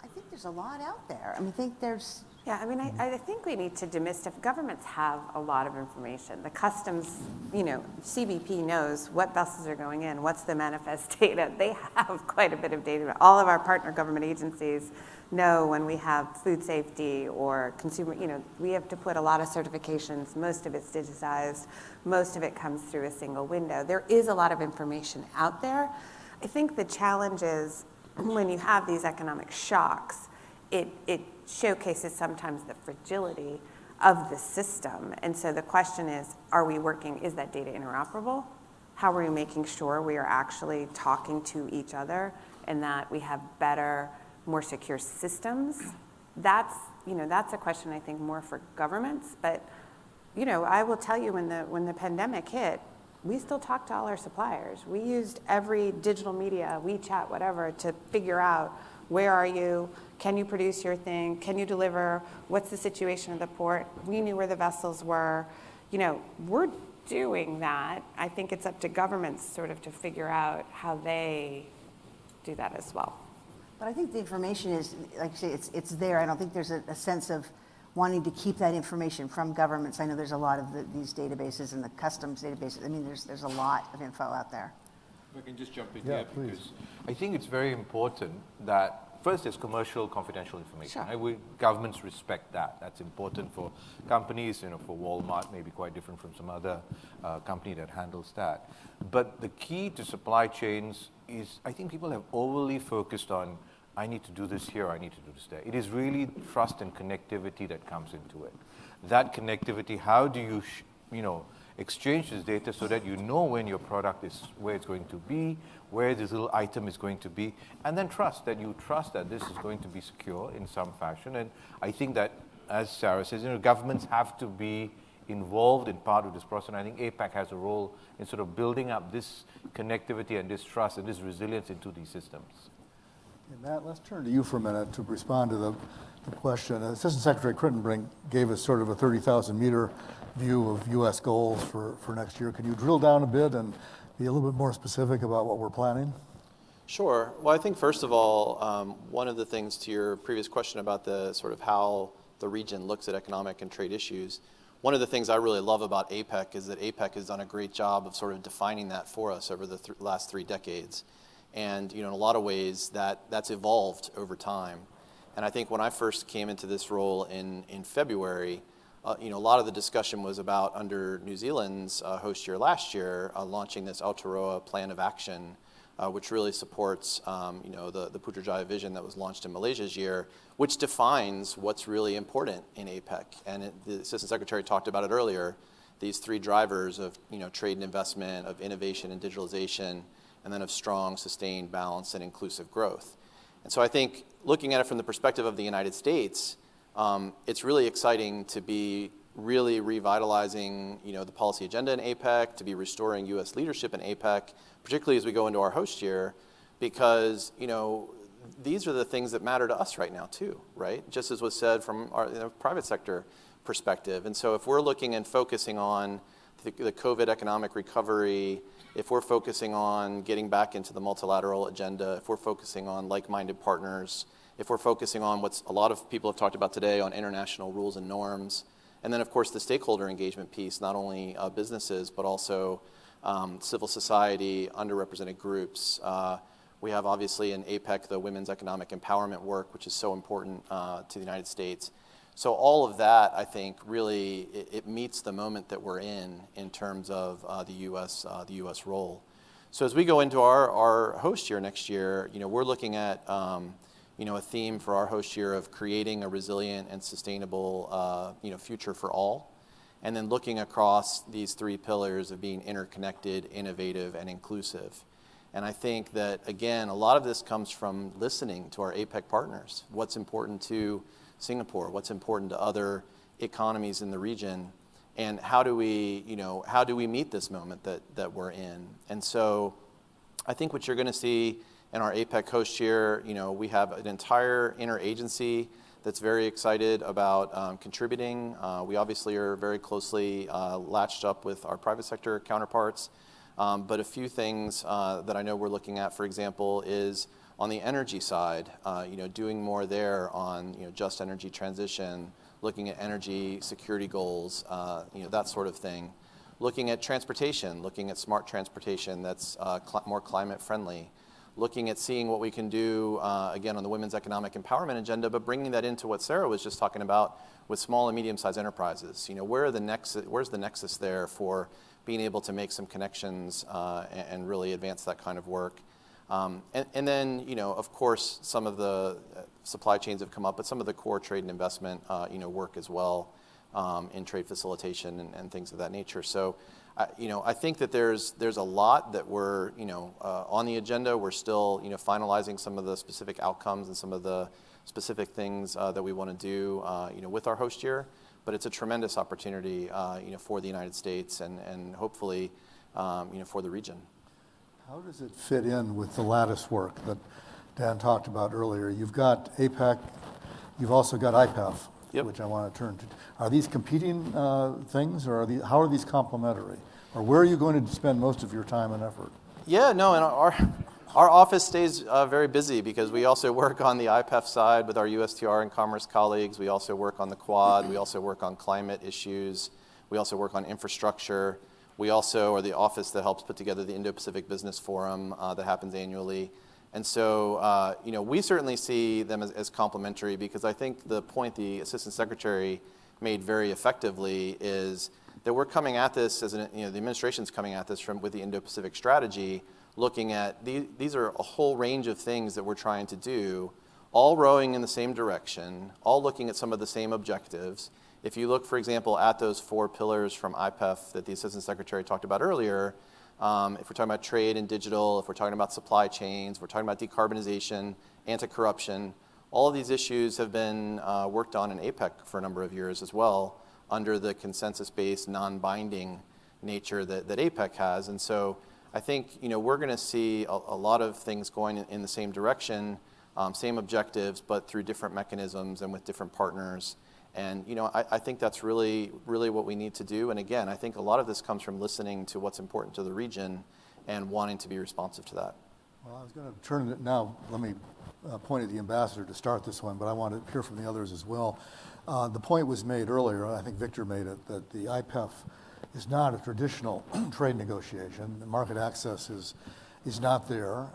I think there's a lot out there. I mean, I think there's... Yeah, I mean, I think we need to demystify. Governments have a lot of information. The customs, CBP knows what vessels are going in, what's the manifest data. They have quite a bit of data. All of our partner government agencies know when we have food safety or consumer, we have to put a lot of certifications. Most of it's digitized. Most of it comes through a single window. There is a lot of information out there. I think the challenge is when you have these economic shocks, it showcases sometimes the fragility of the system. And so the question is that data interoperable? How are we making sure we are actually talking to each other and that we have better, more secure systems? That's a question I think more for governments. But, I will tell you when the pandemic hit, we still talked to all our suppliers. We used every digital media, WeChat, whatever, to figure out where are you? Can you produce your thing? Can you deliver? What's the situation of the port? We knew where the vessels were. We're doing that. I think it's up to governments sort of to figure out how they do that as well. But I think the information is, like you say, it's there. I don't think there's a sense of wanting to keep that information from governments. I know there's a lot of these databases and the customs databases. I mean, there's a lot of info out there. If I can just jump in Yeah, here, please. because I think it's very important that first, there's commercial confidential information. Sure. Governments respect that. That's important for companies. For Walmart, maybe quite different from some other company that handles that. But the key to supply chains is, I think people have overly focused on, I need to do this here, I need to do this there. It is really trust and connectivity that comes into it. That connectivity, how do you, exchange this data so that you know when your product is, where it's going to be, where this little item is going to be, and then trust that this is going to be secure in some fashion. And I think that, as Sarah says, governments have to be involved in part of this process. And I think APEC has a role in sort of building up this connectivity and this trust and this resilience into these systems. And Matt, let's turn to you for a minute to respond to the question. Assistant Secretary Kritenbrink gave us sort of a 30,000-meter view of U.S. goals for next year. Can you drill down a bit and be a little bit more specific about what we're planning? Sure. Well, I think first of all, one of the things to your previous question about the sort of how the region looks at economic and trade issues, one of the things I really love about APEC is that APEC has done a great job of sort of defining that for us over the last 3 decades. And in a lot of ways that's evolved over time. And I think when I first came into this role in February, a lot of the discussion was about under New Zealand's host year last year, launching this Aotearoa Plan of Action, which really supports the Putrajaya vision that was launched in Malaysia's year, which defines what's really important in APEC. And the Assistant Secretary talked about it earlier, these 3 drivers of trade and investment, of innovation and digitalization, and then of strong, sustained, balanced, and inclusive growth. And so I think looking at it from the perspective of the United States, it's really exciting to be really revitalizing, the policy agenda in APEC, to be restoring U.S. leadership in APEC, particularly as we go into our host year, because, these are the things that matter to us right now too, right? Just as was said from our private sector perspective. And so if we're looking and focusing on the COVID economic recovery, if we're focusing on getting back into the multilateral agenda, if we're focusing on like-minded partners, if we're focusing on what's a lot of people have talked about today on international rules and norms, and then of course the stakeholder engagement piece, not only businesses, but also civil society, underrepresented groups. We have obviously in APEC the women's economic empowerment work, which is so important to the United States. So all of that, I think, really it meets the moment that we're in terms of the U.S. role. So as we go into our host year next year, we're looking at a theme for our host year of creating a resilient and sustainable future for all, and then looking across these 3 pillars of being interconnected, innovative, and inclusive. And I think that, again, a lot of this comes from listening to our APEC partners. What's important to Singapore? What's important to other economies in the region? And how do we meet this moment that we're in? And so I think what you're going to see and our APEC host chair, we have an entire interagency that's very excited about contributing. We obviously are very closely latched up with our private sector counterparts. But a few things that I know we're looking at, for example, is on the energy side, doing more there on just energy transition, looking at energy security goals, that sort of thing. Looking at transportation, looking at smart transportation that's more climate friendly. Looking at seeing what we can do, again, on the women's economic empowerment agenda, but bringing that into what Sarah was just talking about with small and medium-sized enterprises. Where's the nexus there for being able to make some connections and really advance that kind of work? And then, of course, some of the supply chains have come up, but some of the core trade and investment, work as well in trade facilitation and things of that nature. So, I think that there's a lot that we're, on the agenda. We're still, finalizing some of the specific outcomes and some of the specific things that we want to do, with our host year. But it's a tremendous opportunity, for the United States and hopefully, for the region. How does it fit in with the lattice work that Dan talked about earlier? You've got APEC, you've also got IPEF, Yep. which I want to turn to. Are these competing things, or how are these complementary? Or where are you going to spend most of your time and effort? Yeah, no, and our office stays very busy because we also work on the IPEF side with our USTR and Commerce colleagues. We also work on the Quad. We also work on climate issues. We also work on infrastructure. We also are the office that helps put together the Indo-Pacific Business Forum that happens annually. And so, we certainly see them as complementary because I think the point the Assistant Secretary made very effectively is that we're coming at this as the administration's coming at this with the Indo-Pacific strategy, looking at these are a whole range of things that we're trying to do, all rowing in the same direction, all looking at some of the same objectives. If you look, for example, at those 4 pillars from IPEF that the Assistant Secretary talked about earlier, if we're talking about trade and digital, if we're talking about supply chains, we're talking about decarbonization, anti-corruption, all of these issues have been worked on in APEC for a number of years as well, under the consensus-based, non-binding nature that APEC has. And so I think, we're going to see a lot of things going in the same direction, same objectives, but through different mechanisms and with different partners. And, I think that's really, really what we need to do. And again, I think a lot of this comes from listening to what's important to the region and wanting to be responsive to that. Well, I was going to turn it now. Let me point at the ambassador to start this one, but I want to hear from the others as well. The point was made earlier, I think Victor made it, that the IPEF is not a traditional trade negotiation. The market access is not there.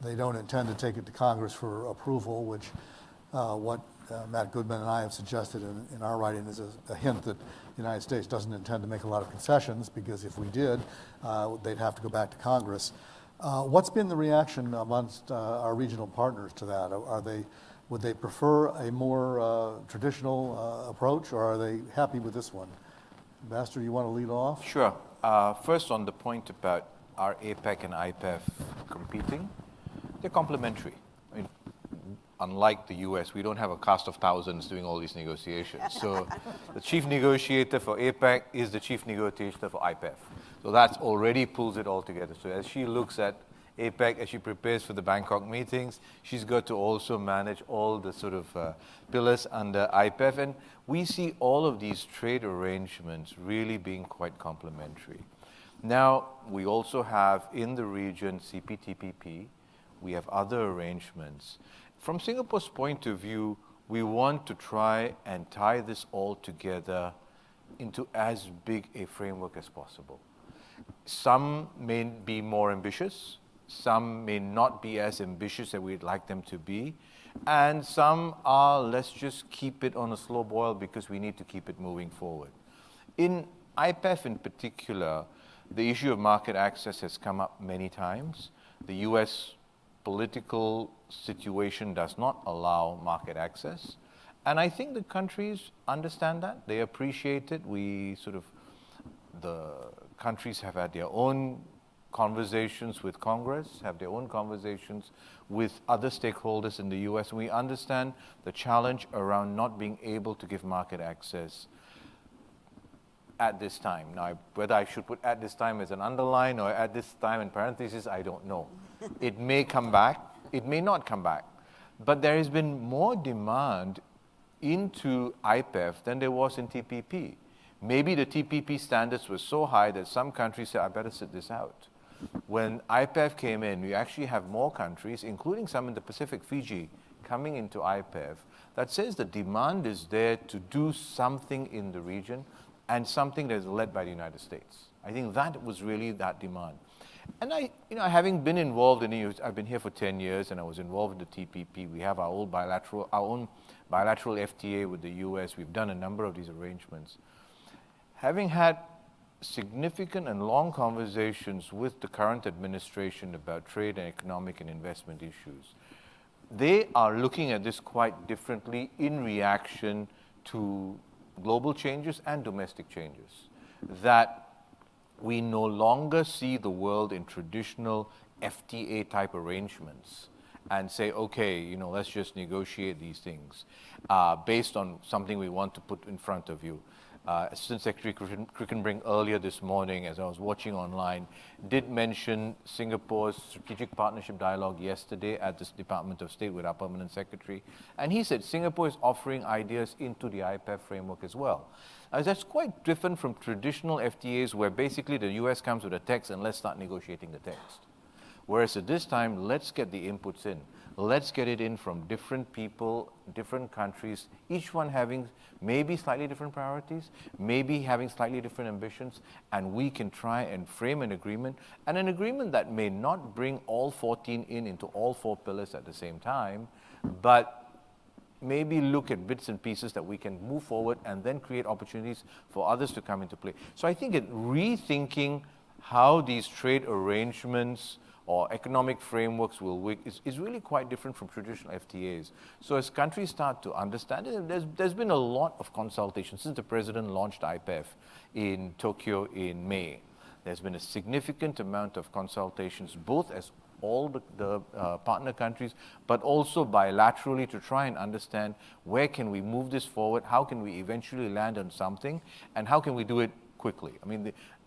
They don't intend to take it to Congress for approval, which what Matt Goodman and I have suggested in our writing is a hint that the United States doesn't intend to make a lot of concessions, because if we did, they'd have to go back to Congress. What's been the reaction amongst our regional partners to that? Would they prefer a more traditional approach, or are they happy with this one? Ambassador, you want to lead off? Sure. First, on the point about our APEC and IPEF competing, they're complementary. I mean, unlike the US, we don't have a cast of thousands doing all these negotiations. So the chief negotiator for APEC is the chief negotiator for IPEF. So that already pulls it all together. So as she looks at APEC, as she prepares for the Bangkok meetings, she's got to also manage all the sort of pillars under IPEF. And we see all of these trade arrangements really being quite complementary. Now, we also have in the region CPTPP. We have other arrangements. From Singapore's point of view, we want to try and tie this all together into as big a framework as possible. Some may be more ambitious, some may not be as ambitious as we'd like them to be, and some are, let's just keep it on a slow boil because we need to keep it moving forward. In IPEF in particular, the issue of market access has come up many times. The US political situation does not allow market access. And I think the countries understand that. They appreciate it. The countries have had their own conversations with Congress, have their own conversations with other stakeholders in the US. We understand the challenge around not being able to give market access at this time. Now, whether I should put at this time as an underline or at this time in parentheses, I don't know. It may come back, it may not come back. But there has been more demand into IPEF than there was in TPP. Maybe the TPP standards were so high that some countries said, I better sit this out. When IPEF came in, we actually have more countries, including some in the Pacific, Fiji, coming into IPEF, that says the demand is there to do something in the region and something that is led by the United States. I think that was really that demand. And having been involved in it, I've been here for 10 years and I was involved in the TPP. We have our own bilateral FTA with the US. We've done a number of these arrangements. Having had significant and long conversations with the current administration about trade and economic and investment issues, they are looking at this quite differently in reaction to global changes and domestic changes. That we no longer see the world in traditional FTA type arrangements and say, okay, let's just negotiate these things based on something we want to put in front of you. Assistant Secretary Kritenbrink earlier this morning, as I was watching online, did mention Singapore's strategic partnership dialogue yesterday at the Department of State with our permanent secretary. And he said Singapore is offering ideas into the IPEF framework as well. That's quite different from traditional FTAs where basically the US comes with a text and let's start negotiating the text. Whereas at this time, let's get the inputs in. Let's get it in from different people, different countries, each one having maybe slightly different priorities, maybe having slightly different ambitions, and we can try and frame an agreement, and an agreement that may not bring all 14 into all 4 pillars at the same time, but maybe look at bits and pieces that we can move forward and then create opportunities for others to come into play. So I think rethinking how these trade arrangements or economic frameworks will work is really quite different from traditional FTAs. So as countries start to understand it, there's been a lot of consultation since the president launched IPEF in Tokyo in May. There's been a significant amount of consultations, both as all the partner countries, but also bilaterally to try and understand where can we move this forward, how can we eventually land on something, and how can we do it quickly.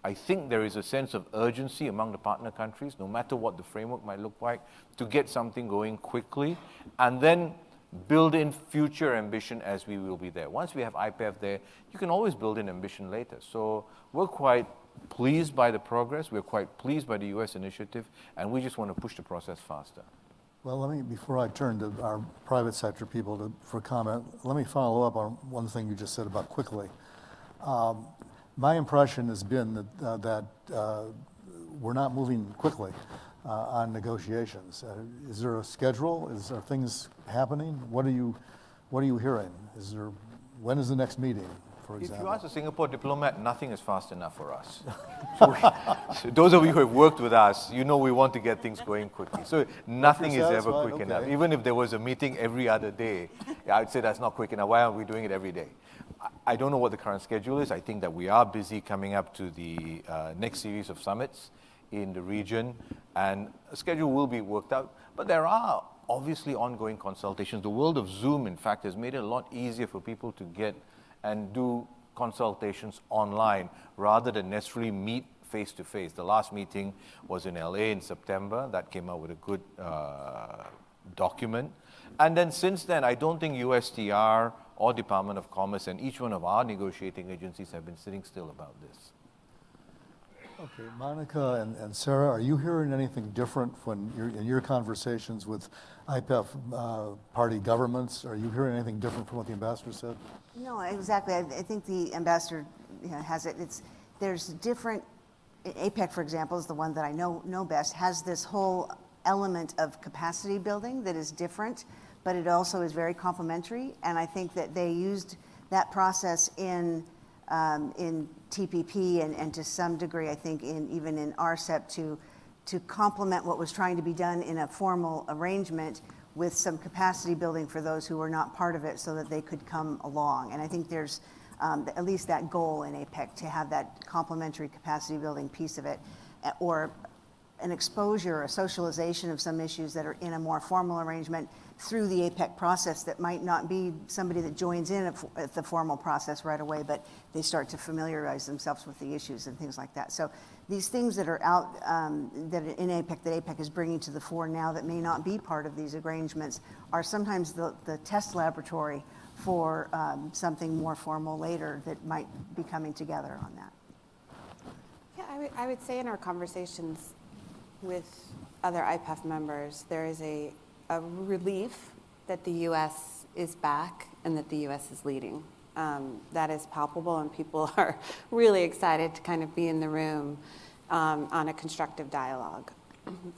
I think there is a sense of urgency among the partner countries, no matter what the framework might look like, to get something going quickly and then build in future ambition as we will be there. Once we have IPEF there, you can always build in ambition later. So we're quite pleased by the progress, we're quite pleased by the US initiative, and we just want to push the process faster. Well, before I turn to our private sector people for comment, let me follow up on one thing you just said about quickly. My impression has been that we're not moving quickly on negotiations. Is there a schedule? Are things happening? What are you hearing? When is the next meeting, for example? If you ask a Singapore diplomat, nothing is fast enough for us. Those of you who have worked with us, we want to get things going quickly. So nothing is ever quick enough. Even if there was a meeting every other day, I'd say that's not quick enough. Why aren't we doing it every day? I don't know what the current schedule is. I think that we are busy coming up to the next series of summits in the region, and a schedule will be worked out. But there are obviously ongoing consultations. The world of Zoom, in fact, has made it a lot easier for people to get and do consultations online rather than necessarily meet face-to-face. The last meeting was in LA in September. That came out with a good document. And then since then, I don't think USTR or Department of Commerce and each one of our negotiating agencies have been sitting still about this. Okay, Monica and Sarah, are you hearing anything different when in your conversations with IPEF party governments? Are you hearing anything different from what the ambassador said? No, exactly. I think the ambassador has it. There's different. APEC, for example, is the one that I know best. Has this whole element of capacity building that is different, but it also is very complementary. And I think that they used that process in TPP and to some degree, I think, even in RCEP to complement what was trying to be done in a formal arrangement with some capacity building for those who were not part of it so that they could come along. And I think there's at least that goal in APEC to have that complementary capacity building piece of it, or an exposure, a socialization of some issues that are in a more formal arrangement through the APEC process that might not be somebody that joins in at the formal process right away, but they start to familiarize themselves with the issues and things like that. So these things that are out that in APEC, that APEC is bringing to the fore now that may not be part of these arrangements are sometimes the test laboratory for something more formal later that might be coming together on that. Yeah, I would say in our conversations with other IPEF members, there is a relief that the U.S. is back and that the U.S. is leading. That is palpable, and people are really excited to kind of be in the room on a constructive dialogue.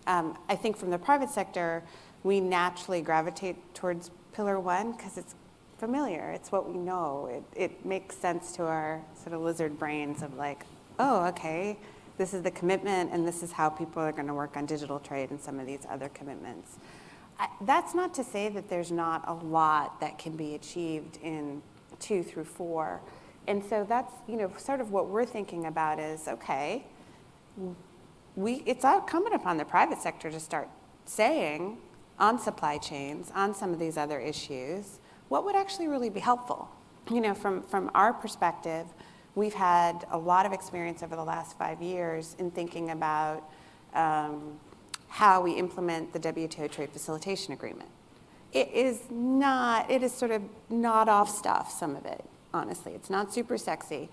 I think from the private sector, we naturally gravitate towards Pillar 1 because it's familiar. It's what we know. It makes sense to our sort of lizard brains of like, oh, okay, this is the commitment, and this is how people are going to work on digital trade and some of these other commitments. That's not to say that there's not a lot that can be achieved in 2 through 4. And so that's, sort of what we're thinking about is, okay, it's incumbent upon the private sector to start saying on supply chains, on some of these other issues, what would actually really be helpful? From our perspective, we've had a lot of experience over the last 5 years in thinking about how we implement the WTO Trade Facilitation Agreement. It is sort of not off stuff, some of it, honestly. It's not super sexy,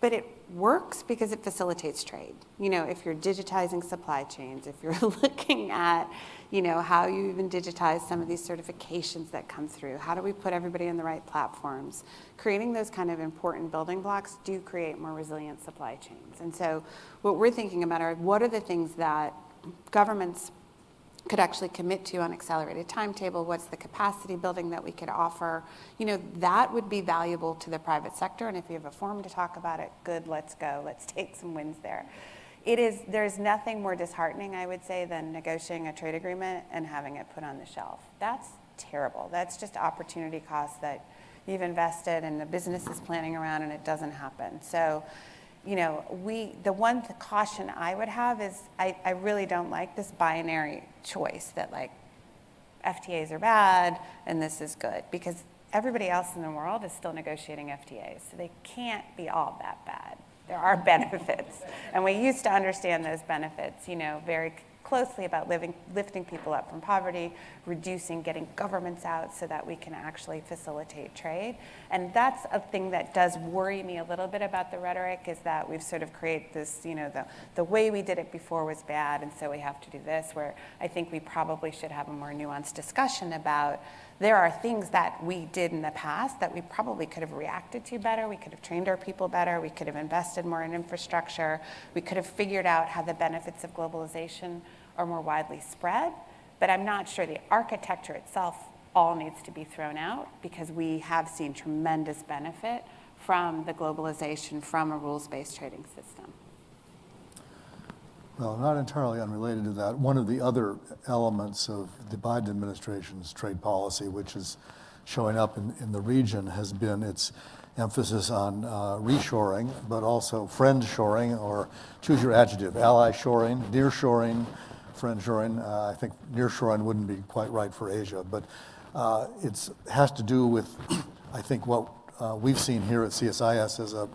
but it works because it facilitates trade. If you're digitizing supply chains, if you're looking at, how you even digitize some of these certifications that come through, how do we put everybody in the right platforms? Creating those kind of important building blocks do create more resilient supply chains. And so what we're thinking about are what are the things that governments could actually commit to on accelerated timetable, what's the capacity building that we could offer, that would be valuable to the private sector. And if you have a forum to talk about it, good, let's go, let's take some wins there. There's nothing more disheartening, I would say, than negotiating a trade agreement and having it put on the shelf. That's terrible. That's just opportunity costs that you've invested and the business is planning around and it doesn't happen. So, the caution I would have is I really don't like this binary choice that like FTAs are bad and this is good, because everybody else in the world is still negotiating FTAs, so they can't be all that bad. There are benefits, and we used to understand those benefits, very closely about lifting people up from poverty, reducing, getting governments out so that we can actually facilitate trade. And that's a thing that does worry me a little bit about the rhetoric, is that we've sort of created this, the way we did it before was bad, and so we have to do this, where I think we probably should have a more nuanced discussion about there are things that we did in the past that we probably could have reacted to better. We could have trained our people better. We could have invested more in infrastructure. We could have figured out how the benefits of globalization are more widely spread. But I'm not sure the architecture itself all needs to be thrown out, because we have seen tremendous benefit from the globalization, from a rules-based trading system. Well, not entirely unrelated to that, one of the other elements of the Biden administration's trade policy, which is showing up in the region, has been its emphasis on reshoring, but also friend-shoring, or choose your adjective, ally-shoring, near-shoring, friend-shoring. I think near-shoring wouldn't be quite right for Asia, but it has to do with, I think, what we've seen here at CSIS as a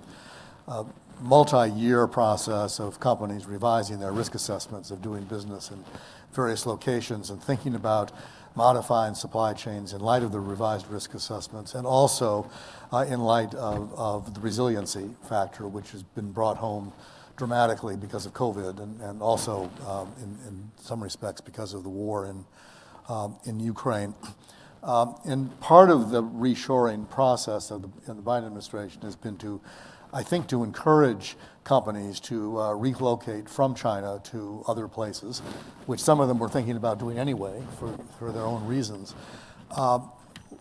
multi-year process of companies revising their risk assessments of doing business in various locations and thinking about modifying supply chains in light of the revised risk assessments, and also in light of the resiliency factor, which has been brought home dramatically because of COVID, and also in some respects because of the war in Ukraine. And part of the reshoring process in the Biden administration has been to encourage companies to relocate from China to other places, which some of them were thinking about doing anyway for their own reasons.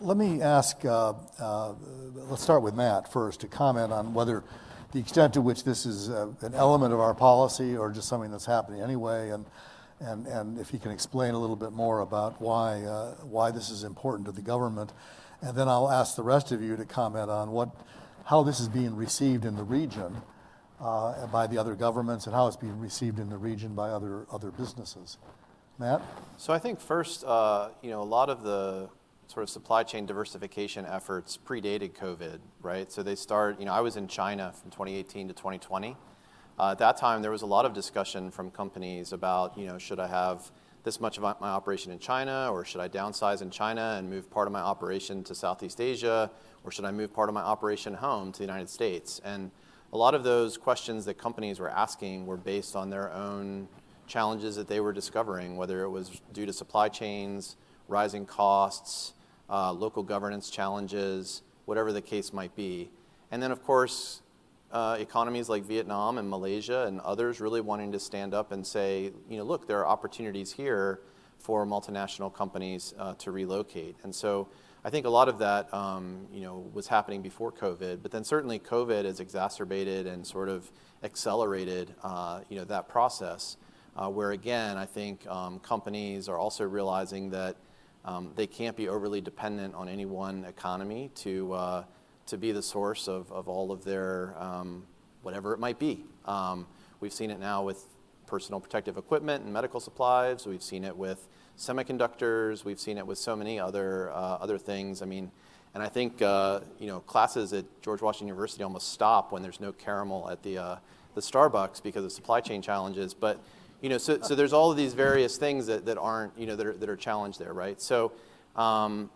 Let me ask, let's start with Matt first, to comment on whether the extent to which this is an element of our policy or just something that's happening anyway, and if he can explain a little bit more about why this is important to the government. And then I'll ask the rest of you to comment on how this is being received in the region, by the other governments, and how it's being received in the region by other businesses. Matt? So I think first, a lot of the sort of supply chain diversification efforts predated COVID, right? So they I was in China from 2018 to 2020. At that time, there was a lot of discussion from companies about, should I have this much of my operation in China, or should I downsize in China and move part of my operation to Southeast Asia, or should I move part of my operation home to the United States? And a lot of those questions that companies were asking were based on their own challenges that they were discovering, whether it was due to supply chains, rising costs, local governance challenges, whatever the case might be. And then, of course, economies like Vietnam and Malaysia and others really wanting to stand up and say, look, there are opportunities here for multinational companies to relocate. And so I think a lot of that, was happening before COVID, but then certainly COVID has exacerbated and sort of accelerated, that process, where again, I think companies are also realizing that they can't be overly dependent on any one economy to be the source of all of their whatever it might be. We've seen it now with personal protective equipment and medical supplies. We've seen it with semiconductors. We've seen it with so many other things. I mean, and I think classes at George Washington University almost stop when there's no caramel at the Starbucks because of supply chain challenges. But so there's all of these various things that aren't that are challenged there, right? So. I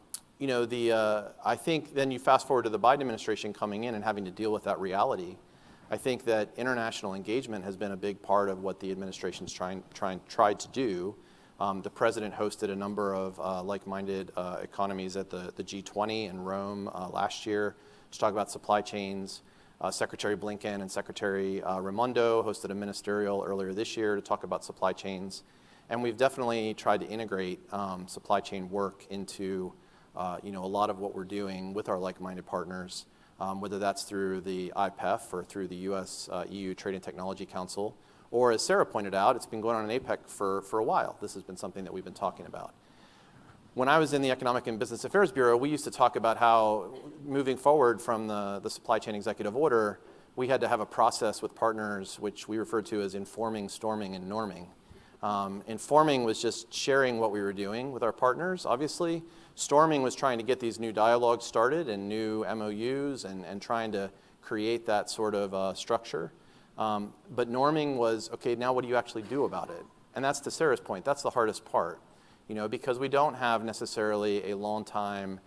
think then you fast forward to the Biden administration coming in and having to deal with that reality. I think that international engagement has been a big part of what the administration's tried to do. The president hosted a number of like-minded economies at the G20 in Rome last year to talk about supply chains. Secretary Blinken and Secretary Raimondo hosted a ministerial earlier this year to talk about supply chains. And we've definitely tried to integrate supply chain work into a lot of what we're doing with our like-minded partners, whether that's through the IPEF or through the US-EU Trade and Technology Council, or as Sarah pointed out, it's been going on in APEC for a while. This has been something that we've been talking about. When I was in the Economic and Business Affairs Bureau, we used to talk about how moving forward from the supply chain executive order, we had to have a process with partners which we referred to as informing, storming, and norming. Informing was just sharing what we were doing with our partners, obviously. Storming was trying to get these new dialogues started and new MOUs and trying to create that sort of structure. But norming was, okay, now what do you actually do about it? And that's to Sarah's point, that's the hardest part, because we don't have necessarily a long time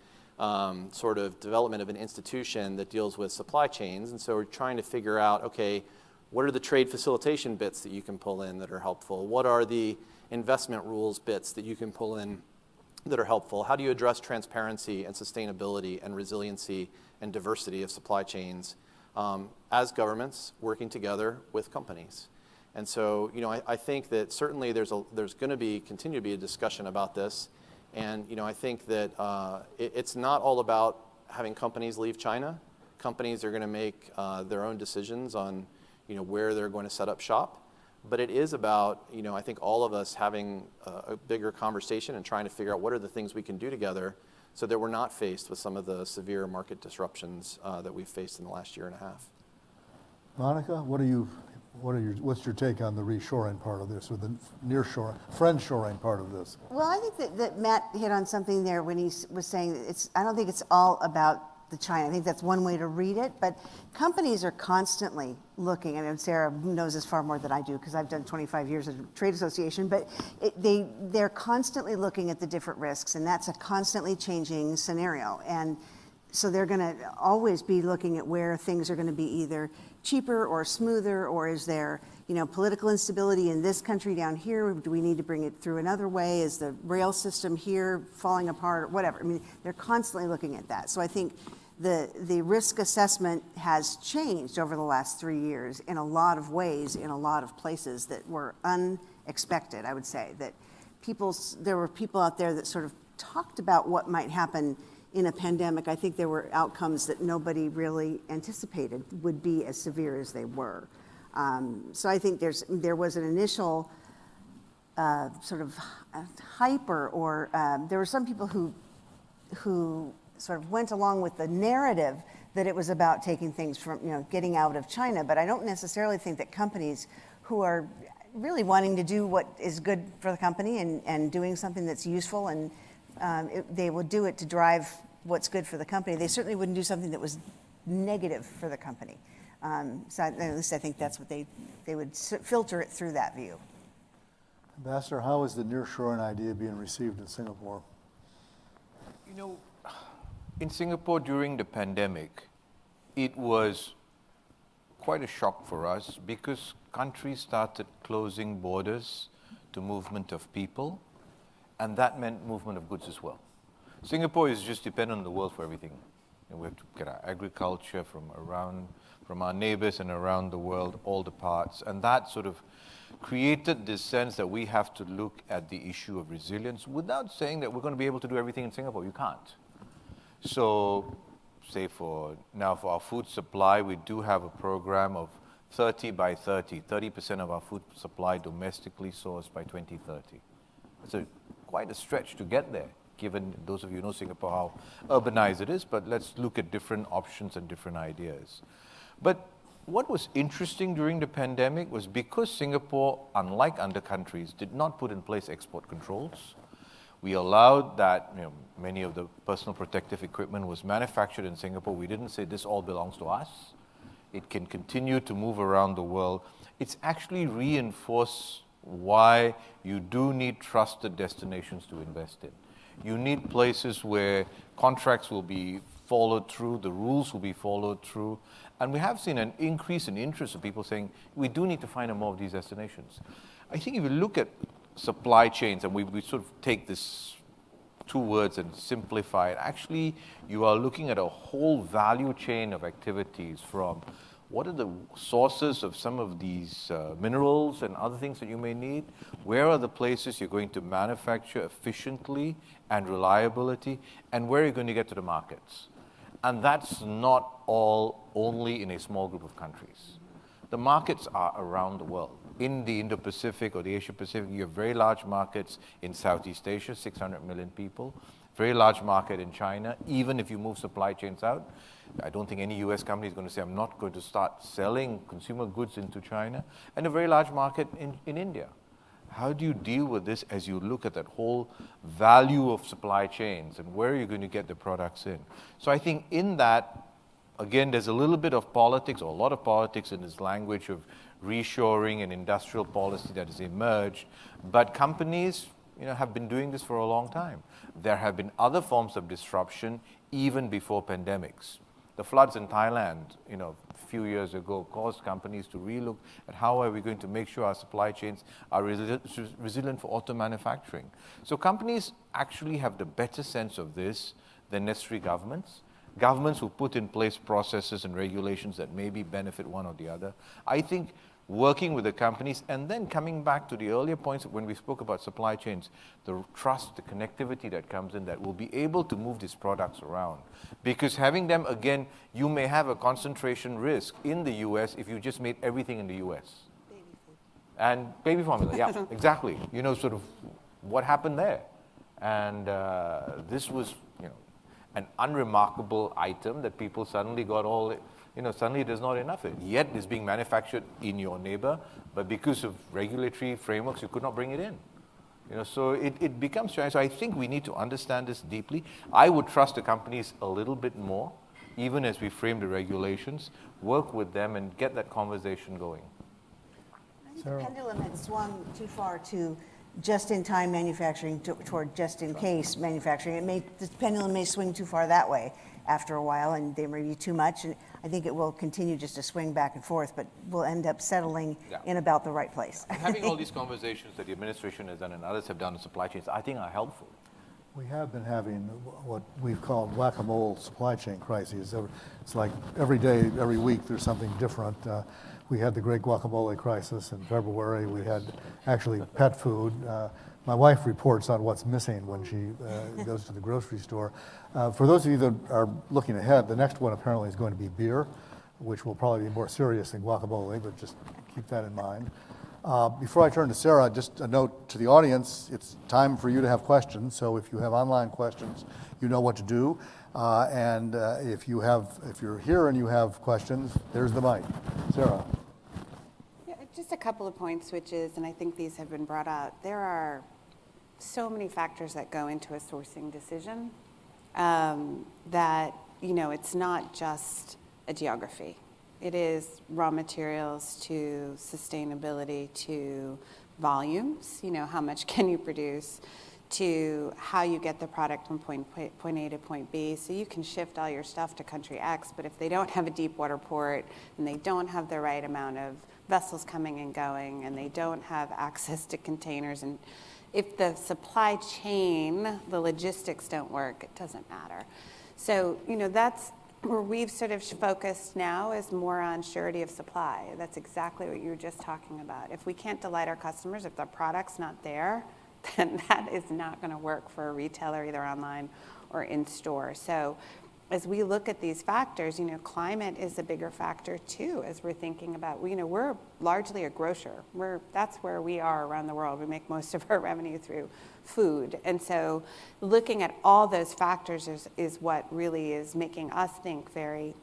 sort of development of an institution that deals with supply chains. And so we're trying to figure out, okay, what are the trade facilitation bits that you can pull in that are helpful? What are the investment rules bits that you can pull in that are helpful? How do you address transparency and sustainability and resiliency and diversity of supply chains as governments working together with companies? And so, I think that certainly there's going to continue to be a discussion about this. And, I think that it's not all about having companies leave China. Companies are going to make their own decisions on where they're going to set up shop. But it is about, I think all of us having a bigger conversation and trying to figure out what are the things we can do together so that we're not faced with some of the severe market disruptions that we've faced in the last year and a half. Monica, what's your take on the reshoring part of this, or the nearshoring, friendshoring part of this? Well, I think that Matt hit on something there when he was saying I don't think it's all about the China. I think that's one way to read it, but companies are constantly looking. I mean, Sarah knows this far more than I do because I've done 25 years at a trade association, but they're constantly looking at the different risks, and that's a constantly changing scenario. And so they're going to always be looking at where things are going to be either cheaper or smoother, or is there, political instability in this country down here? Do we need to bring it through another way? Is the rail system here falling apart? Whatever. I mean, they're constantly looking at that. So I think the risk assessment has changed over the last 3 years in a lot of ways, in a lot of places that were unexpected, I would say. That there were people out there that sort of talked about what might happen in a pandemic. I think there were outcomes that nobody really anticipated would be as severe as they were. So I think there was an initial sort of hype, or there were some people who sort of went along with the narrative that it was about taking things from, getting out of China. But I don't necessarily think that companies who are really wanting to do what is good for the company and doing something that's useful, and they will do it to drive what's good for the company. They certainly wouldn't do something that was negative for the company. So at least I think that's what they would filter it through that view. Ambassador, how is the nearshoring idea being received in Singapore? In Singapore during the pandemic, it was quite a shock for us because countries started closing borders to movement of people, and that meant movement of goods as well. Singapore is just dependent on the world for everything. And we have to get our agriculture from our neighbors and around the world, all the parts. And that sort of created this sense that we have to look at the issue of resilience without saying that we're going to be able to do everything in Singapore. You can't. So, say for our food supply, we do have a program of 30 by 30, 30% of our food supply domestically sourced by 2030. It's quite a stretch to get there, given those of you who know Singapore, how urbanized it is, but let's look at different options and different ideas. But what was interesting during the pandemic was because Singapore, unlike other countries, did not put in place export controls, we allowed that many of the personal protective equipment was manufactured in Singapore. We didn't say this all belongs to us. It can continue to move around the world. It's actually reinforced why you do need trusted destinations to invest in. You need places where contracts will be followed through, the rules will be followed through, and we have seen an increase in interest of people saying, we do need to find more of these destinations. I think if you look at supply chains, and we sort of take this two words and simplify it, actually you are looking at a whole value chain of activities from what are the sources of some of these minerals and other things that you may need? Where are the places you're going to manufacture efficiently and reliability? And where are you going to get to the markets? And that's not all only in a small group of countries. The markets are around the world. In the Indo-Pacific or the Asia-Pacific, you have very large markets in Southeast Asia, 600 million people. Very large market in China. Even if you move supply chains out, I don't think any US company is going to say, I'm not going to start selling consumer goods into China. And a very large market in India. How do you deal with this as you look at that whole value of supply chains and where are you going to get the products in? So I think in that, again, there's a little bit of politics, or a lot of politics in this language of reshoring and industrial policy that has emerged. But companies have been doing this for a long time. There have been other forms of disruption even before pandemics. The floods in Thailand, a few years ago, caused companies to relook at how are we going to make sure our supply chains are resilient for auto manufacturing. So companies actually have the better sense of this than necessary governments. Governments who put in place processes and regulations that maybe benefit one or the other. I think working with the companies, and then coming back to the earlier points when we spoke about supply chains, the trust, the connectivity that comes in, that will be able to move these products around. Because having them, again, you may have a concentration risk in the US if you just made everything in the US. Baby food. And baby formula, yeah, exactly. Sort of what happened there. And this was, an unremarkable item that people suddenly got all, suddenly there's not enough of it. Yet it's being manufactured in your neighbor, but because of regulatory frameworks, you could not bring it in. So it becomes challenging. So I think we need to understand this deeply. I would trust the companies a little bit more, even as we frame the regulations, work with them and get that conversation going. I think the pendulum had swung too far to just-in-time manufacturing toward just-in-case manufacturing. The pendulum may swing too far that way after a while, and there may be too much. And I think it will continue just to swing back and forth, but we'll end up settling in about the right place. Having all these conversations that the administration has done and others have done in supply chains, I think are helpful. We have been having what we've called whack-a-mole supply chain crises. It's like every day, every week, there's something different. We had the great guacamole crisis in February. We had actually pet food. My wife reports on what's missing when she goes to the grocery store. For those of you that are looking ahead, the next one apparently is going to be beer, which will probably be more serious than guacamole, but just keep that in mind. Before I turn to Sarah, just a note to the audience, it's time for you to have questions. So if you have online questions, you know what to do. And if you're here and you have questions, there's the mic. Sarah. Yeah, just a couple of points, which is, and I think these have been brought out, there are so many factors that go into a sourcing decision that, it's not just a geography. It is raw materials to sustainability to volumes, how much can you produce, to how you get the product from point A to point B. So you can shift all your stuff to country X, but if they don't have a deep water port and they don't have the right amount of vessels coming and going and they don't have access to containers, and if the supply chain, the logistics don't work, it doesn't matter. So, that's where we've sort of focused now is more on surety of supply. That's exactly what you were just talking about. If we can't delight our customers, if the product's not there, then that is not going to work for a retailer either online or in store. So as we look at these factors, climate is a bigger factor too, as we're thinking about, we're largely a grocer. That's where we are around the world. We make most of our revenue through food. And so looking at all those factors is what really is making us think very,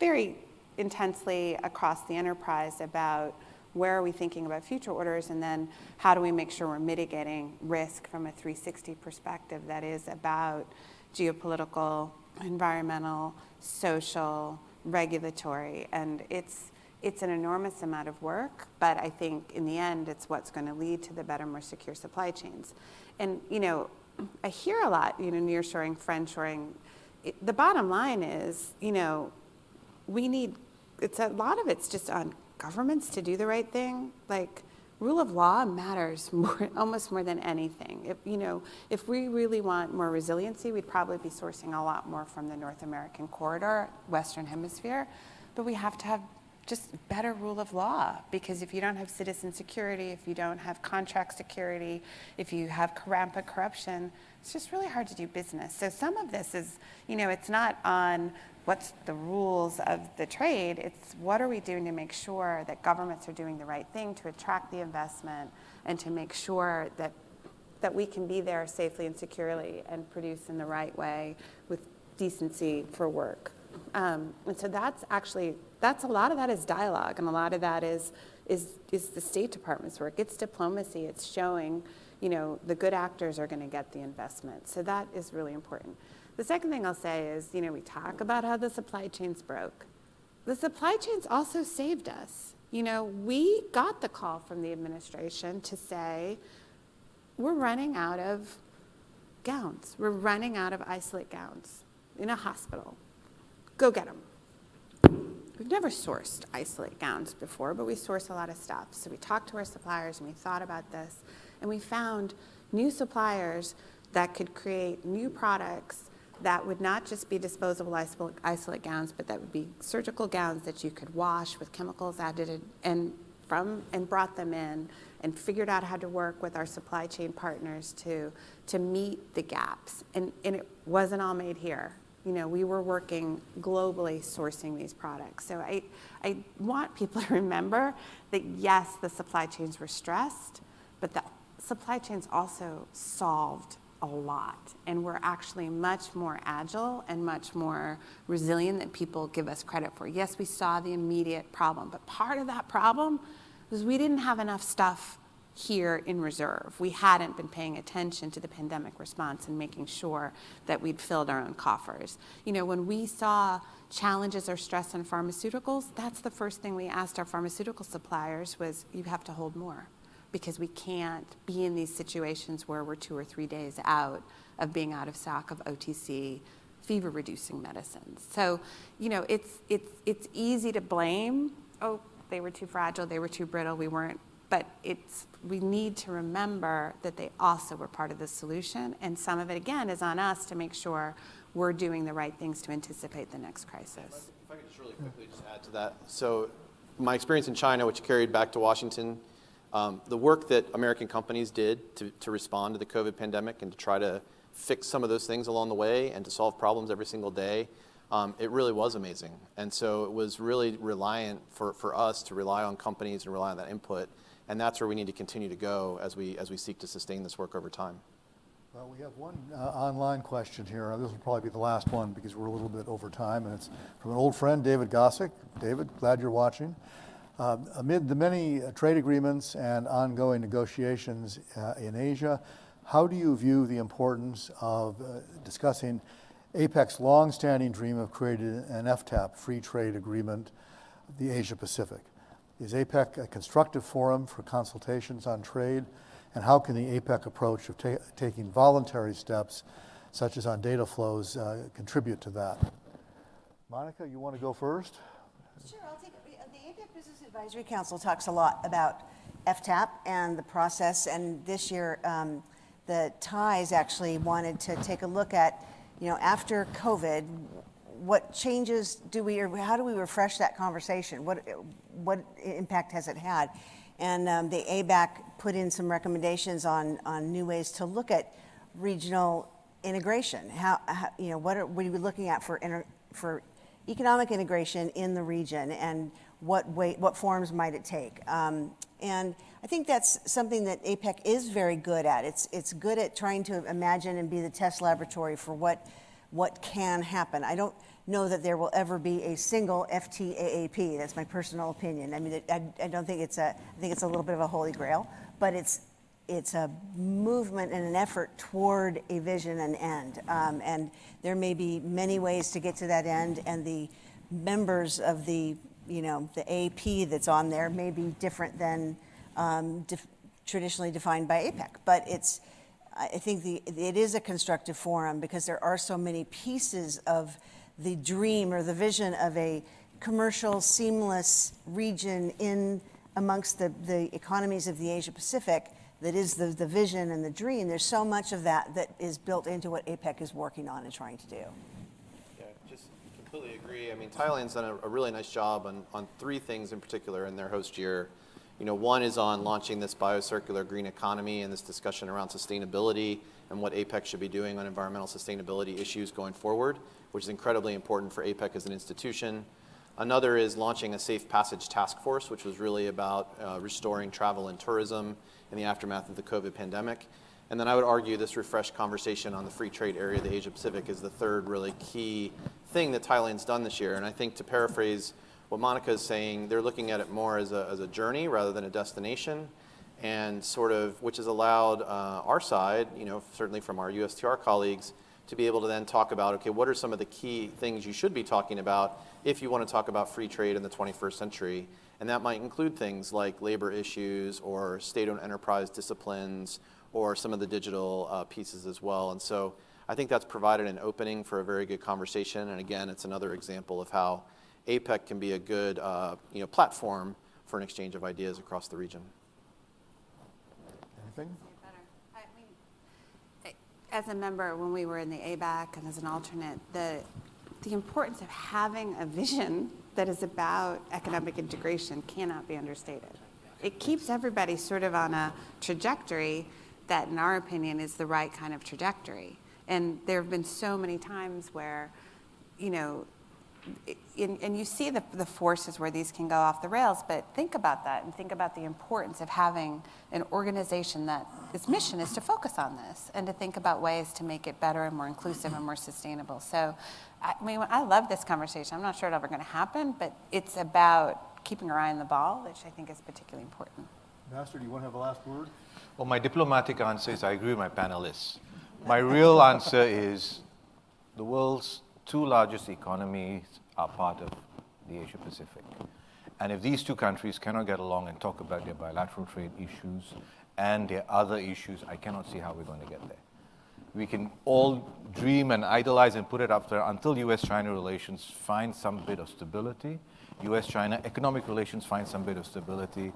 very intensely across the enterprise about where are we thinking about future orders, and then how do we make sure we're mitigating risk from a 360 perspective that is about geopolitical, environmental, social, regulatory, and it's an enormous amount of work, but I think in the end it's what's going to lead to the better, more secure supply chains. And I hear a lot, nearshoring, friendshoring. The bottom line is, we need, a lot of it's just on governments to do the right thing. Like, rule of law matters almost more than anything. If we really want more resiliency, we'd probably be sourcing a lot more from the North American corridor, Western Hemisphere, but we have to have just better rule of law, because if you don't have citizen security, if you don't have contract security, if you have rampant corruption, it's just really hard to do business. So some of this is, it's not on what's the rules of the trade, it's what are we doing to make sure that governments are doing the right thing to attract the investment and to make sure that we can be there safely and securely and produce in the right way with decency for work. And so that's a lot of that is dialogue, and a lot of that is the State Department's work. It's diplomacy. It's showing, the good actors are going to get the investment. So that is really important. The second thing I'll say is, we talk about how the supply chains broke. The supply chains also saved us. We got the call from the administration to say, we're running out of gowns. We're running out of isolate gowns in a hospital. Go get them. We've never sourced isolate gowns before, but we source a lot of stuff. So we talked to our suppliers and we thought about this, and we found new suppliers that could create new products that would not just be disposable isolate gowns, but that would be surgical gowns that you could wash with chemicals added and brought them in and figured out how to work with our supply chain partners to meet the gaps. And it wasn't all made here. We were working globally sourcing these products. So I want people to remember that yes, the supply chains were stressed, but the supply chains also solved a lot, and we're actually much more agile and much more resilient than people give us credit for. Yes, we saw the immediate problem, but part of that problem was we didn't have enough stuff here in reserve. We hadn't been paying attention to the pandemic response and making sure that we'd filled our own coffers. When we saw challenges or stress on pharmaceuticals, that's the first thing we asked our pharmaceutical suppliers was, you have to hold more, because we can't be in these situations where we're 2 or 3 days out of being out of stock of OTC fever-reducing medicines. So, it's easy to blame, oh, they were too fragile, they were too brittle, we weren't, but we need to remember that they also were part of the solution, and some of it, again, is on us to make sure we're doing the right things to anticipate the next crisis. If I could just really quickly just add to that. So my experience in China, which carried back to Washington, the work that American companies did to respond to the COVID pandemic and to try to fix some of those things along the way and to solve problems every single day, it really was amazing. And so it was really reliant for us to rely on companies and rely on that input. And that's where we need to continue to go as we seek to sustain this work over time. Well, we have one online question here. This will probably be the last one because we're a little bit over time, and it's from an old friend, David Gossick. David, glad you're watching. Amid the many trade agreements and ongoing negotiations in Asia, how do you view the importance of discussing APEC's long-standing dream of creating an FTAP, free trade agreement, of the Asia Pacific? Is APEC a constructive forum for consultations on trade? And how can the APEC approach of taking voluntary steps, such as on data flows, contribute to that? Monica, you want to go first? Sure, I'll take it. The APEC Business Advisory Council talks a lot about FTAP and the process, and this year the Thais actually wanted to take a look at, after COVID, what changes do we, or how do we refresh that conversation? What impact has it had? And the ABAC put in some recommendations on new ways to look at regional integration. What are we looking at for economic integration in the region, and what forms might it take? And I think that's something that APEC is very good at. It's good at trying to imagine and be the test laboratory for what can happen. I don't know that there will ever be a single FTAAP. That's my personal opinion. I mean, I don't think I think it's a little bit of a holy grail, but it's a movement and an effort toward a vision and end. And there may be many ways to get to that end, and the members of the AP that's on there may be different than traditionally defined by APEC. But I think it is a constructive forum because there are so many pieces of the dream or the vision of a commercial, seamless region in amongst the economies of the Asia Pacific that is the vision and the dream. There's so much of that is built into what APEC is working on and trying to do. Yeah, just completely agree. I mean, Thailand's done a really nice job on three things in particular in their host year. One is on launching this biocircular green economy and this discussion around sustainability and what APEC should be doing on environmental sustainability issues going forward, which is incredibly important for APEC as an institution. Another is launching a Safe Passage Task Force, which was really about restoring travel and tourism in the aftermath of the COVID pandemic. And then I would argue this refreshed conversation on the free trade area of the Asia Pacific is the third really key thing that Thailand's done this year. And I think, to paraphrase what Monica is saying, they're looking at it more as a journey rather than a destination, and which has allowed our side, certainly from our USTR colleagues, to be able to then talk about, okay, what are some of the key things you should be talking about if you want to talk about free trade in the 21st century? And that might include things like labor issues or state-owned enterprise disciplines or some of the digital pieces as well. And so I think that's provided an opening for a very good conversation. And again, it's another example of how APEC can be a good platform for an exchange of ideas across the region. Anything? As a member, when we were in the ABAC and as an alternate, the importance of having a vision that is about economic integration cannot be understated. It keeps everybody sort of on a trajectory that, in our opinion, is the right kind of trajectory. And there have been so many times where, and you see the forces where these can go off the rails, but think about that and think about the importance of having an organization that its mission is to focus on this and to think about ways to make it better and more inclusive and more sustainable. So, I love this conversation. I'm not sure it's ever going to happen, but it's about keeping our eye on the ball, which I think is particularly important. Master, do you want to have the last word? Well, my diplomatic answer is I agree with my panelists. My real answer is the world's two largest economies are part of the Asia Pacific. And if these two countries cannot get along and talk about their bilateral trade issues and their other issues, I cannot see how we're going to get there. We can all dream and idolize and put it up there until US-China relations find some bit of stability. US-China economic relations find some bit of stability.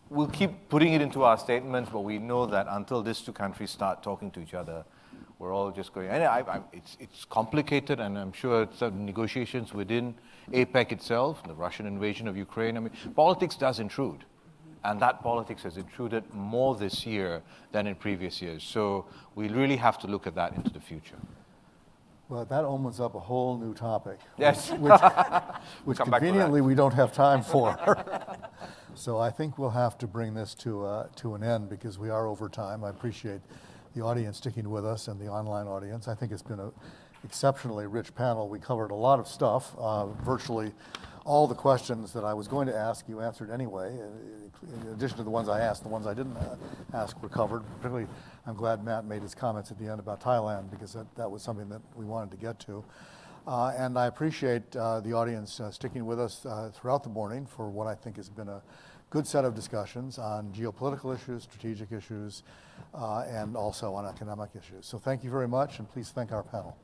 We'll keep putting it into our statements, but we know that until these two countries start talking to each other, we're all just going, and it's complicated, and I'm sure some negotiations within APEC itself, the Russian invasion of Ukraine, politics does intrude. And that politics has intruded more this year than in previous years. So we really have to look at that into the future. Well, that opens up a whole new topic. Yes. Which conveniently we don't have time for. So I think we'll have to bring this to an end because we are over time. I appreciate the audience sticking with us and the online audience. I think it's been an exceptionally rich panel. We covered a lot of stuff. Virtually all the questions that I was going to ask, you answered anyway. In addition to the ones I asked, the ones I didn't ask were covered. Particularly, I'm glad Matt made his comments at the end about Thailand because that was something that we wanted to get to. And I appreciate the audience sticking with us throughout the morning for what I think has been a good set of discussions on geopolitical issues, strategic issues, and also on economic issues. So thank you very much, and please thank our panel.